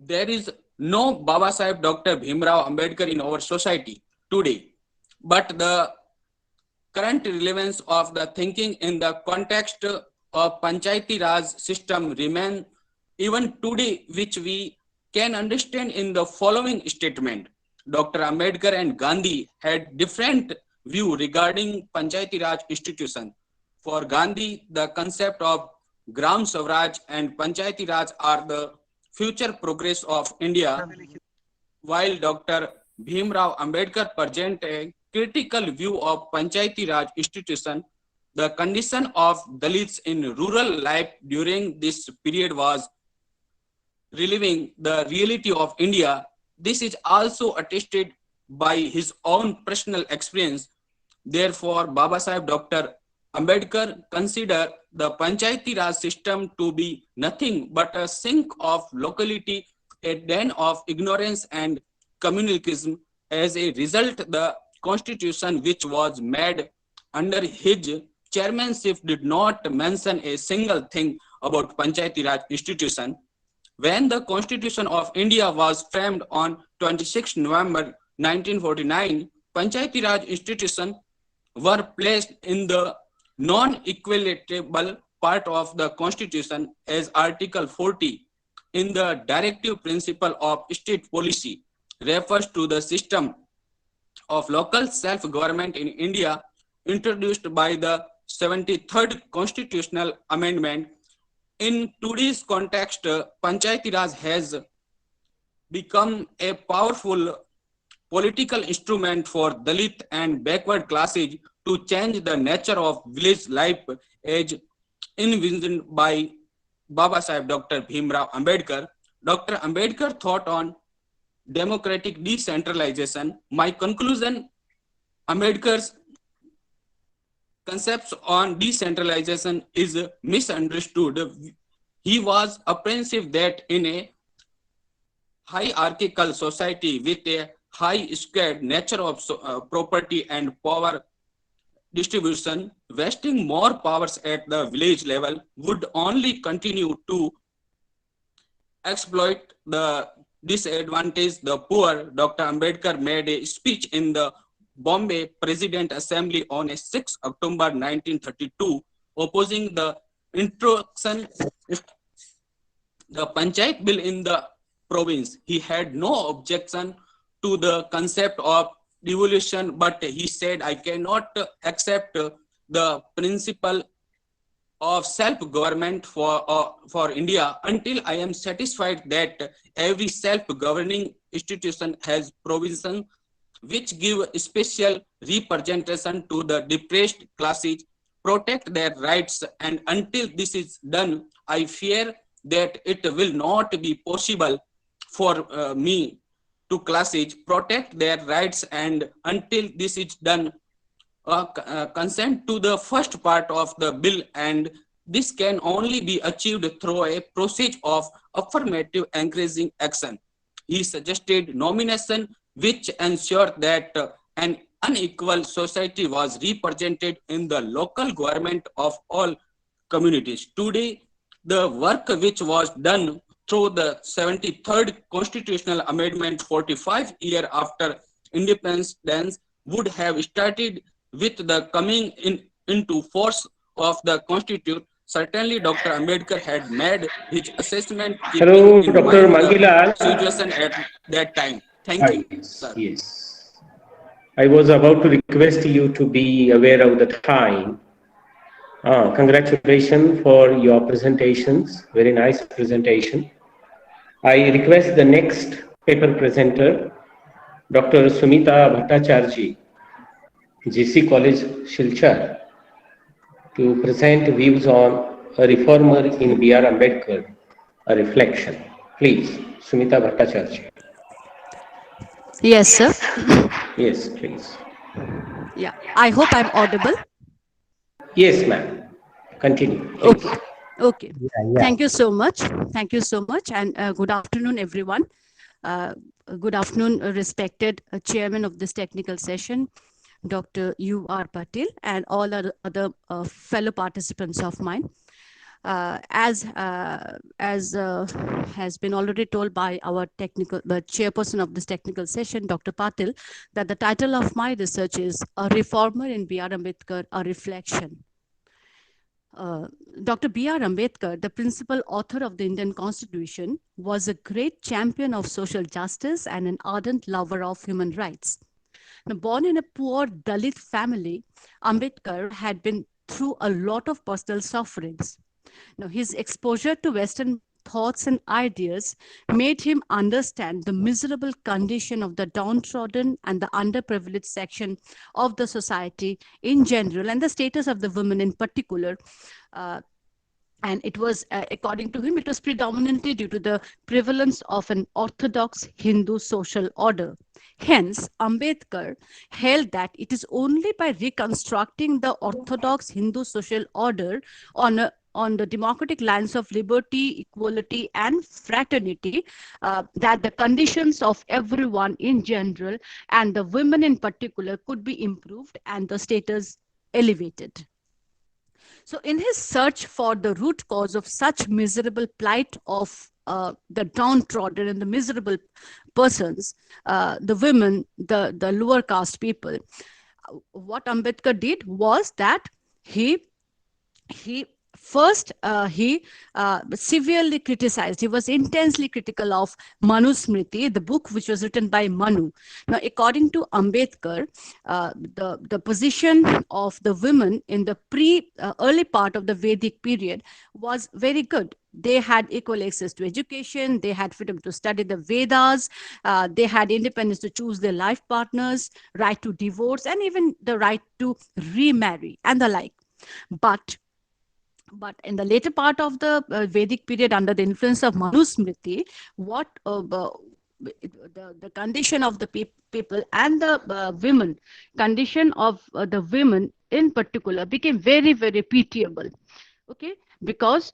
There is no Babasaheb Dr. Bhimrao Ambedkar in our society today, but the current relevance of the thinking in the context of Panchayati Raj system remain even today, which we can understand in the following statement. Dr. Ambedkar and Gandhi had different view regarding Panchayati Raj institution. For Gandhi, the concept of Gram Swaraj and Panchayati Raj are the future progress of India, while Dr. Bhimrao Ambedkar present a critical view of Panchayati Raj institution. The condition of Dalits in rural life during this period was reliving the reality of India. This is also attested by his own personal experience. Therefore, Babasaheb Dr. Ambedkar considered the Panchayati Raj system to be nothing but a sink of locality, a den of ignorance and communalism. As a result, the constitution which was made under his chairmanship did not mention a single thing about Panchayati Raj institution. When the Constitution of India was framed on 26 November 1949, Panchayati Raj institutions were placed in the non-equitable part of the Constitution as Article 40 in the directive principle of state policy refers to the system of local self-government in India introduced by the 73rd Constitutional Amendment. In today's context, Panchayati Raj has become a powerful political instrument for Dalit and backward classes to change the nature of village life as envisioned by Babasaheb Dr. Bhimrao Ambedkar. Dr. Ambedkar thought on democratic decentralization. My conclusion, Ambedkar's concepts on decentralization is misunderstood. He was apprehensive that in a hierarchical society with a high-skewed nature of property and power distribution, vesting more powers at the village level would only continue to exploit the disadvantage the poor. Dr. Ambedkar made a speech in the Bombay President Assembly on 6 October 1932, opposing the introduction the Panchayat bill in the province. He had no objection to the concept of devolution, but he said, I cannot accept the principle of self-government for India until I am satisfied that every self-governing institution has provisions which give special representation to the depressed classes, protect their rights, and until this is done, I fear that it will not be possible for me to classes protect their rights, and until this is done, consent to the first part of the bill, and this can only be achieved through a process of affirmative encouraging action. He suggested nomination which ensured that an unequal society was represented in the local government of all communities. Today, the work which was done through the 73rd Constitutional Amendment 45 years after independence would have started with the coming into force of the Constitution. Certainly, Dr. Ambedkar had made his assessment Hello, keeping in Dr. mind the Mangilal. situation at that time. Thank you, sir. Yes. I was about to request you to be aware of the time. Congratulations for your presentations. Very nice presentation. I request the next paper presenter, Dr. Sumita Bhattacharjee, GC College, Silchar, to present views on a reformer in B.R. Ambedkar, a reflection. Please, Sumita Bhattacharjee. Yes, sir. Yes, please. Yeah, I hope I'm audible. Yes, ma'am. Continue, please. Okay. Okay. Thank you so much. Thank you so much. And good afternoon, everyone. Good afternoon, respected chairman of this technical session, Dr. U.R. Patil, and all other fellow participants of mine. As has been already told by our the chairperson of this technical session, Dr. Patil, that the title of my research is A Reformer in B.R. Ambedkar, a Reflection. Dr. B.R. Ambedkar, the principal author of the Indian Constitution, was a great champion of social justice and an ardent lover of human rights. Now, born in a poor Dalit family, Ambedkar had been through a lot of personal sufferings. Now, his exposure to Western thoughts and ideas made him understand the miserable condition of the downtrodden and the underprivileged section of the society in general, and the status of the women in particular. And it was, according to him, it was predominantly due to the prevalence of an orthodox Hindu social order. Hence, Ambedkar held that it is only by reconstructing the orthodox Hindu social order on the democratic lines of liberty, equality, and fraternity, that the conditions of everyone in general and the women in particular could be improved and the status elevated. So in his search for the root cause of such miserable plight of the downtrodden and the miserable persons, the women, the lower caste people, what Ambedkar did was that he first severely criticized. He was intensely critical of Manusmriti, the book which was written by Manu. Now, according to Ambedkar, the position of the women in the early part of the Vedic period was very good. They had equal access to education, they had freedom to study the Vedas, they had independence to choose their life partners, right to divorce, and even the right to remarry and the like. But in the later part of the Vedic period, under the influence of Manusmriti, what the condition of the people and the women, condition of the women in particular, became very, very pitiable. Okay, because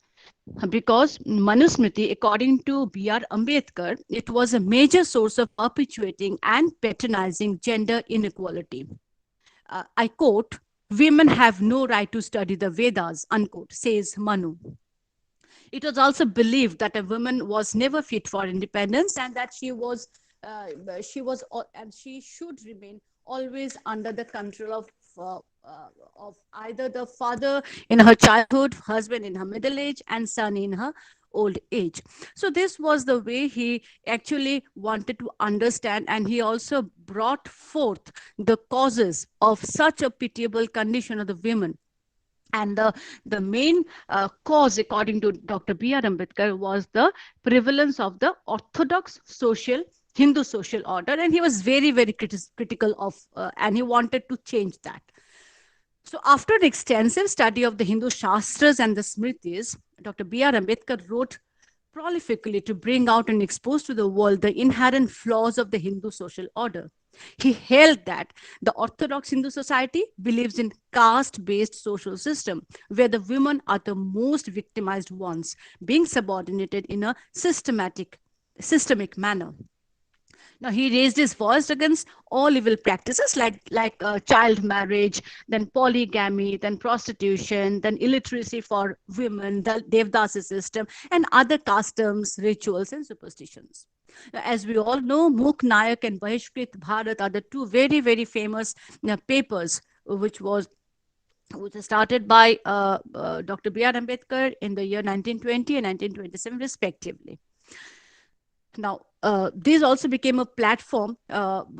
Manusmriti, according to B.R. Ambedkar, it was a major source of perpetuating and patronizing gender inequality. I quote, "Women have no right to study the Vedas," unquote, says Manu. It was also believed that a woman was never fit for independence and that she should remain always under the control of either the father in her childhood, husband in her middle age, and son in her old age. So this was the way he actually wanted to understand, and he also brought forth the causes of such a pitiable condition of the women. And the main cause, according to Dr. B.R. Ambedkar, was the prevalence of the orthodox Hindu social order, and he was very, very critical of, and he wanted to change that. So after an extensive study of the Hindu Shastras and the Smritis, Dr. B.R. Ambedkar wrote prolifically to bring out and expose to the world the inherent flaws of the Hindu social order. He held that the Orthodox Hindu society believes in caste-based social system, where the women are the most victimized ones, being subordinated in a systemic manner. Now, he raised his voice against all evil practices like child marriage, then polygamy, then prostitution, then illiteracy for women, the Devdasi system, and other customs, rituals, and superstitions. Now, as we all know, Mukh Nayak and Bahishkrit Bharat are the two very, very famous papers which was started by Dr. B.R. Ambedkar in the year 1920 and 1927, respectively. Now, these also became a platform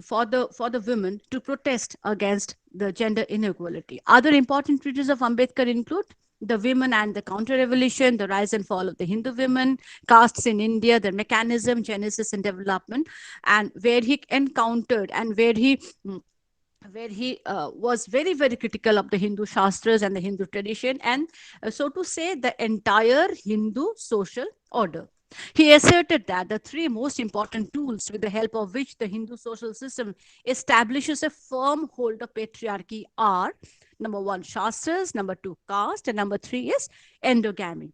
for the women to protest against the gender inequality. Other important treatises of Ambedkar include the Women and the Counter-Revolution, the Rise and Fall of the Hindu Women, Castes in India, the Mechanism, Genesis and Development, and where he encountered and where he was very, very critical of the Hindu Shastras and the Hindu tradition, and so to say, the entire Hindu social order. He asserted that the three most important tools with the help of which the Hindu social system establishes a firm hold of patriarchy are number one, Shastras, number two, caste, and number three is endogamy.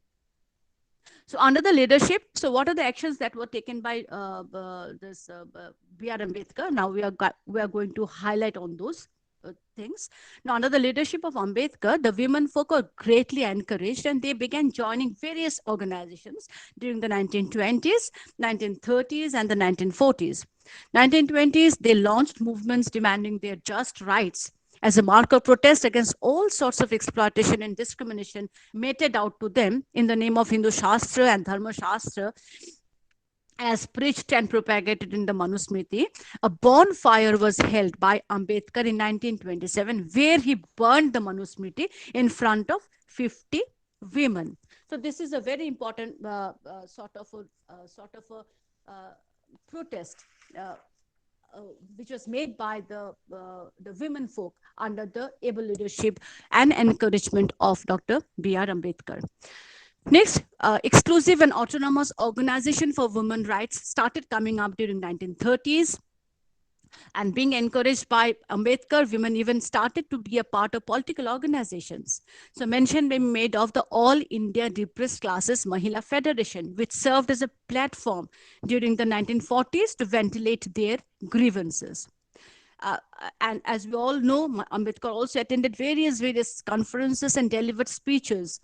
So under the leadership, so what are the actions that were taken by B.R. Ambedkar? Now we are going to highlight on those things. Now under the leadership of Ambedkar, the women folk were greatly encouraged and they began joining various organizations during the 1920s, 1930s and the 1940s. 1920s, they launched movements demanding their just rights as a mark of protest against all sorts of exploitation and discrimination meted out to them in the name of Hindu Shastra and Dharma Shastra, as preached and propagated in the Manusmriti. A bonfire was held by Ambedkar in 1927, where he burned the Manusmriti in front of 50 women. So this is a very important sort of a protest. Which was made by the women folk under the able leadership and encouragement of Dr. B.R. Ambedkar. Next, exclusive and autonomous organization for women rights started coming up during 1930s. And being encouraged by Ambedkar, women even started to be a part of political organizations. So mention being made of the All India Depressed Classes Mahila Federation, which served as a platform during the 1940s to ventilate their grievances. And as we all know, Ambedkar also attended various conferences and delivered speeches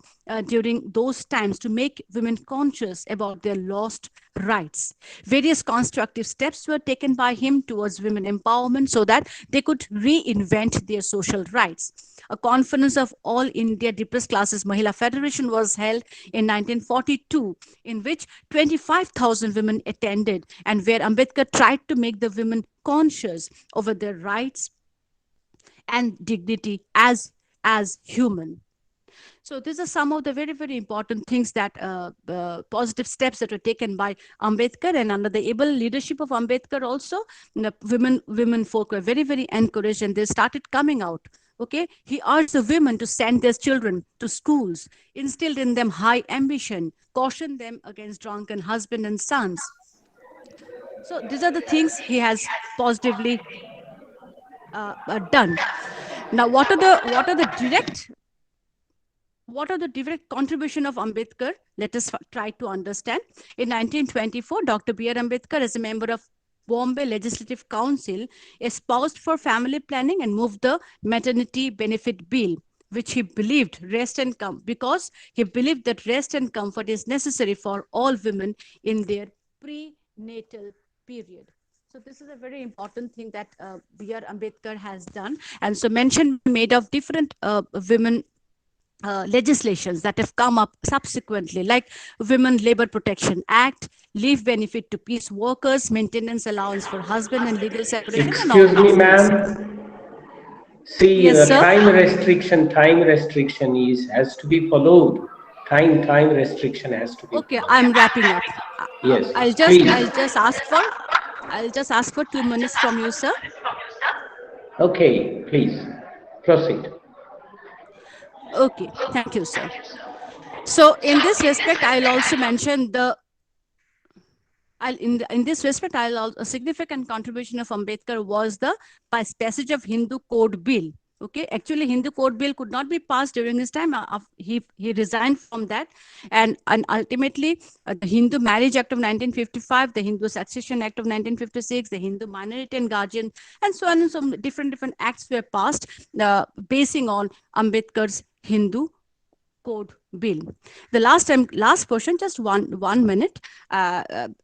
during those times to make women conscious about their lost rights. Various constructive steps were taken by him towards women empowerment so that they could reinvent their social rights. A conference of All India Depressed Classes Mahila Federation was held in 1942, in which 25,000 women attended, and where Ambedkar tried to make the women conscious over their rights and dignity as human. So these are some of the very, very important things that positive steps that were taken by Ambedkar, and under the able leadership of Ambedkar also, the women folk were very, very encouraged and they started coming out. Okay, he urged the women to send their children to schools, instilled in them high ambition, cautioned them against drunken husband and sons. So these are the things he has positively done. Now, what are the direct contribution of Ambedkar? Let us try to understand. In 1924, Dr. B.R. Ambedkar, as a member of Bombay Legislative Council, espoused for family planning and moved the maternity benefit bill, which he believed because he believed that rest and comfort is necessary for all women in their prenatal period. So this is a very important thing that B.R. Ambedkar has done. And so mention made of different women legislations that have come up subsequently, like Women Labor Protection Act, leave benefit to peace workers, maintenance allowance for husband and legal separation. Excuse me, ma'am. See, yes, the time restriction has to be followed. Time restriction has to be. Okay, I'm wrapping up. Yes. I'll just ask for 2 minutes from you, sir. Okay, please proceed. Okay, thank you, sir. So in this respect, I'll also mention a significant contribution of Ambedkar was the passage of Hindu Code Bill. Okay, actually, Hindu Code Bill could not be passed during his time. He resigned from that, and ultimately, the Hindu Marriage Act of 1955, the Hindu Succession Act of 1956, the Hindu Minority and Guardian, and so on, and some different acts were passed, basing on Ambedkar's Hindu Code Bill. The last portion, just one minute.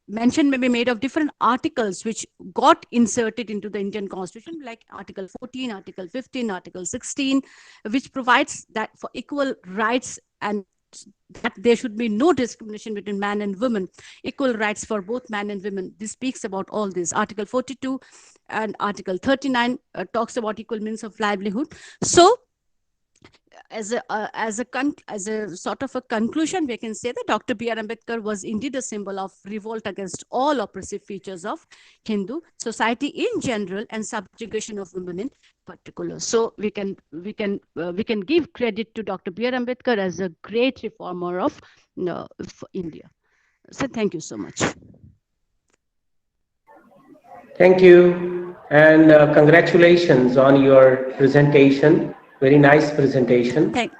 Mention may be made of different articles which got inserted into the Indian Constitution, like Article 14, Article 15, Article 16, which provides that for equal rights and that there should be no discrimination between man and women, equal rights for both man and women. This speaks about all this. Article 42 and Article 39 talks about equal means of livelihood. So as a sort of a conclusion, we can say that Dr. B.R. Ambedkar was indeed a symbol of revolt against all oppressive features of Hindu society in general and subjugation of women in particular. So we can give credit to Dr. B.R. Ambedkar as a great reformer of India. So thank you so much. Thank you, and congratulations on your presentation. Very nice presentation. Thank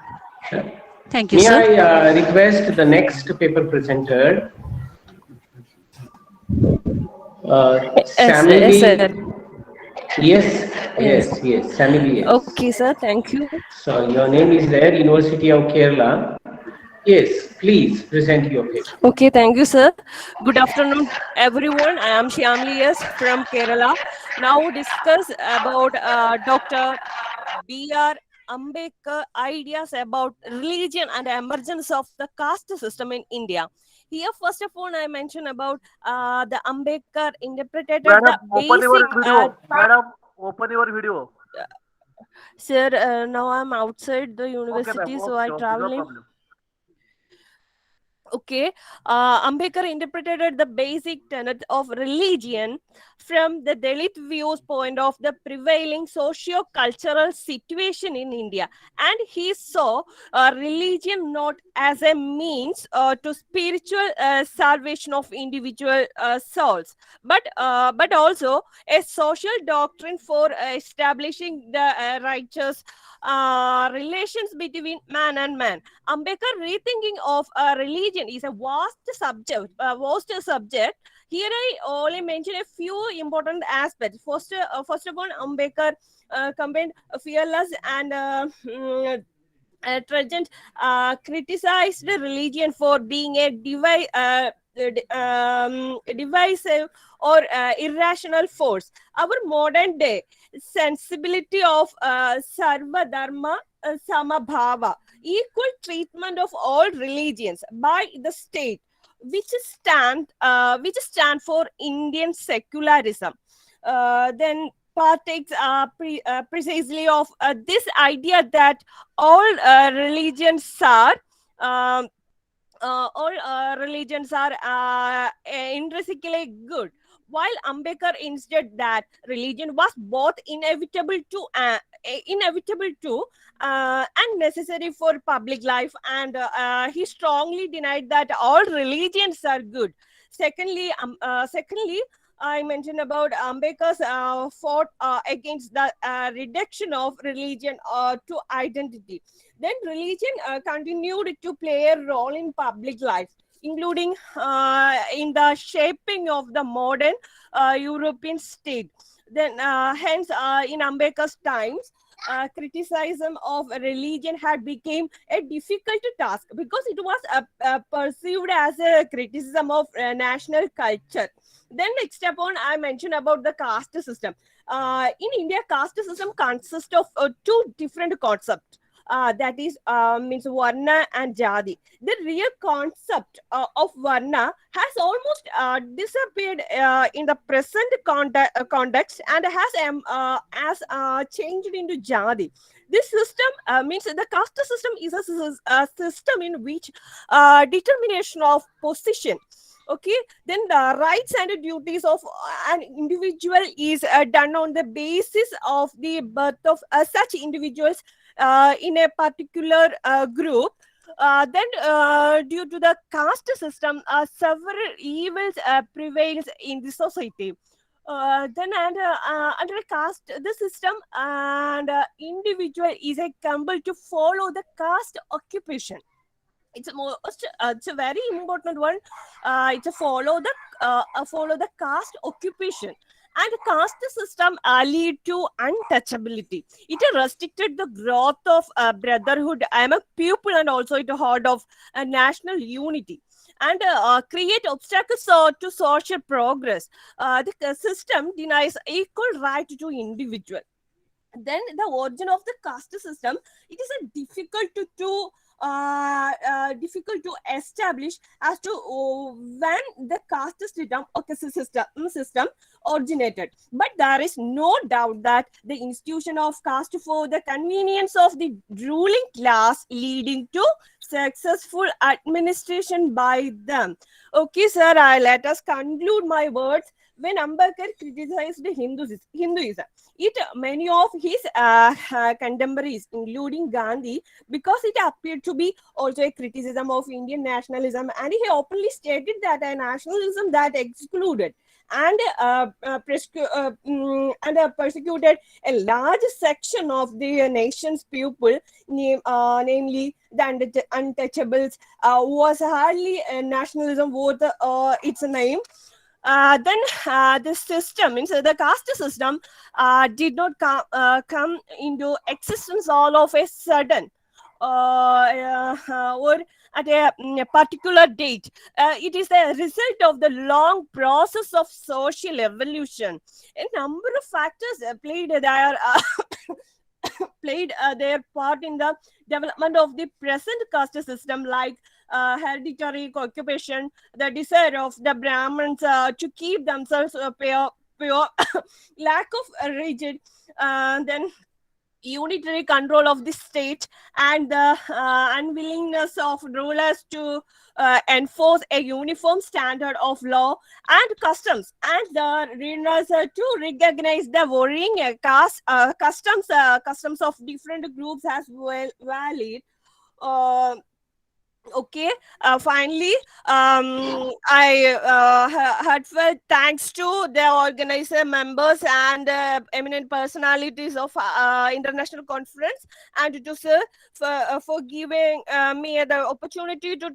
you, May sir. I request the next paper presenter, Sammy B. Yes, Sammy B. Yes. Okay, sir. Thank you. So your name is there, University of Kerala. Yes, please present your paper. Okay, thank you, sir. Good afternoon, everyone. I am Shyamli S. from Kerala. Now discuss about Dr. B.R. Ambedkar ideas about religion and emergence of the caste system in India. Here, first of all, I mention about the Ambedkar interpreted Madam, the open your basic. video. Madam, open your video. Sir, now I'm outside the Okay, university, ma'am. so I No traveling. problem. Okay, Ambedkar interpreted the basic tenet of religion from the Dalit viewpoint of the prevailing socio-cultural situation in India, and he saw religion not as a means to spiritual salvation of individual souls, but also a social doctrine for establishing the righteous relations between man and man. Ambedkar rethinking of religion is a vast subject. Here I only mention a few important aspects. First of all, Ambedkar combined fearless and Trajant criticized religion for being a divisive or irrational force. Our modern day sensibility of Sarva Dharma Samabhava, equal treatment of all religions by the state, which stand for Indian secularism, then partakes precisely of this idea that all religions are intrinsically good, while Ambedkar insisted that religion was both inevitable and necessary for public life, and he strongly denied that all religions are good. Secondly, I mentioned about Ambedkar's fought against the reduction of religion to identity. Then religion continued to play a role in public life, including in the shaping of the modern European state. Then hence in Ambedkar's times, criticism of religion had become a difficult task because it was perceived as a criticism of national culture. Then next upon, I mentioned about the caste system. In India, caste system consists of two different concepts. That is means Varna and Jadi. The real concept of Varna has almost disappeared in the present context and has changed into Jadi. This system means the caste system is a system in which determination of position. Okay, then the rights and duties of an individual is done on the basis of the birth of such individuals in a particular group. Then due to the caste system, several evils prevails in the society. Then under caste the system, and individual is compelled to follow the caste occupation. It's a very important one. It's a follow the caste occupation, and caste system lead to untouchability. It restricted the growth of brotherhood among people, and also it hurt of national unity, and create obstacles to social progress. The system denies equal right to individual. Then the origin of the caste system, it is difficult to difficult to establish as to when the caste system originated. But there is no doubt that the institution of caste for the convenience of the ruling class, leading to successful administration by them. Okay, sir, let us conclude my words. When Ambedkar criticized Hinduism, many of his contemporaries, including Gandhi, because it appeared to be also a criticism of Indian nationalism, and he openly stated that a nationalism that excluded and persecuted a large section of the nation's people, namely the untouchables, was hardly a nationalism worth its name. The system, means the caste system, did not come into existence all of a sudden or at a particular date. It is the result of the long process of social evolution. A number of factors played their part in the development of the present caste system, like hereditary occupation, the desire of the Brahmins to keep themselves pure, lack of rigid, then unitary control of the state, and the unwillingness of rulers to enforce a uniform standard of law and customs, and the readiness to recognize the varying customs of different groups as well valid. Okay, finally, I heartfelt thanks to the organizer members and eminent personalities of international conference, and to sir for giving me the opportunity to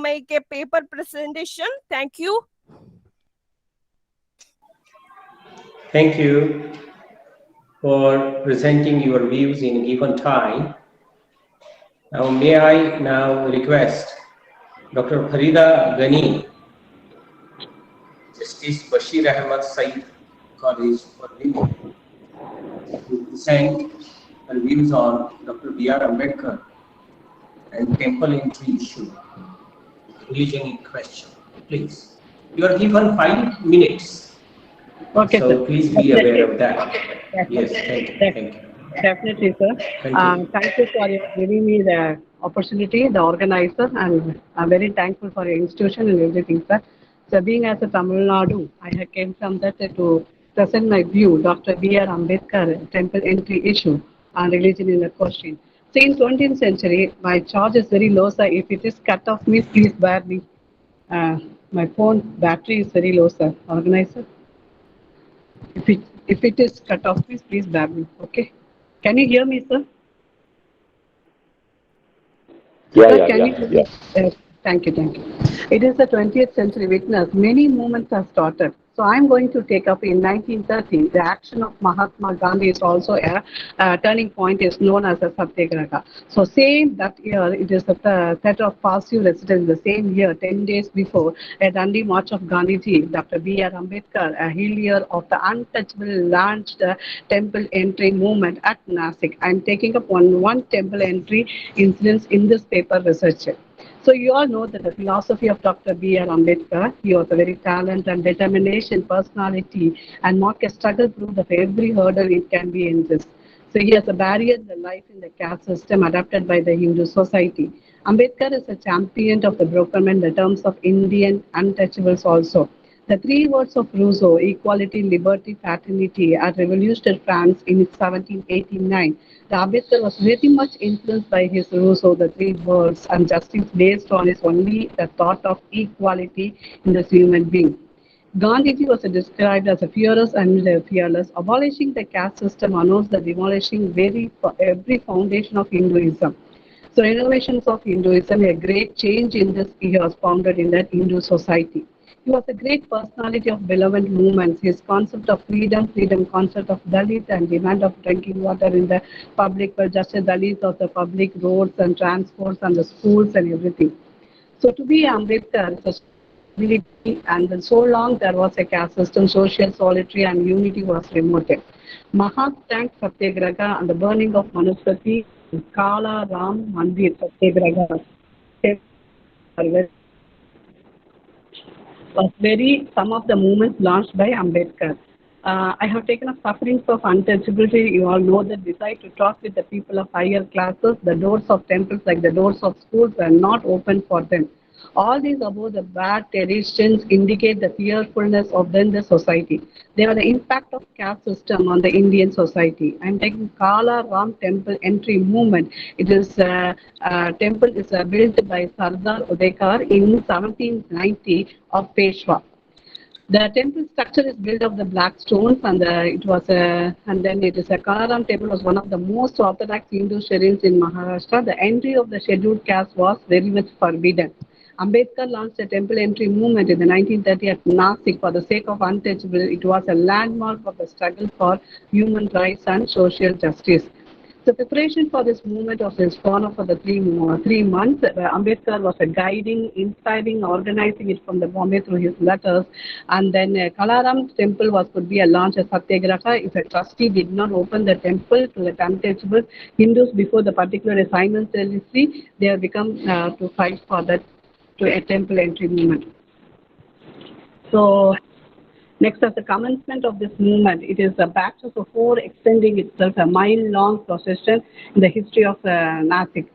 make a paper presentation. Thank you. Thank you for presenting your views in given time. Now, may I now request Dr. Farida Ghani, Justice Bashir Ahmed Said College for Women, to present her views on Dr. B.R. Ambedkar and temple entry issue, religion in question. Please, you are given 5 minutes. Okay, so sir. Please be aware of that. Yes, thank you. Thank you. Definitely, sir. Thank you for giving me the opportunity, the organizer, and I'm very thankful for your institution and everything, sir. So, being as a Tamil Nadu, I came from that to present my view, Dr. B.R. Ambedkar, temple entry issue and religion in the question. So, in 20th century, my charge is very low, sir. If it is cut off, please bear me. My phone battery is very low, sir. Organizer. If it is cut off, please bear me. Okay. Can you hear me, sir? Yeah. Thank you. It is the 20th century witness. Many movements have started. So I'm going to take up in 1930, the action of Mahatma Gandhi is also a turning point, is known as a Satyagraha. So same that year, it is the set of passive residents the same year, 10 days before, a Dandi March of Gandhiji, Dr. B.R. Ambedkar, a healer of the untouchable, launched the temple entry movement at Nasik. I'm taking up one temple entry incidents in this paper research. So you all know that the philosophy of Dr. B.R. Ambedkar, he was a very talent and determination, personality, and marked a struggle through the every hurdle it can be in this. So he has a barrier the life in the caste system adapted by the Hindu society. Ambedkar is a champion of the broken man in terms of Indian untouchables also. The 3 words of Rousseau, equality, liberty, fraternity, are revolutionary France in 1789. The Ambedkar was very much influenced by his Rousseau, the 3 words, and justice based on his only the thought of equality in the human being. Gandhiji was described as a fearless and fearless. Abolishing the caste system announced the demolishing every foundation of Hinduism. So innovations of Hinduism, a great change in this he was founded in that Hindu society. He was a great personality of beloved movements. His concept of freedom concept of Dalit and demand of drinking water in the public were just a Dalit of the public roads and transports and the schools and everything. So to be Ambedkar, and then so long there was a caste system, social solitary and unity was remote. Mahatma Satyagraha and the burning of Manusmriti Kala Ram Mandir Satyagraha was very some of the movements launched by Ambedkar. I have taken up sufferings of untouchability. You all know that decide to talk with the people of higher classes. The doors of temples, like the doors of schools, are not open for them. All these above the bad traditions indicate the fearfulness of then the society. They are the impact of caste system on the Indian society. I'm taking Kala Ram temple entry movement. It is temple is built by Sardar Udaykar in 1790 of Peshwa. The temple structure is built of the black stones, and then it is a Kalaram temple was one of the most orthodox Hindu shrines in Maharashtra. The entry of the scheduled caste was very much forbidden. Ambedkar launched a temple entry movement in the 1930 at Nasik for the sake of untouchability. It was a landmark of the struggle for human rights and social justice. The preparation for this movement was gone on for the 3 months. Ambedkar was guiding, inspiring, organizing it from the Bombay through his letters. And then Kalaram temple could be a launch as Satyagraha. If a trustee did not open the temple to the untouchable Hindus before the particular simultaneously, they have become to fight for that to a temple entry movement. So next, at the commencement of this movement, it is a batch of four extending itself a mile-long procession in the history of Nasik.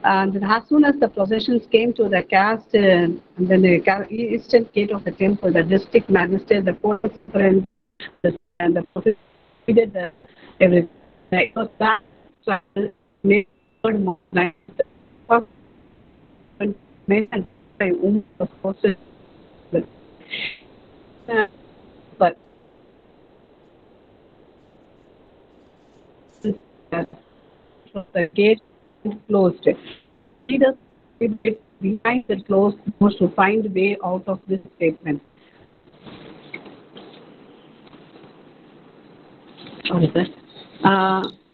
And as soon as the processions came to the caste, and then the eastern gate of the temple, the district magistrate, the court and the procession did everything. It was that made more like men and women was posted. But the gate closed. Leaders behind the closed doors to find a way out of this statement.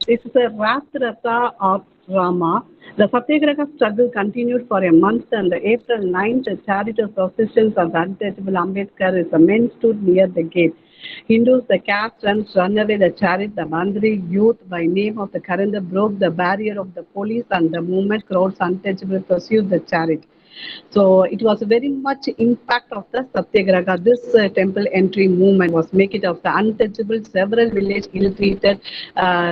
This is a Ratha of Rama. The Satyagraha struggle continued for a month, and the April 9th, the charitable processions of the untouchable Ambedkar is the men stood near the gate. Hindus, the caste run away the chariot, the Bandri youth by name of the Karanda broke the barrier of the police, and the movement crowds untouchable pursued the chariot. So it was very much impact of the Satyagraha. This temple entry movement was make it of the untouchable, several villages ill-treated.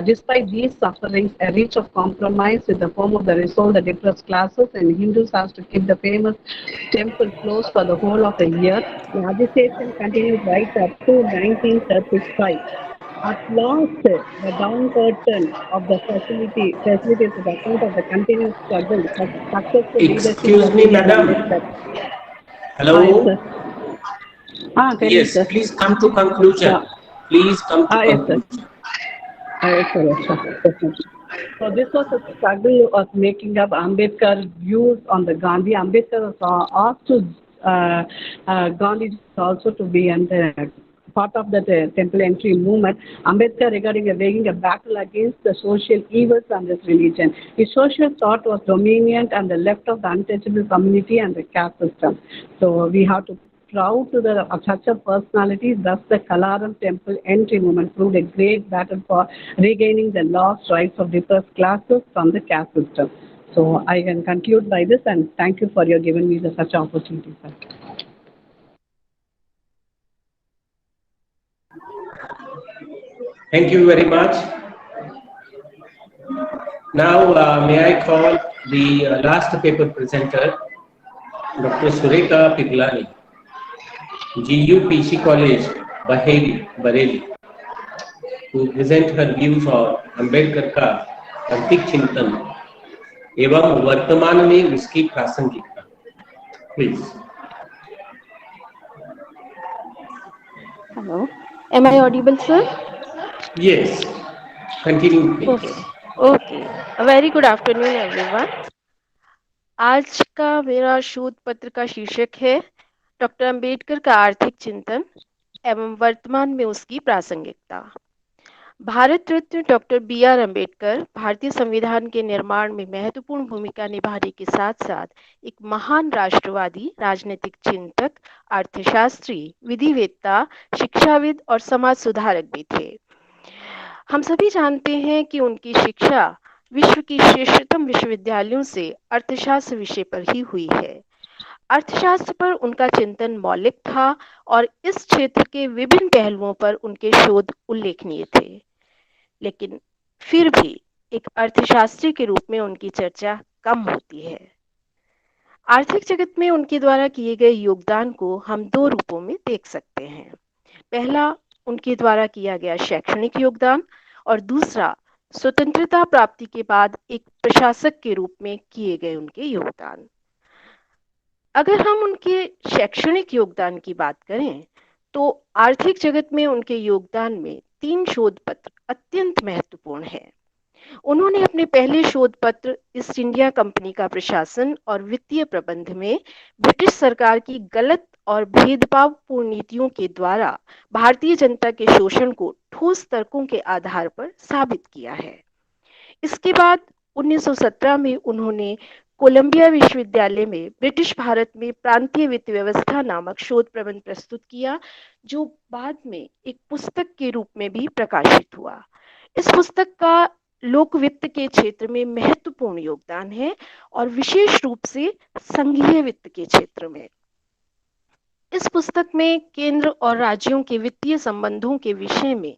Despite these sufferings, a reach of compromise with the form of the resolve the depressed classes, and Hindus has to keep the famous temple closed for the whole of the year. The agitation continued right up to 1935. At last, the down curtain of the facilities to the account of the continuous struggle for successful leadership. Excuse me, madam. Hello. Yes, sir. Yes, sir. please come to conclusion. Yeah. Please come to Yes, sir. conclusion. Yes, sir. So this was a struggle of making up Ambedkar views on the Gandhi. Ambedkar was asked to Gandhi also to be part of the temple entry movement. Ambedkar regarding waging a battle against the social evils and this religion. His social thought was dominant and the left of the untouchable community and the caste system. So we have to proud to the such a personality. Thus, the Kalaram temple entry movement proved a great battle for regaining the lost rights of depressed classes from the caste system. So I can conclude by this, and thank you for your giving me such opportunity, sir. Thank you very much. Now, may I call the last paper presenter, Dr. Sureka Piglani, GUPC College, Bareilly, to present her views on Ambedkar का आर्थिक चिंतन एवं वर्तमान में उसकी प्रासंगिकता. Please. Hello. Am I audible, sir? Yes. Continue, please. Okay. A very good afternoon, everyone. आज का मेरा शोध पत्र का शीर्षक है डॉक्टर अंबेडकर का आर्थिक चिंतन एवं वर्तमान में उसकी प्रासंगिकता. Bharat Ratna doctor B R. अंबेडकर भारतीय संविधान के निर्माण में महत्वपूर्ण भूमिका निभाने के साथ साथ एक महान राष्ट्रवादी, राजनीतिक चिंतक, अर्थशास्त्री, विधिवेत्ता, शिक्षाविद और समाज सुधारक भी थे. हम सभी जानते हैं कि उनकी शिक्षा विश्व की श्रेष्ठतम विश्वविद्यालयों से अर्थशास्त्र विषय पर ही हुई है। अर्थशास्त्र पर उनका चिंतन मौलिक था और इस क्षेत्र के विभिन्न पहलुओं पर उनके शोध उल्लेखनीय थे, लेकिन फिर भी एक अर्थशास्त्री के रूप में उनकी चर्चा कम होती है। आर्थिक जगत में उनके द्वारा किए गए योगदान को हम दो रूपों में देख सकते हैं। पहला, उनके द्वारा किया गया शैक्षणिक योगदान, और दूसरा, स्वतंत्रता प्राप्ति के बाद एक प्रशासक के रूप में किए गए उनके योगदान। अगर हम उनके शैक्षणिक योगदान की बात करें तो आर्थिक जगत में उनके योगदान में 3 शोध पत्र अत्यंत महत्वपूर्ण हैं। उन्होंने अपने पहले शोध पत्र ईस्ट इंडिया कंपनी का प्रशासन और वित्तीय प्रबंध में ब्रिटिश सरकार की गलत और भेदभावपूर्ण नीतियों के द्वारा भारतीय जनता के शोषण को ठोस तर्कों के आधार पर साबित किया है। इसके बाद 1917 में उन्होंने कोलंबिया विश्वविद्यालय में ब्रिटिश भारत में प्रांतीय वित्त व्यवस्था नामक शोध प्रबंध प्रस्तुत किया, जो बाद में एक पुस्तक के रूप में भी प्रकाशित हुआ। इस पुस्तक का लोक वित्त के क्षेत्र में महत्वपूर्ण योगदान है और विशेष रूप से संघीय वित्त के क्षेत्र में। इस पुस्तक में केंद्र और राज्यों के वित्तीय संबंधों के विषय में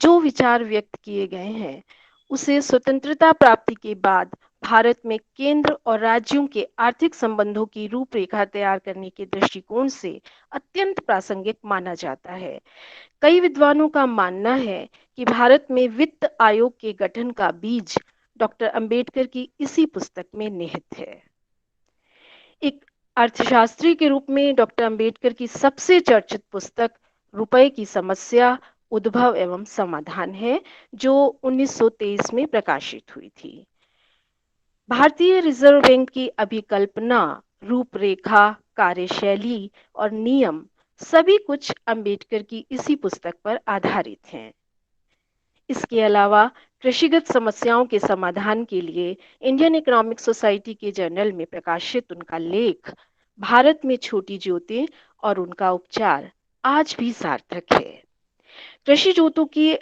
जो विचार व्यक्त किए गए हैं, उसे स्वतंत्रता प्राप्ति के बाद भारत में केंद्र और राज्यों के आर्थिक संबंधों की रूपरेखा तैयार करने के दृष्टिकोण से अत्यंत प्रासंगिक माना जाता है। कई विद्वानों का मानना है कि भारत में वित्त आयोग के गठन का बीज डॉक्टर अंबेडकर की इसी पुस्तक में निहित है। एक अर्थशास्त्री के रूप में डॉक्टर अंबेडकर की सबसे चर्चित पुस्तक रुपए की समस्या, उद्भव एवं समाधान है, जो 1923 में प्रकाशित हुई थी। भारतीय रिजर्व बैंक की अभिकल्पना, रूपरेखा, कार्यशैली और नियम सभी कुछ अंबेडकर की इसी पुस्तक पर आधारित हैं। इसके अलावा कृषिगत समस्याओं के समाधान के लिए इंडियन इकोनॉमिक सोसाइटी के जर्नल में प्रकाशित उनका लेख भारत में छोटी जोतें और उनका उपचार आज भी सार्थक है। कृषि जोतों की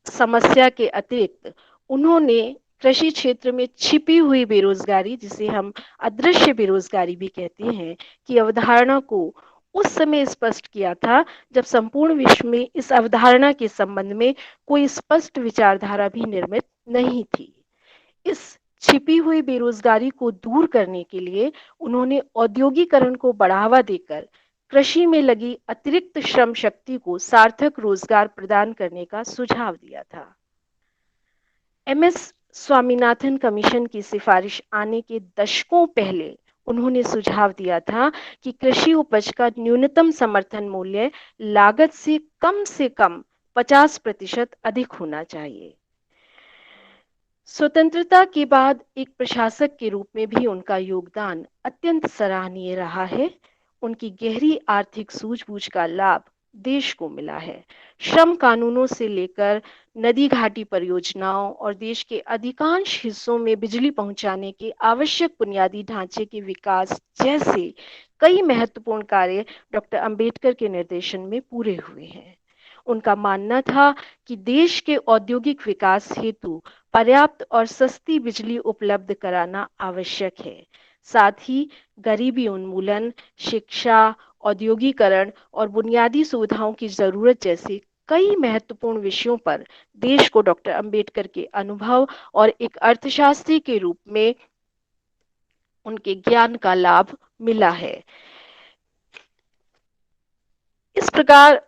समस्या के अतिरिक्त उन्होंने कृषि क्षेत्र में छिपी हुई बेरोजगारी, जिसे हम अदृश्य बेरोजगारी भी कहते हैं, की अवधारणा को उस समय स्पष्ट किया था जब संपूर्ण विश्व में इस अवधारणा के संबंध में कोई स्पष्ट विचारधारा भी निर्मित नहीं थी। इस छिपी हुई बेरोजगारी को दूर करने के लिए उन्होंने औद्योगिकरण को बढ़ावा देकर कृषि में लगी अतिरिक्त श्रम शक्ति को सार्थक रोजगार प्रदान करने का सुझाव दिया था। एमएस स्वामीनाथन कमीशन की सिफारिश आने के दशकों पहले उन्होंने सुझाव दिया था कि कृषि उपज का न्यूनतम समर्थन मूल्य लागत से कम 50% अधिक होना चाहिए। स्वतंत्रता के बाद एक प्रशासक के रूप में भी उनका योगदान अत्यंत सराहनीय रहा है। उनकी गहरी आर्थिक सूझबूझ का लाभ देश को मिला है। श्रम कानूनों से लेकर नदी घाटी परियोजनाओं और देश के अधिकांश हिस्सों में बिजली पहुंचाने के आवश्यक बुनियादी ढांचे के विकास जैसे कई महत्वपूर्ण कार्य डॉक्टर अंबेडकर के निर्देशन में पूरे हुए हैं। उनका मानना था कि देश के औद्योगिक विकास हेतु पर्याप्त और सस्ती बिजली उपलब्ध कराना आवश्यक है। साथ ही गरीबी उन्मूलन, शिक्षा, औद्योगिकरण और बुनियादी सुविधाओं की जरूरत जैसे कई महत्वपूर्ण विषयों पर देश को डॉक्टर अंबेडकर के अनुभव और एक अर्थशास्त्री के रूप में उनके ज्ञान का लाभ मिला है। इस प्रकार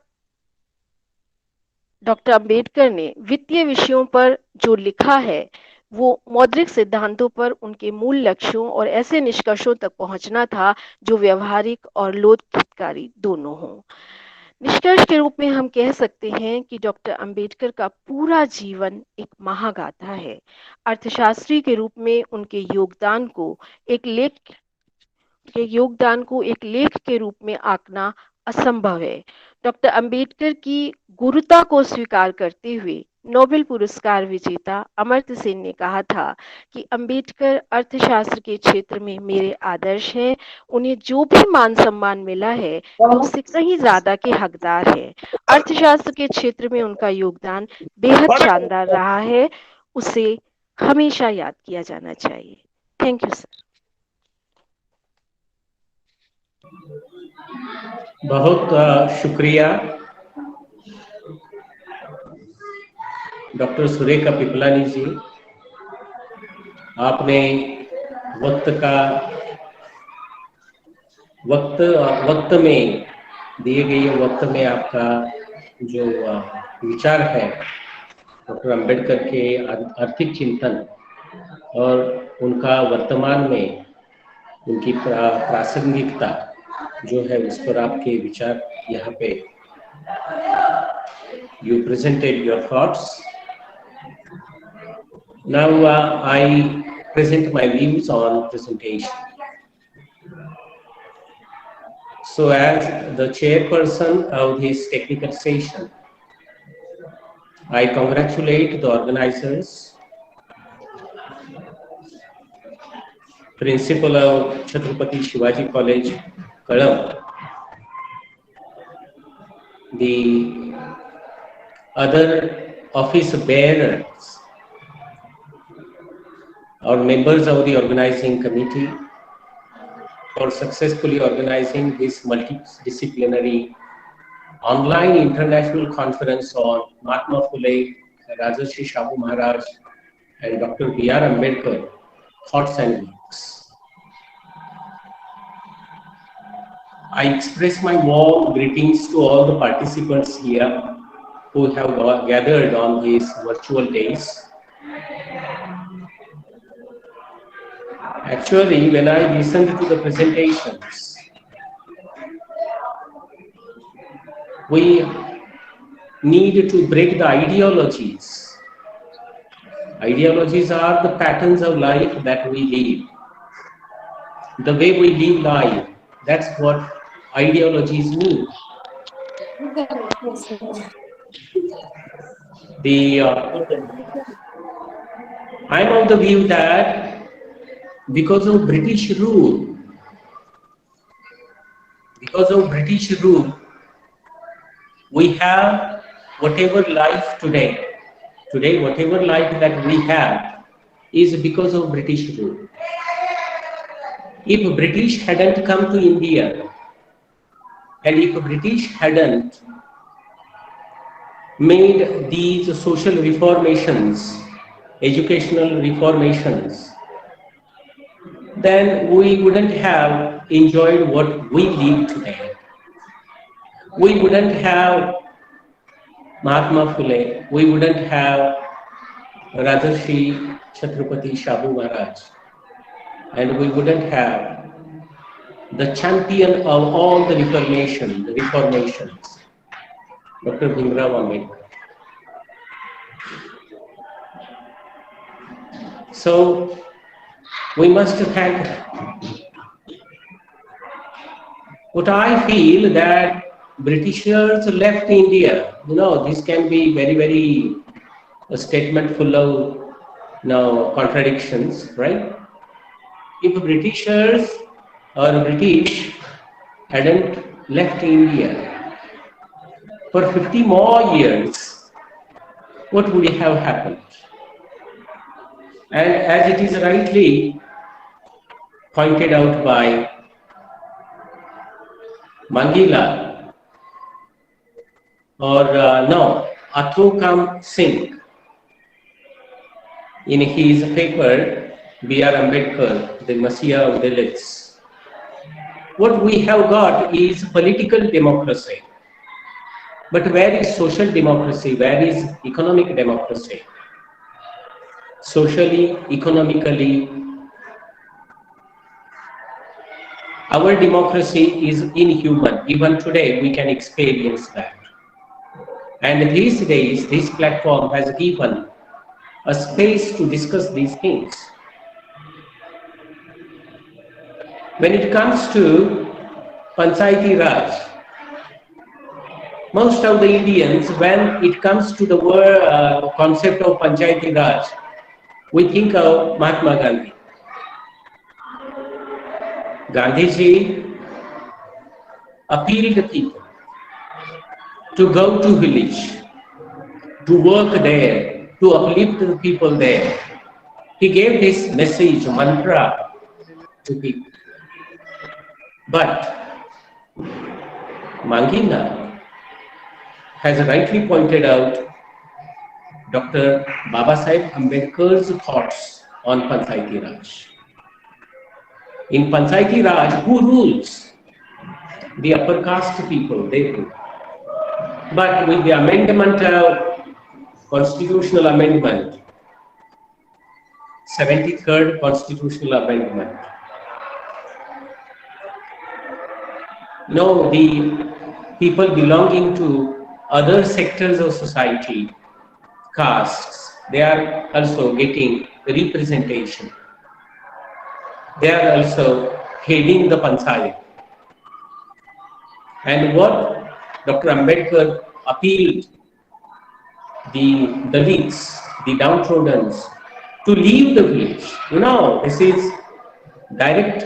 डॉक्टर अंबेडकर ने वित्तीय विषयों पर जो लिखा है वो मौद्रिक सिद्धांतों पर उनके मूल लक्ष्यों और ऐसे निष्कर्षों तक पहुंचना था जो व्यवहारिक और लोकहितकारी दोनों हों। निष्कर्ष के रूप में हम कह सकते हैं कि डॉक्टर अंबेडकर का पूरा जीवन एक महागाथा है। अर्थशास्त्री के रूप में उनके योगदान को एक लेख के रूप में आंकना असंभव है। डॉक्टर अंबेडकर की गुरुता को स्वीकार करते हुए नोबेल पुरस्कार विजेता अमर्त्य सेन ने कहा था कि अंबेडकर अर्थशास्त्र के क्षेत्र में मेरे आदर्श हैं। उन्हें जो भी मान सम्मान मिला है वो उससे कहीं ज्यादा के हकदार है। अर्थशास्त्र के क्षेत्र में उनका योगदान बेहद शानदार रहा है। उसे हमेशा याद किया जाना चाहिए। Thank you sir. बहुत शुक्रिया डॉक्टर सुरेखा पिपलानी जी। आपने वक्त में दिए गए वक्त में आपका जो विचार है डॉक्टर अंबेडकर के आर्थिक चिंतन और उनका वर्तमान में उनकी प्रासंगिकता जो है उस पर आपके विचार यहाँ पे you presented your thoughts. Now I present my views on presentation. So as the chairperson of this technical session, I congratulate the organizers, Principal of Chhatrapati Shivaji College, Kalamb, the other office bearers or members of the organizing committee for successfully organizing this multidisciplinary online international conference on Mahatma Phule, Rajarshi, Shahu, Maharaj, and Dr. B.R. Ambedkar, thoughts and works. I express my warm greetings to all the participants here who have gathered on these virtual days. Actually, when I listened to the presentations, we need to break the ideologies. Ideologies are the patterns of life that we live. The way we live life, that's what ideologies mean. I'm of the view that because of British rule, we have whatever life today. Today, whatever life that we have is because of British rule. If British hadn't come to India, and if British hadn't made these social reformations, educational reformations, then we wouldn't have enjoyed what we live today. We wouldn't have Mahatma Phule, we wouldn't have Rajarshi, Chhatrapati Shahu Maharaj, and we wouldn't have the champion of all the reformations, Dr. Bhimrao Ambedkar. So we must thank her. What I feel that Britishers left India, this can be very a statement full of contradictions, right? If Britishers or British hadn't left India for 50 more years, what would have happened? And as it is rightly pointed out by Mangila, or Athokam Singh, in his paper, B.R. Ambedkar, the Messiah of Dalits, what we have got is political democracy. But where is social democracy? Where is economic democracy? Socially, economically, our democracy is inhuman. Even today, we can experience that. And these days, this platform has given a space to discuss these things. When it comes to Panchayati Raj, most of the Indians, when it comes to the word concept of Panchayati Raj, we think of Mahatma Gandhi. Gandhiji appealed to people to go to village, to work there, to uplift the people there. He gave his message, mantra to people. But Mangina has rightly pointed out Dr. Babasaheb Ambedkar's thoughts on Panchayati Raj. In Panchayati Raj, who rules? The upper caste people, they rule. But with the amendment of constitutional amendment, 73rd constitutional amendment, no, the people belonging to other sectors of society, castes, they are also getting representation. They are also heading the Panchayat. And what Dr. Ambedkar appealed the Dalits, the downtrodden, to leave the village. You know, this is direct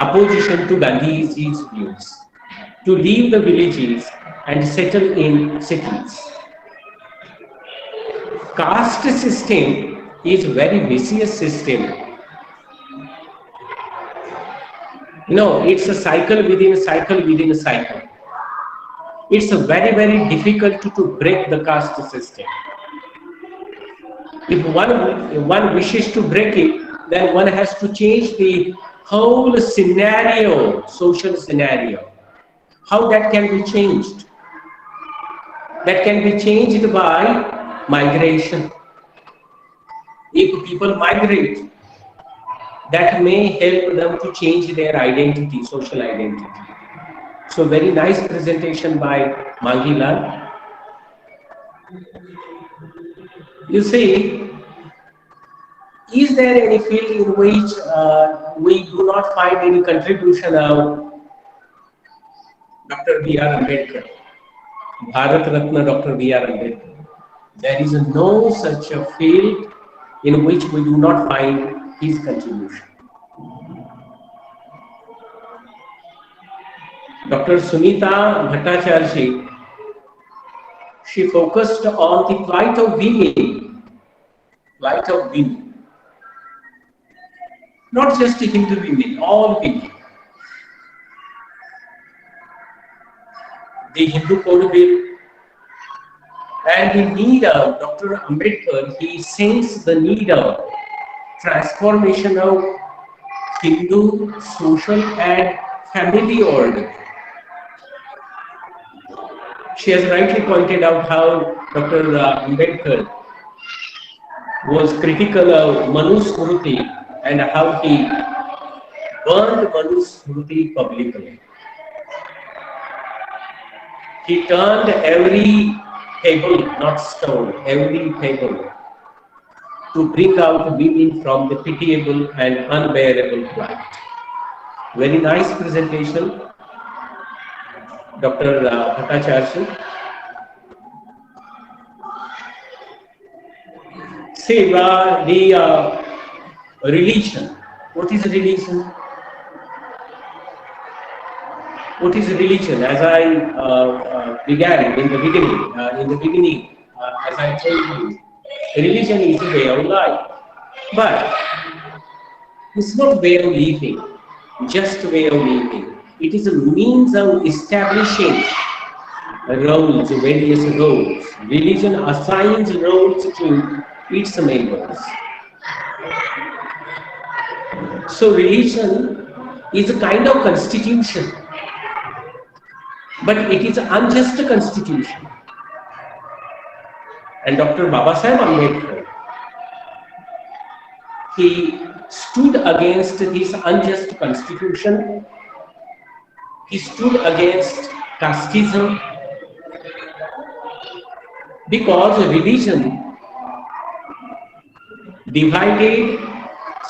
opposition to Gandhi's views. To leave the villages and settle in cities. Caste system is very vicious system. No, it's a cycle within a cycle within a cycle. It's a very, very difficult to break the caste system. If one wishes to break it, then one has to change the whole scenario, social scenario. How that can be changed? That can be changed by migration. If people migrate, that may help them to change their identity, social identity. So very nice presentation by Mangilal. You see, is there any field in which we do not find any contribution of Dr. B.R. Ambedkar, Bharat Ratna Dr. B.R. Ambedkar? There is no such a field in which we do not find his contribution. Dr. Sunita Bhattacharya, she focused on the plight of women, not just Hindu women, all women. The Hindu Code Bill and the need of Dr. Ambedkar, he sensed the need of transformation of Hindu social and family order. She has rightly pointed out how Dr. Ambedkar was critical of Manu Smriti and how he burned Manu Smriti publicly. He turned every table, not stone, every table to bring out women from the pitiable and unbearable plight. Very nice presentation, Dr. Bhattacharya. See, the religion. What is religion? What is religion? As I began in the beginning, as I told you, religion is a way of life. But it's not way of living, just a way of living. It is a means of establishing roles, various roles. Religion assigns roles to its members. So religion is a kind of constitution, but it is an unjust constitution. And Dr. Babasaheb Ambedkar, he stood against this unjust constitution. He stood against casteism, because religion divided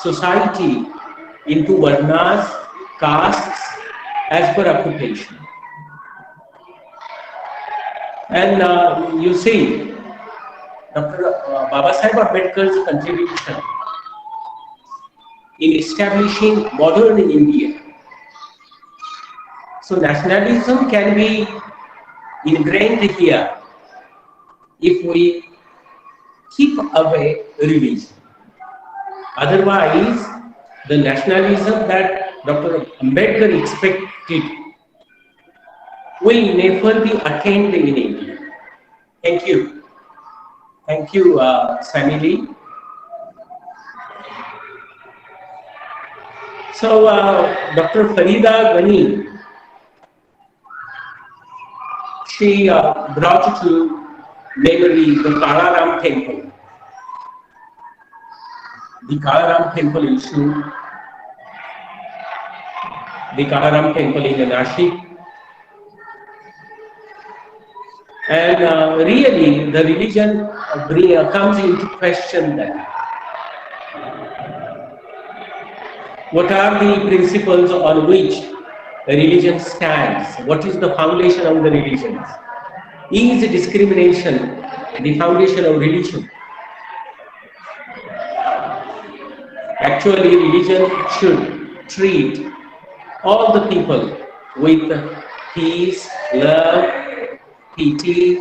society into varnas, castes, as per occupation. And you see, Dr. Babasaheb Ambedkar's contribution in establishing modern India. So nationalism can be ingrained here if we keep away religion. Otherwise, the nationalism that Dr. Ambedkar expected will never be attained in India. Thank you. Thank you, Samili. So, Dr. Farida Ghani, she brought to memory the Kalaram temple. The Kalaram temple issue, the Kalaram temple in Nashik. And really, the religion comes into question then. What are the principles on which a religion stands? What is the foundation of the religions? Is discrimination the foundation of religion? Actually, religion should treat all the people with peace, love, pity.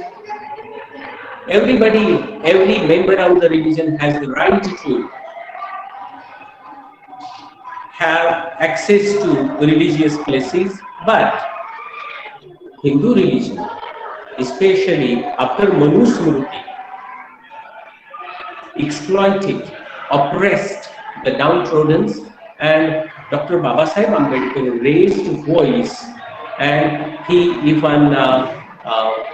Everybody, every member of the religion has the right to have access to religious places, but Hindu religion, especially after Manu Smriti, exploited, oppressed the downtrodden, and Dr. Babasaheb Ambedkar raised his voice, and he even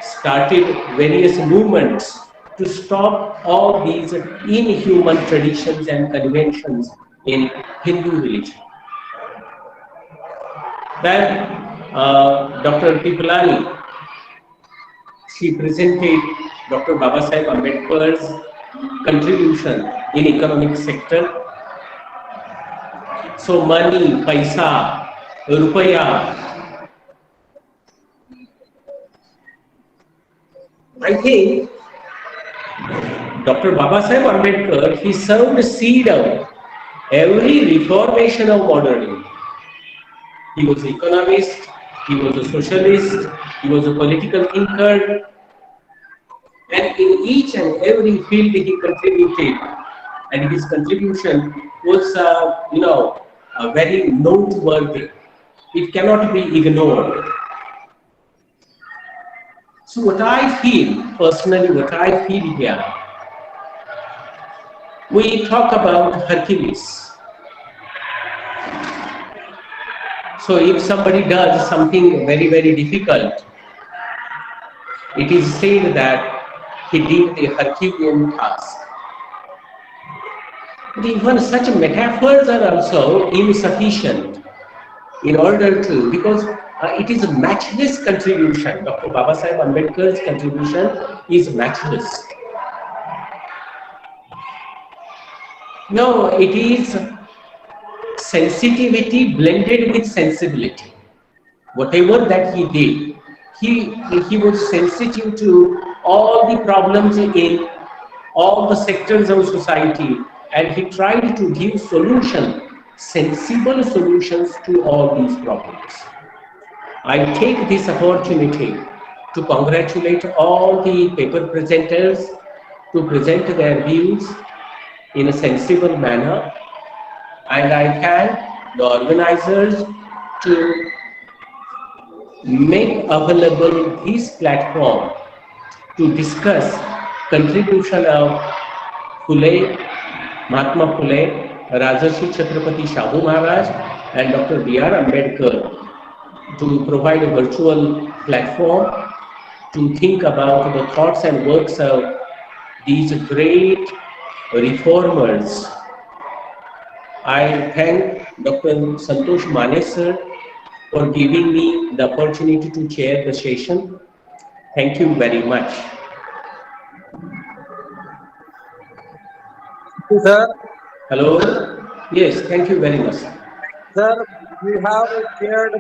started various movements to stop all these inhuman traditions and conventions in Hindu religion. Then Dr. Pipalani, she presented Dr. Babasaheb Ambedkar's contribution in economic sector. So money, paisa, rupaya. I think Dr. Babasaheb Ambedkar, he sowed the seed of every reformation of modernity. He was an economist, he was a socialist, he was a political thinker, and in each and every field he contributed, and his contribution was, very noteworthy. It cannot be ignored. So what I feel, personally, what I feel here, we talk about Hercules. So if somebody does something very, very difficult, it is said that he did the Herculean task. But even such metaphors are also insufficient in order to, because it is a matchless contribution. Dr. Babasaheb Ambedkar's contribution is matchless. No, it is sensitivity blended with sensibility. Whatever that he did, he was sensitive to all the problems in all the sectors of society, and he tried to give solutions, sensible solutions to all these problems. I take this opportunity to congratulate all the paper presenters to present their views in a sensible manner, and I thank the organizers to make available this platform to discuss contribution of Phule, Mahatma Phule, Rajarshi Chhatrapati Shahu Maharaj, and Dr. B.R. Ambedkar, to provide a virtual platform to think about the thoughts and works of these great reformers. I thank Dr. Santosh Mane sir for giving me the opportunity to chair the session. Thank you very much. Thank you, sir. Hello. Yes, thank you very much. Sir, you have shared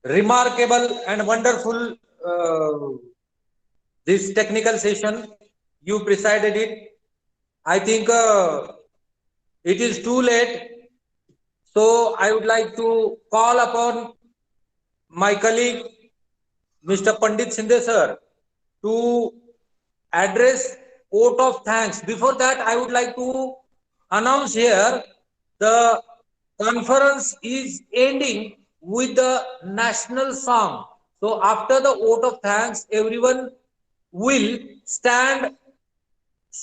remarkable and wonderful this technical session. You presided it. I think it is too late. So I would like to call upon my colleague, Mr. Pandit Shinde sir, to address vote of thanks. Before that, I would like to announce here the conference is ending with the national song. So after the vote of thanks, everyone will stand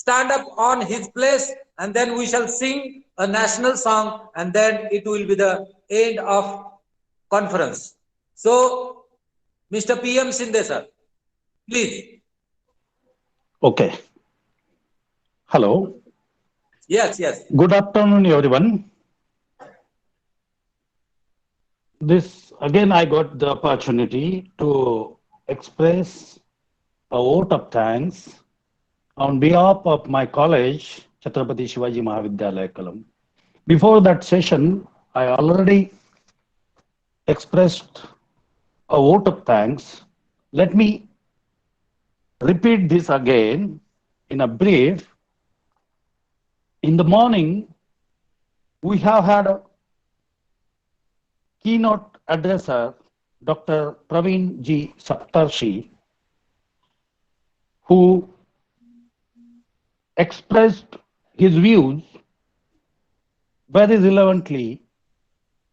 up on his place, and then we shall sing a national song, and then it will be the end of conference. So, Mr. PM Sinde sir, please. Okay. Hello. Yes, yes. Good afternoon, everyone. This again, I got the opportunity to express a vote of thanks on behalf of my college, Chhatrapati Shivaji Mahavidyalaya, Kalamb. Before that session, I already expressed a vote of thanks. Let me repeat this again in a brief. In the morning, we have had a keynote addresser, Dr. Praveen G. Saptarshi, who expressed his views very relevantly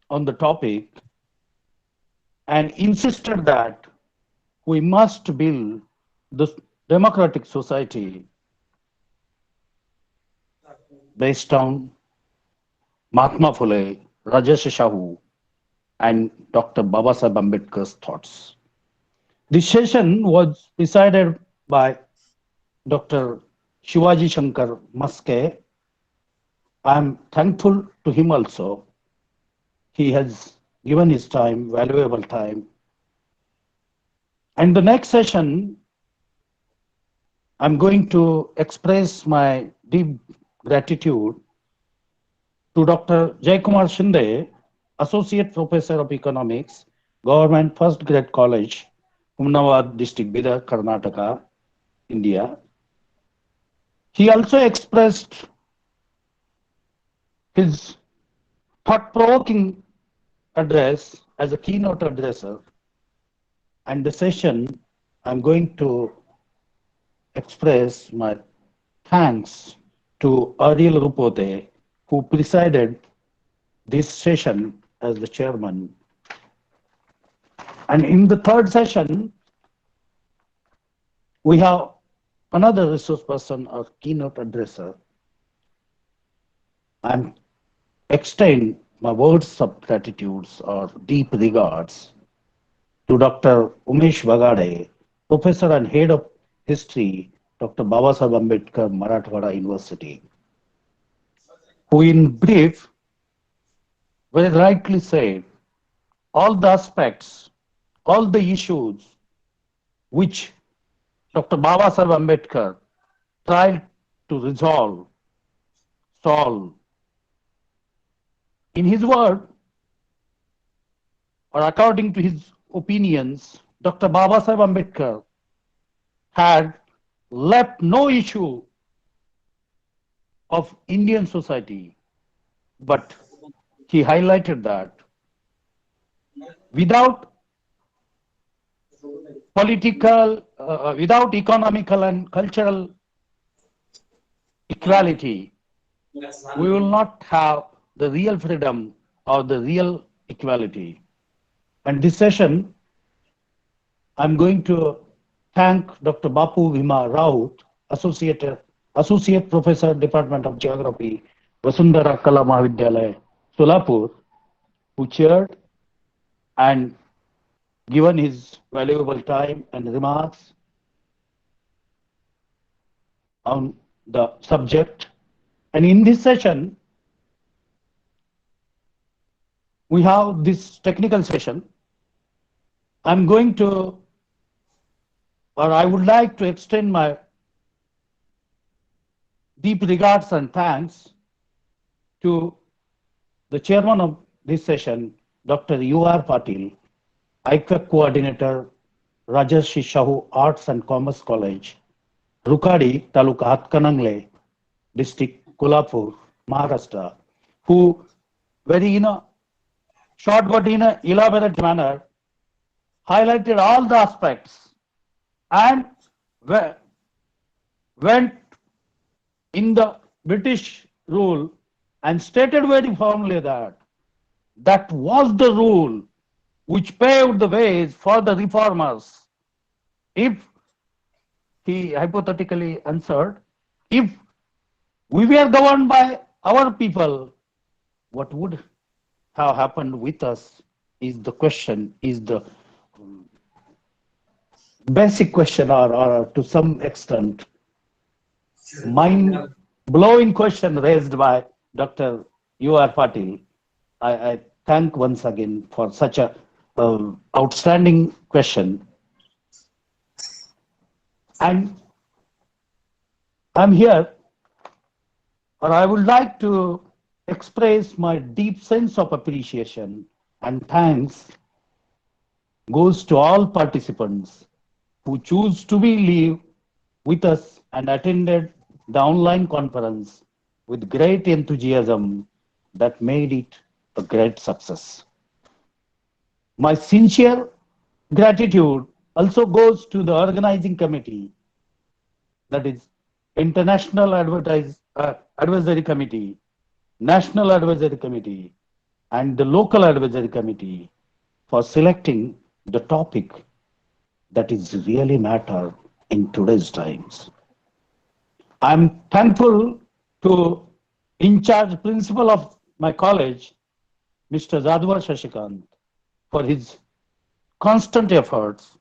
on the topic and insisted that we must build the democratic society based on Mahatma Phule, Rajarshi Shahu, and Dr. Babasaheb Ambedkar's thoughts. This session was presided by Dr. Shivaji Shankar Maske. I am thankful to him also. He has given his time, valuable time. And the next session, I'm going to express my deep gratitude to Dr. Jaikumar Shinde, Associate Professor of Economics, Government First Grade College, Untitled District, Bidar, Karnataka, India. He also expressed his thought-provoking address as a keynote addresser. And the session, I'm going to express my thanks to Ariel Rupote, who presided this session as the chairman. And in the third session, we have another resource person or keynote addresser. I'm extend my words of gratitudes or deep regards to Dr. Umesh Vagade, Professor and Head of History, Dr. Babasaheb Ambedkar, Marathwada University, who in brief very rightly said all the aspects, all the issues which Dr. Babasaheb Ambedkar tried to resolve, solve. In his word, or according to his opinions, Dr. Babasaheb Ambedkar had left no issue of Indian society, but he highlighted that without political, without economical and cultural equality, we will not have the real freedom or the real equality. And this session, I'm going to thank Dr. Bapu Vima Raut, Associate Professor, Department of Geography, Vasundhara Kala Mahavidyalaya, Solapur, who chaired and given his valuable time and remarks on the subject. And in this session, we have this technical session. I'm going to, or I would like to extend my deep regards and thanks to the chairman of this session, Dr. U.R. Patil, IQAC coordinator, Rajarshi Shahu Arts and Commerce College, Rukadi, Taluka Hatkanangle, District Kolhapur, Maharashtra, who very short but in an elaborate manner highlighted all the aspects and went in the British rule and stated very firmly that that was the rule which paved the ways for the reformers. If he hypothetically answered, if we were governed by our people, what would have happened with us is the question, is the basic question, or to some extent, mind-blowing question raised by Dr. U.R. Patil. I thank once again for such a outstanding question. And I'm here, or I would like to express my deep sense of appreciation and thanks goes to all participants who choose to be live with us and attended the online conference with great enthusiasm that made it a great success. My sincere gratitude also goes to the organizing committee, that is International Advisory Committee, National Advisory Committee, and the Local Advisory Committee for selecting the topic that is really matter in today's times. I'm thankful to in-charge principal of my college, Mr. Jadhawar Shashikant, for his constant efforts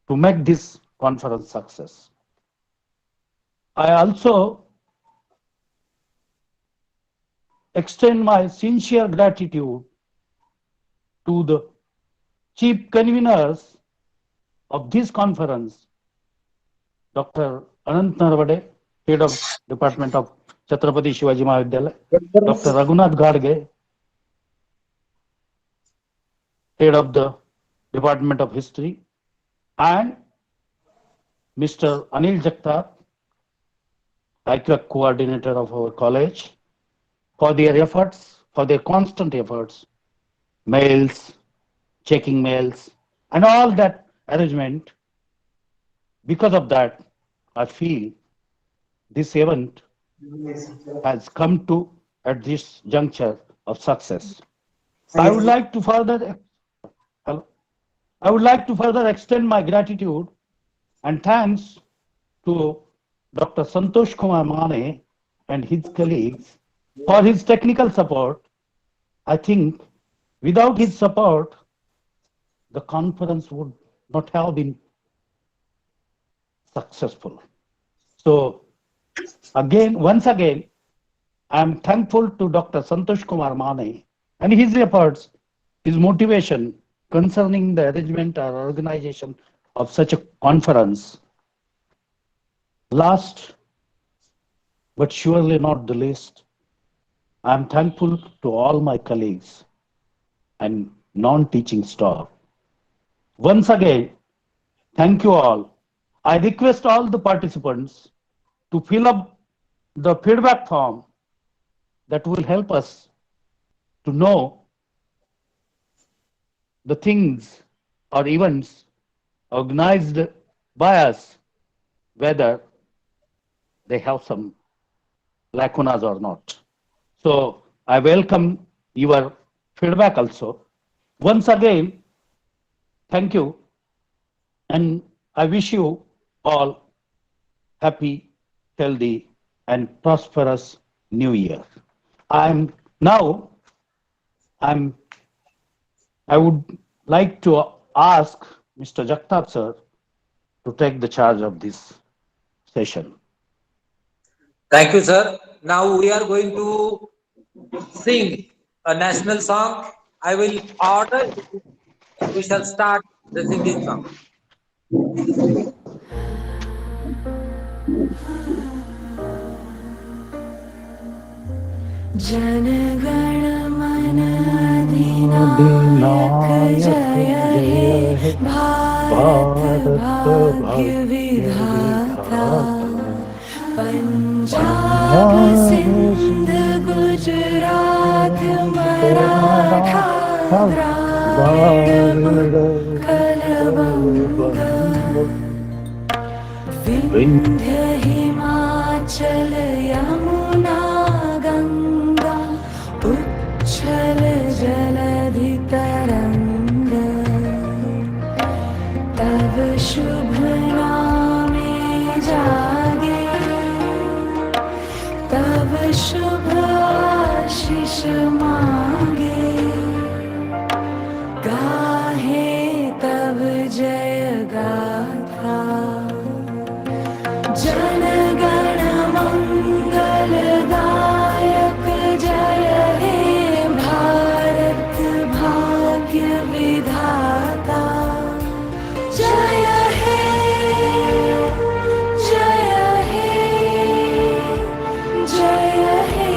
to make this conference success. I also extend my sincere gratitude to the chief conveners of this conference, Dr. Anant Narvade, Head of Department of Chhatrapati Shivaji Mahavidyalaya, Dr. Raghunath Ghadge, Head of the Department of History, and Mr. Anil Jagtap, IQAC coordinator of our college, for their efforts, for their constant efforts, mails, checking mails, and all that arrangement. Because of that, I feel this event has come to at this juncture of success. I would like to further extend my gratitude and thanks to Dr. Santosh Kumar Mane and his colleagues for his technical support. I think without his support, the conference would not have been successful. So once again, I am thankful to Dr. Santosh Kumar Mane and his efforts, his motivation concerning the arrangement or organization of such a conference. Last, but surely not the least, I am thankful to all my colleagues and non-teaching staff. Once again, thank you all. I request all the participants to fill up the feedback form that will help us to know the things or events organized by us, whether they have some lacunas or not. So I welcome your feedback also. Once again, thank you, and I wish you all happy, healthy, and prosperous New Year. I would like to ask Mr. Jagtap sir to take the charge of this session. Thank you, sir. Now we are going to sing a national song. I will order. We shall start the singing song. Jana Gana मन अधिनायक जय हे भारत भाग्य विधाता पंजाब सिंध गुजरात मराठा द्राविड़ उत्कल बंग विंध्य हिमाचल यमुना गंगा उच्छल जलधि तरंग तब शुभ नामे जागे तब शुभ आशीष मांगे गाहे तब जय गाथा जन गण मंगल दायक जय हे भारत भाग्य विधाता जय हे जय हे जय हे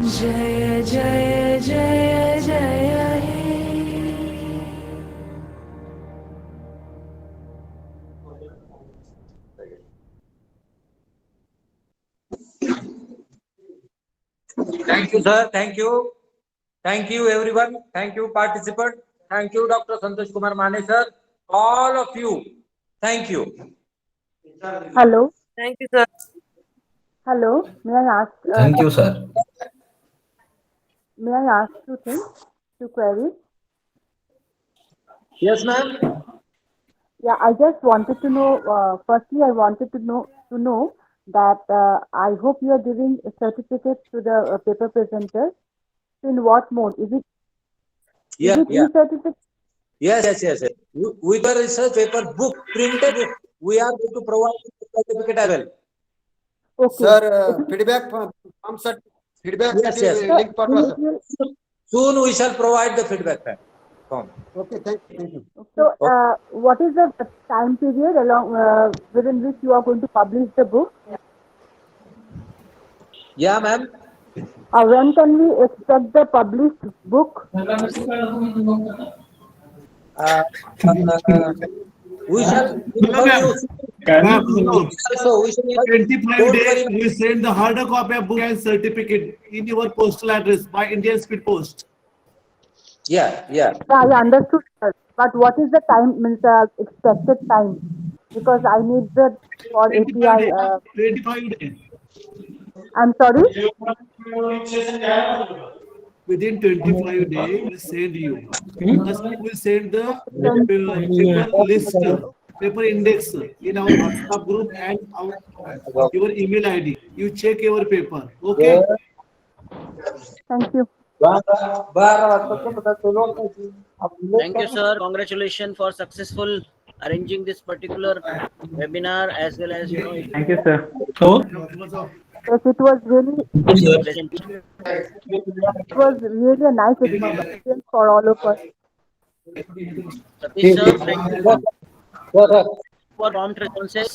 जय जय जय जय हे Thank you, sir. Thank you. Thank you, everyone. Thank you, participant. Thank you, Dr. Santosh Kumar Mane, sir. All of you. Thank you. Hello. Thank you, sir. Hello. May I ask? Thank you, sir. May I ask two things? Two queries. Yes, ma'am. Yeah, I just wanted to know. Firstly, I wanted to know that I hope you are giving certificates to the paper presenters. In what mode? Is it Yeah, e-certificate? Yes. With the research paper book, printed book, we are going to provide the certificate as well. Okay. Sir, feedback from sir. Feedback Yes. link patwa, sir. Soon we shall provide the feedback form. Okay, thank you. So, what is the time period within which you are going to publish the book? Yeah, ma'am. When can we expect the published book? We shall inform you. So we shall 25 days, we send the harder copy of book and certificate in your postal address by Indian Speed Post. Yeah. I understood, sir. But what is the time, expected time? Because I need the for 25 API. days. 25 days. I'm sorry? Within 25 days, we send you. First, we will send the paper list, paper index in our WhatsApp group and your email ID. You check your paper. Okay? Thank you. Thank you, sir. Congratulations for successful arranging this particular webinar as well as Thank you, sir. Yes, it was really a nice experience for all of us. Satish, sir, thank you for prompt responses.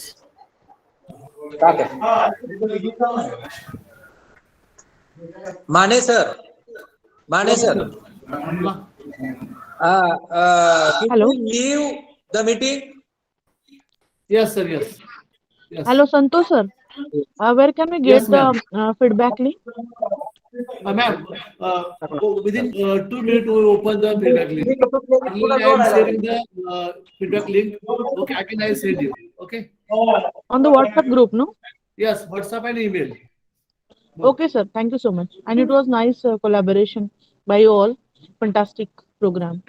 Mane sir. Hello. We leave the meeting? Yes, sir. Yes. Hello, Santosh sir. Where can we get the feedback link? Ma'am, within 2 minutes we will open the feedback link. I am sharing the feedback link. Okay, I send you. Okay. On the WhatsApp group, no? Yes, WhatsApp and email. Okay, sir. Thank you so much. And it was nice collaboration by you all. Fantastic program.